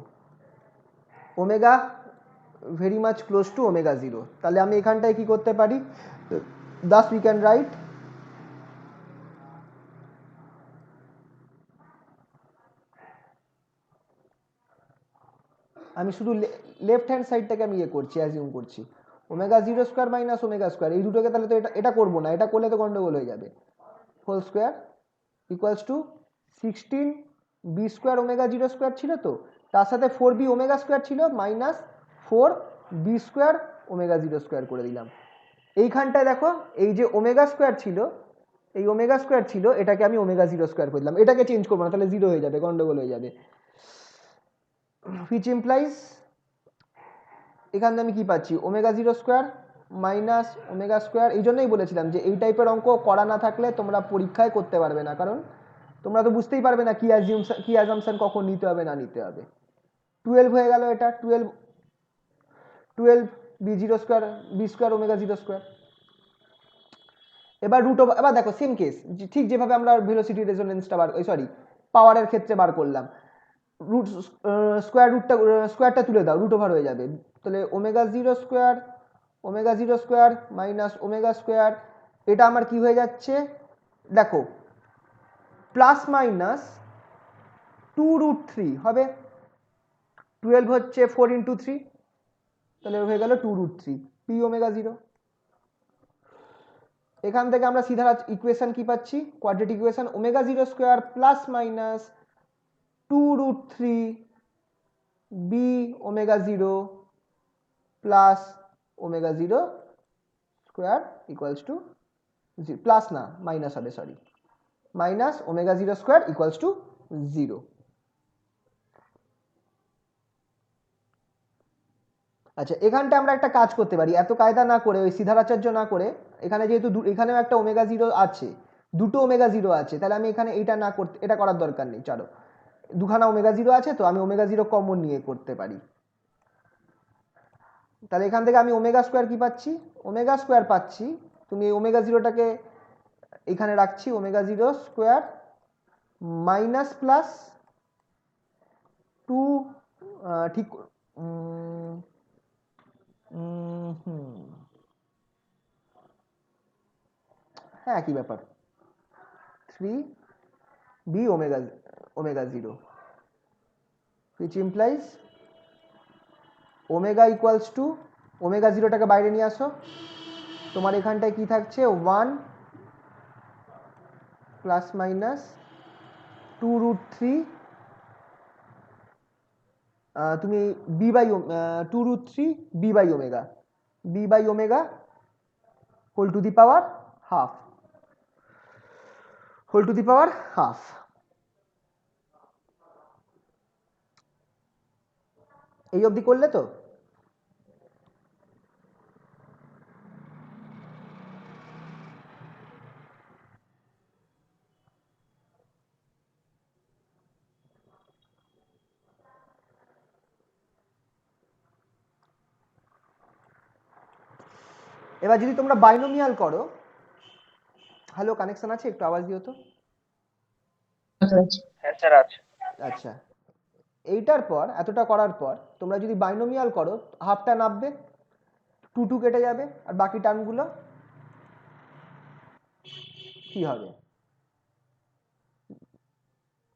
omega very much close to omega 0। তাহলে আমি এখানটায় কি করতে পারি, thus we can write আমি শুধু লেফট হ্যান্ড সাইডটাকে আমি করছি, অ্যাজিউম করছি, omega zero square minus omega square, এই দুটোকে তাহলে তো এটা করবো না, এটা করলে তো গন্ডগোল হয়ে যাবে, whole square equals to 16b square omega zero square ছিল, তো তার সাথে 4b ওমেগা স্কোয়ার ছিল minus 4b square omega zero square করে দিলাম। এইখানটায় দেখো এই যে ওমেগা স্কোয়ার ছিল, এই ওমেগা স্কোয়ার ছিল, এটাকে আমি ওমেগা জিরো স্কোয়ার করে দিলাম, এটাকে চেঞ্জ করবো না, তাহলে জিরো হয়ে যাবে, গন্ডগোল হয়ে যাবে। হুইচ ইমপ্লাইজ এখান থেকে আমি কি পাচ্ছি, omega zero square minus omega square. এই জন্যই বলেছিলাম যে এই টাইপের অঙ্ক করা না থাকলে তোমরা পরীক্ষায় করতে পারবে না, কারণ তোমরা তো বুঝতেই পারবে না কি অ্যাজাম্পশন কখন নিতে হবে না নিতে হবে। 12 হয়ে গেল, এটা 12 B zero square B square omega zero square. এবার এবার দেখো সেম কেস, ঠিক যেভাবে আমরা ভেলোসিটি রেজোনেন্সটা পাওয়ারের ক্ষেত্রে বার করলাম, রুট স্কোয়ারটা তুলে দাও, রুট ওভার হয়ে যাবে, তাহলে omega zero square minus omega square, এটা আমার কি হয়ে যাচ্ছে দেখো, প্লাস মাইনাস 2√3 হবে, 12 হচ্ছে 4 × 3, তাহলে হয়ে গেল 2√3 পি ওমেগা জিরো। এখান থেকে আমরা সিধা ইকুয়েশন কি পাচ্ছি, quadratic equation, omega zero square plus minus 2√3 B omega zero plus omega zero square equals to plus না মাইনাস হবে, sorry, minus omega zero square equals to 0। আচ্ছা, এখানটা আমরা একটা কাজ করতে পারি, এত কায়দা না করে, ওই সিদ্ধারাচার্য না করে, এখানে যেহেতু এখানেও একটা ওমেগা জিরো আছে, দুটো ওমেগা জিরো আছে, তাহলে আমি এখানে এটা না করতে, এটা করার দরকার নেই, চলো, দুখানা ওমেগা জিরো আছে তো আমি ওমেগা জিরো কমন নিয়ে করতে পারি। তাহলে এখান থেকে আমি ওমেগা স্কোয়ার কি পাচ্ছি, ওমেগা স্কোয়ার পাচ্ছি, তুমি ওমেগা জিরোটাকে এখানে রাখছি, omega zero square minus plus 2, ঠিক, হ্যাঁ কি ব্যাপার, 3 B omega zero, which implies omega equals to, omega জিরোটাকে বাইরে নিয়ে আসো, তোমার এখানটায় কি থাকছে 1 প্লাস মাইনাস 2√3, তুমি B by 2√3 B by omega whole to the power half. এই অবধি করলে তো? এবার যদি তোমরা বাইনোমিয়াল করো, হ্যালো কানেকশন আছে, একটু আওয়াজ দিও তো। হ্যাঁ স্যার আছে। আচ্ছা, এইটার পর এতটা করার পর তোমরা যদি বাইনোমিয়াল করো, হাফটা নামবে, 2 কেটে যাবে, আর বাকি টার্মগুলো কি হবে,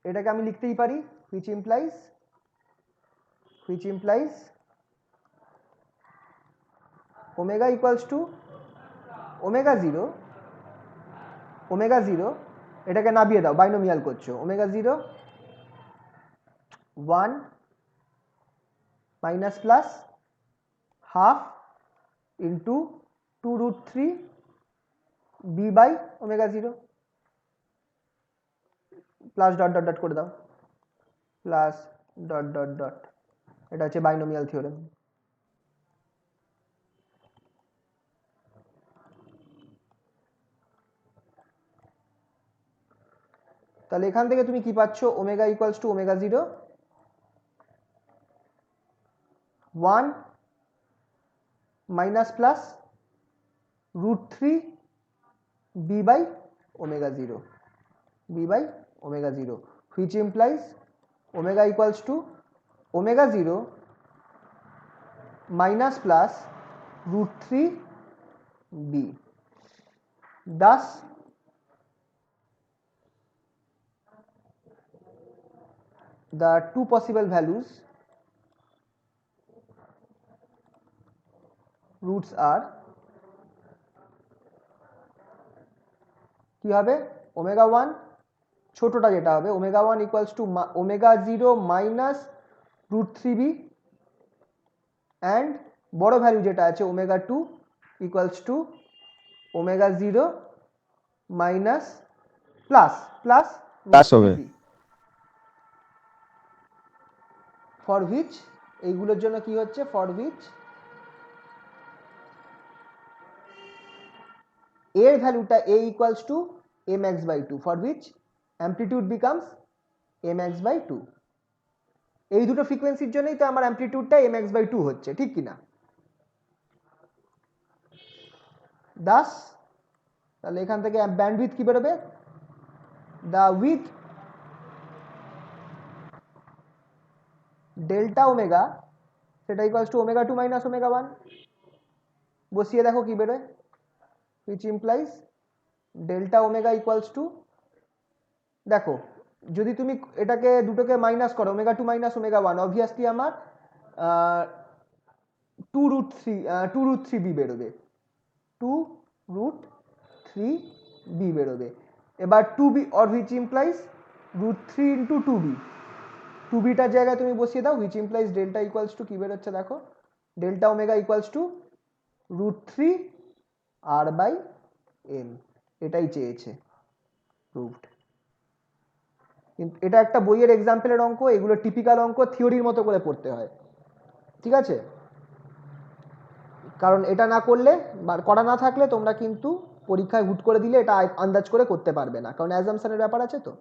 এটাকে আমি লিখতেই পারি, which implies omega equals to omega zero, এটাকে নামিয়ে দাও, বাইনোমিয়াল করছো, omega zero 1 minus plus half into 2√3 B by omega zero, plus dot dot dot করে দাও, প্লাস ডট ডট ডট, এটা হচ্ছে বাইনোমিয়াল থিওরেম। তাহলে এখান থেকে তুমি কি পাচ্ছ, omega equals to omega zero 1 minus plus √3 B by omega zero, which implies omega equals to omega 0 minus plus √3 b. Thus the two possible values roots are কি হবে, ওমেগা 1 ছোটটা যেটা হবে, omega 1 equals to omega 0 minus √3b, and বড় ভ্যালু যেটা আছে omega 2 equals to omega 0 minus plus plus Plus হবে। ফর হুইচ এইগুলোর জন্য কি হচ্ছে ফর হুইচ এর ভ্যালুটা a equals to mx by 2 for which amplitude becomes mx by 2। এই দুটো ফ্রিকোয়েন্সির জন্যই তো আমার অ্যামপ্লিটিউডটা mx বাই 2 হচ্ছে, ঠিক কিনা? দাস তাহলে এখান থেকে ব্যান্ডউইথ কি বেরোবে? দ্য উইথ ডেল্টা ওমেগা সেটা equals to omega 2 minus omega 1। বসিয়ে দেখো কি বেরোয়, which implies delta omega equals two, দেখো যদি তুমি এটাকে দুটোকে মাইনাস করো ওমেগা 2 মাইনাস ওমেগা 1, অবভিয়াসলি আমার 2√3 বি বেরোবে, 2√3 বি বেরোবে। এবার 2b or which implies √3 into 2b, 2bটার জায়গায় তুমি বসিয়ে দাও, which implies delta equals to কি বেরোচ্ছে দেখো, delta omega equals to √3 r by m। এটাই চেয়েছে, প্রুভড। কিন্তু এটা একটা বইয়ের এক্সাম্পলের অঙ্ক, এগুলো টিপিক্যাল অঙ্ক, থিওরির মতো করে পড়তে হয়, ঠিক আছে? কারণ এটা না করলে বা করা না থাকলে তোমরা কিন্তু পরীক্ষায় হুট করে দিলে এটা আন্দাজ করে করতে পারবে না, কারণ অ্যাজাম্পশনের ব্যাপার আছে তো।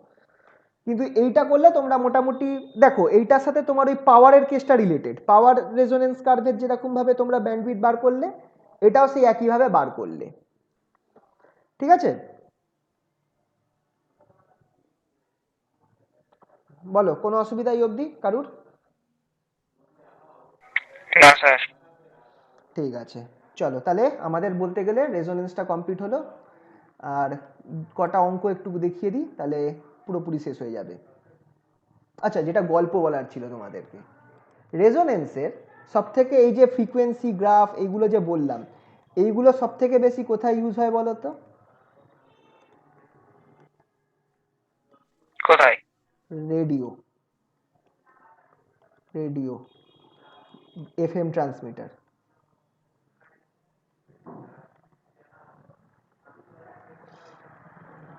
কিন্তু এইটা করলে তোমরা মোটামুটি দেখো এইটার সাথে তোমার ওই পাওয়ারের কেসটা রিলেটেড, পাওয়ার রেজোনেন্স কার্ভের যেরকম ভাবে তোমরা ব্যান্ডউইথ বার করলে এটাও সেই একইভাবে বার করলে, ঠিক আছে? বলো কোনো অসুবিধা এই অবধি কারুর? না স্যার। ঠিক আছে, চলো তাহলে আমাদের বলতে গেলে রেজোনেন্সটা কমপ্লিট হলো, আর কটা অঙ্ক একটু দেখিয়ে দিই তাহলে পুরোপুরি শেষ হয়ে যাবে। আচ্ছা, যেটা গল্প বলার ছিল তোমাদেরকে, রেজোনেন্সের সব থেকে এই যে ফ্রিকোয়েন্সি গ্রাফ এইগুলো যে বললাম, এইগুলো সব থেকে বেশি কোথায় ইউজ হয় বলো তো? কোথায়? Radio, radio FM transmitter.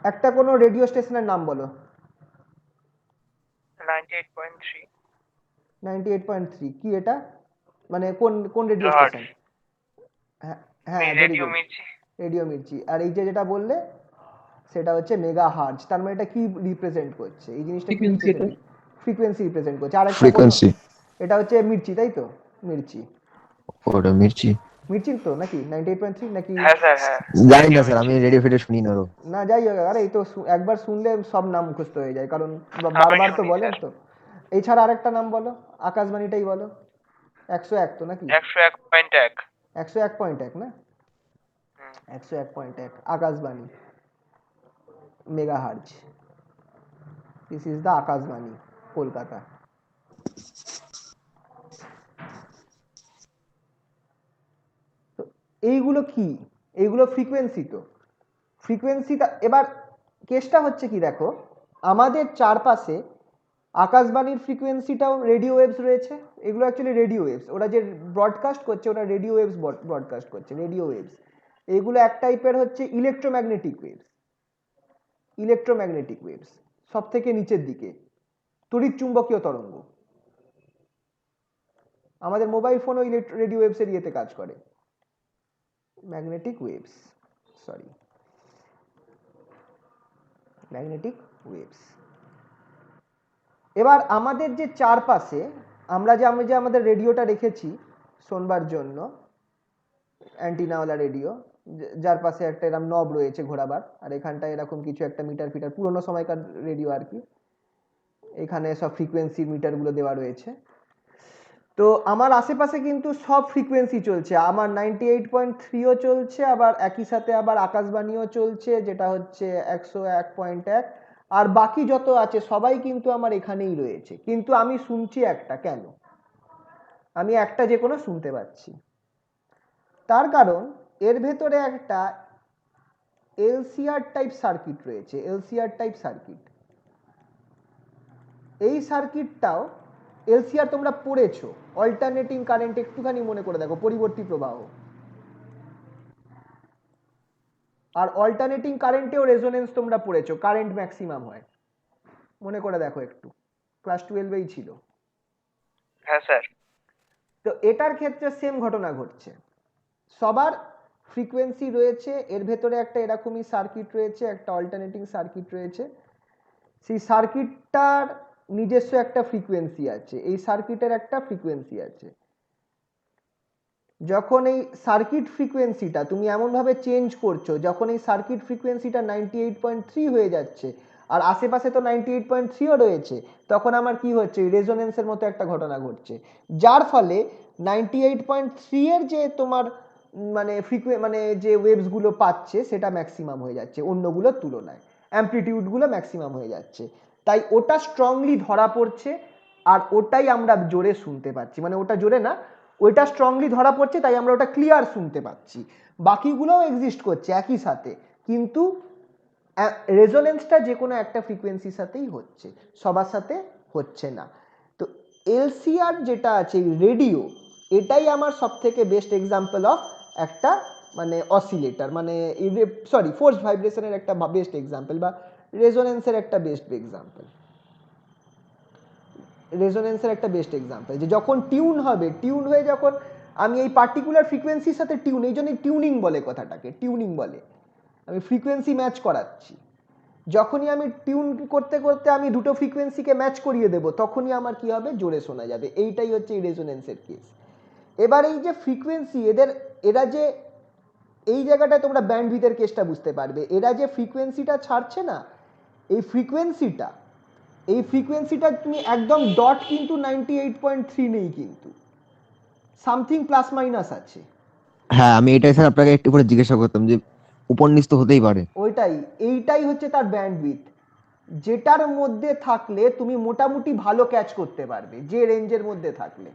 একটা কোনো রেডিও স্টেশনের নাম বলো। 98.3 98.3 কি এটা, মানে কোন কোন রেডিও কিলোহার্টজ। স্টেশন? হ্যাঁ হ্যাঁ, very radio good, Mirchi. Radio Mirchi. আর এই যে যেটা বললে সেটা হচ্ছে মেগা হার্জ, তার মানে এটা কি রিপ্রেজেন্ট করছে এই জিনিসটা? কি Frequency টা? রিপ্রেজেন্ট? ফ্রিকোয়েন্সি রিপ্রেজেন্ট করছে। আর একটা কোনো, ফ্রিকোয়েন্সি। এটা হচ্ছে মির্চি তাই তো? মির্চি, ওটা মির্চি। মির্চি তো নাকি 98.3 নাকি? হ্যাঁ স্যার, হ্যাঁ। জানি না রেডিও স্যার, আমি মির্চি। রেডিও ফেডিও শুনি না ওরকম। না যাই হোক, আরে এই তো একবার শুনলে সব নাম মুখস্থ হয়ে যায়, কারণ আমি বারবার তো শুনি বলেন স্যার। তো। এছাড়া আরেকটা নাম বলো, আকাশবাণীটাই বলো। 101 তো নাকি? 101.1। 101.1 না? 101.1 Akashvani mega hertz, this is the Akashvani Kolkata. তো এইগুলো কি? এইগুলো ফ্রিকোয়েন্সি তো, ফ্রিকোয়েন্সিটা। এবার কেসটা হচ্ছে কি দেখো, আমাদের চারপাশে আকাশবাণীর ফ্রিকোয়েন্সিটাও রেডিও ওয়েভস রয়েছে, এগুলো অ্যাকচুয়ালি রেডিও ওয়েভস, ওরা যে ব্রডকাস্ট করছে ওরা রেডিও ওয়েভস ব্রডকাস্ট করছে, রেডিও ওয়েভস। এগুলো এক টাইপের হচ্ছে ইলেকট্রোম্যাগনেটিক ওয়েভস, ইলেকট্রোম্যাগনেটিক ওয়েভস সব থেকে নিচের দিকে, তড়িৎ চুম্বকীয় তরঙ্গ। আমাদের মোবাইল ফোনও রেডিও ওয়েভসের ইয়েতে কাজ করে, magnetic waves, sorry magnetic waves. এবার আমাদের যে চারপাশে আমি যে আমাদের রেডিওটা রেখেছি শোনবার জন্য, অ্যান্টিনাওয়ালা রেডিও, যার পাশে একটা এরকম নব রয়েছে ঘোরাবার, আর এখানটায় এরকম কিছু একটা মিটার ফিটার, পুরোনো সময়কার রেডিও আর কি, এখানে সব ফ্রিকোয়েন্সি মিটারগুলো দেওয়া রয়েছে। তো আমার আশেপাশে কিন্তু সব ফ্রিকোয়েন্সি চলছে, আমার 98.3ও চলছে, আবার একই সাথে আবার আকাশবাণীও চলছে যেটা হচ্ছে 101.1, আর বাকি যত আছে সবাই কিন্তু আমার এখানেই রয়েছে, কিন্তু আমি শুনছি একটা, কেন? আমি একটা যে কোনো শুনতে পাচ্ছি, তার কারণ এর ভেতরে একটা এলসিআর টাইপ সার্কিট রয়েছে, এলসিআর টাইপ সার্কিট। এই সার্কিটটাও, এলসিআর তোমরা পড়েছো, অল্টারনেটিং কারেন্ট, একটুখানি মনে করে দেখো, পরিবর্তী প্রবাহ। আর অল্টারনেটিং কারেন্টেও রেজোনেন্স তোমরা পড়েছো, কারেন্ট ম্যাক্সিমাম হয়, মনে করে দেখো একটু, ক্লাস 12এই ছিল। হ্যাঁ স্যার। তো এটার ক্ষেত্রে সেম ঘটনা ঘটছে, সবার ফ্রিকোয়েন্সি রয়েছে, এর ভেতরে একটা এরকমই সার্কিট রয়েছে, একটা অল্টারনেটিং সার্কিট রয়েছে, সেই সার্কিটটার নিজস্ব একটা ফ্রিকোয়েন্সি আছে, এই সার্কিটের একটা ফ্রিকোয়েন্সি আছে। যখন এই সার্কিট ফ্রিকোয়েন্সিটা তুমি এমনভাবে চেঞ্জ করছো, যখন এই সার্কিট ফ্রিকোয়েন্সিটা 98.3 হয়ে যাচ্ছে আর আশেপাশে তো 98.3ও রয়েছে, তখন আমার কি হচ্ছে, রেজোনেন্সের মতো একটা ঘটনা ঘটছে, যার ফলে 98.3 এর যে তোমার মানে যে ওয়েভসগুলো পাচ্ছে সেটা ম্যাক্সিমাম হয়ে যাচ্ছে অন্যগুলোর তুলনায়, অ্যামপ্লিটিউডগুলো ম্যাক্সিমাম হয়ে যাচ্ছে, তাই ওটা স্ট্রংলি ধরা পড়ছে আর ওটাই আমরা জোরে শুনতে পাচ্ছি, মানে ওটা জোরে না, ওইটা স্ট্রংলি ধরা পড়ছে তাই আমরা ওটা ক্লিয়ার শুনতে পাচ্ছি, বাকিগুলোও এক্সিস্ট করছে একই সাথে, কিন্তু রেজোনেন্সটা যে কোনো একটা ফ্রিকোয়েন্সির সাথেই হচ্ছে, সবার সাথে হচ্ছে না। তো এলসিআর যেটা আছে রেডিও, এটাই আমার সব থেকে বেস্ট এক্সাম্পল অফ একটা মানে অসিলেটর, মানে সরি ফোর্স ভাইব্রেশনের একটা বেস্ট এক্সাম্পল, বা রেজোনেন্সের একটা বেস্ট এক্সাম্পল, রেজোনেন্সের একটা বেস্ট এক্সাম্পল, যে যখন টিউন হবে, টিউন হয়ে যখন আমি এই পার্টিকুলার ফ্রিকোয়েন্সির সাথে টিউন, এই জন্যই টিউনিং বলে কথাটাকে, টিউনিং বলে, আমি ফ্রিকোয়েন্সি ম্যাচ করাচ্ছি, যখনই আমি টিউন করতে করতে আমি দুটো ফ্রিকোয়েন্সিকে ম্যাচ করিয়ে দেব, তখনই আমার কি হবে, জোরে শোনা যাবে, এইটাই হচ্ছে এই রেজোনেন্সের কেস। এবার এই যে ফ্রিকোয়েন্সি এরা যে এই জায়গাটায় তোমরা ব্যান্ডউইথের কেসটা বুঝতে পারবে, এরা যে ফ্রিকোয়েন্সিটা ছাড়ছে না, এই ফ্রিকোয়েন্সিটা তুমি একদম ডট কিন্তু 98.3 নেই, কিন্তু সামথিং প্লাস মাইনাস আছে, হ্যাঁ, আমি এটাই স্যার আপনাকে একটু করে জিজ্ঞাসা করতাম যে উপর নিচ তো হতেই পারে। এইটাই হচ্ছে তার ব্যান্ডউইথ, যেটার মধ্যে থাকলে তুমি মোটামুটি ভালো ক্যাচ করতে পারবে, যে রেঞ্জের মধ্যে থাকলে,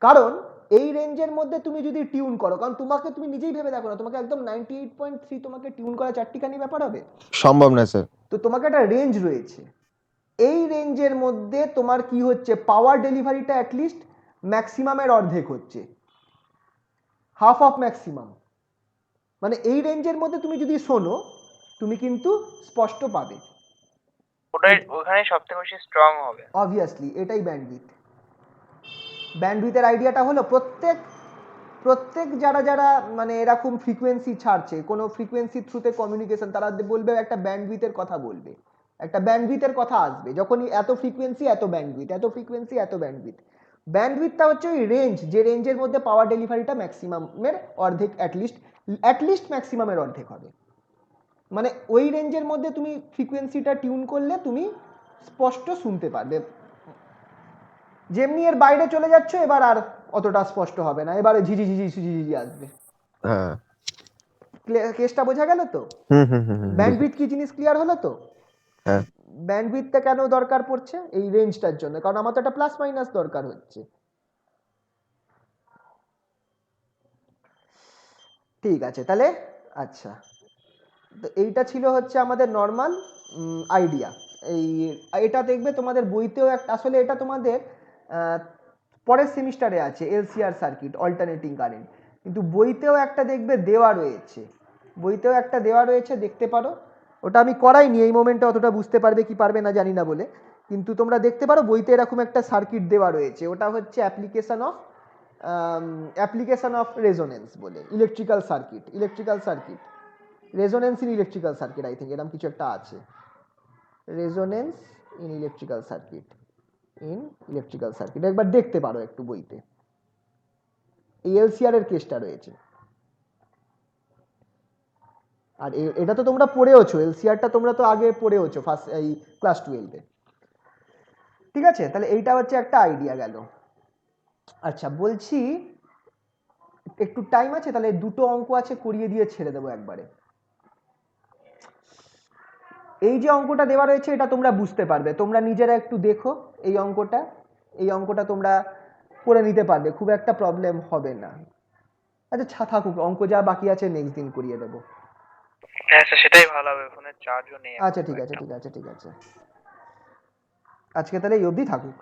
কারণ এই রেঞ্জের মধ্যে তুমি যদি টিউন করো, কারণ তুমি নিজেই ভেবে দেখো না, তোমাকে একদম 98.3 তোমাকে টিউন করা চারটিখানি ব্যাপার হবে, সম্ভব না স্যার। তো তোমাকে একটা রেঞ্জ রয়েছে, এই রেঞ্জের মধ্যে তোমার কি হচ্ছে, পাওয়ার ডেলিভারিটা অ্যাটলিস্ট ম্যাক্সিমামের অর্ধেক হচ্ছে, হাফ অফ ম্যাক্সিমাম, মানে এই রেঞ্জের মধ্যে তুমি যদি শোনো তুমি কিন্তু স্পষ্ট পাবে, ওটাই ওখানে সব থেকে বেশি স্ট্রং হবে। অবভিয়াসলি এটাই ব্যান্ডউইথের আইডিয়াটা হলো প্রত্যেক যারা যারা মানে এরকম ফ্রিকোয়েন্সি ছাড়ছে, কোনো ফ্রিকোয়েন্সির থ্রুতে কমিউনিকেশন, তারা বলবে একটা ব্যান্ডউইথের কথা বলবে, একটা ব্যান্ডউইথের কথা আসবে, যখনই এত ফ্রিকোয়েন্সি এত ব্যান্ডউইথ, এত ফ্রিকোয়েন্সি এত ব্যান্ডউইথ, ব্যান্ডউইথটা হচ্ছে ওই রেঞ্জ, যে রেঞ্জের মধ্যে পাওয়ার ডেলিভারিটা ম্যাক্সিমামের অর্ধেক, অ্যাটলিস্ট ম্যাক্সিমামের অর্ধেক হবে, মানে ওই রেঞ্জের মধ্যে তুমি ফ্রিকোয়েন্সিটা টিউন করলে তুমি স্পষ্ট শুনতে পারবে, যেমনি এর বাইরে চলে যাচ্ছে এবার আর অতটা স্পষ্ট হবে না, এবারে ঝিঝি আসবে। হ্যাঁ। কেসটা বোঝা গেল তো? হুম হুম হুম হুম, ব্যান্ডউইথ কি জিনিস ক্লিয়ার হলো তো? হ্যাঁ। ব্যান্ডউইথটা কেন দরকার পড়ছে, এই রেঞ্জটার জন্য, কারণ আমার তো একটা প্লাস মাইনাস দরকার হচ্ছে। ঠিক আছে তাহলে, আচ্ছা, তো এইটা ছিল হচ্ছে আমাদের নর্মাল আইডিয়া। এটা দেখবে তোমাদের বইতেও একটা, আসলে এটা তোমাদের পরের সেমিস্টারে আছে, এলসিআর সার্কিট অল্টারনেটিং কারেন্ট, কিন্তু বইতেও একটা দেখবে দেওয়া রয়েছে, দেখতে পারো, ওটা আমি করাইনি এই মোমেন্টে, অতটা বুঝতে পারবে কি পারবে না জানি না বলে, কিন্তু তোমরা দেখতে পারো বইতে এরকম একটা সার্কিট দেওয়া রয়েছে, ওটা হচ্ছে অ্যাপ্লিকেশন অফ রেজোনেন্স বলে, electrical circuit resonance in electrical circuit, I think এরকম কিছু একটা আছে, রেজোনেন্স ইন ইলেকট্রিক্যাল সার্কিট একবার দেখতে পারো একটু বইতে, এই এলসিআর এর কেসটা রয়েছে, আর এটা তো তোমরা পড়েওছো, এলসিআরটা তোমরা তো আগে পড়েওছো ফার্স্ট এই ক্লাস 12-এ, ঠিক আছে, তাহলে এইটা হচ্ছে একটা আইডিয়া গেল। আচ্ছা বলছি, একটু টাইম আছে, তাহলে দুটো অঙ্ক আছে, করিয়ে দিয়ে ছেড়ে দেবো একবারে। এই যে অঙ্কটা দেওয়া রয়েছে এটা তোমরা বুঝতে পারবে, তোমরা নিজেরা একটু দেখো, এই অঙ্কটা তোমরা করে নিতে পারবে, খুব একটা প্রবলেম হবে না। আচ্ছা থাকুক, অঙ্ক যা বাকি আছে নেক্সট দিন করিয়ে দেবো। হ্যাঁ স্যার, সেটাই ভালো হবে, ফোনের চার্জও নেই এখন আচ্ছা ঠিক খুব আছে একটা। আজকে তাহলে এই অবধি থাকুক।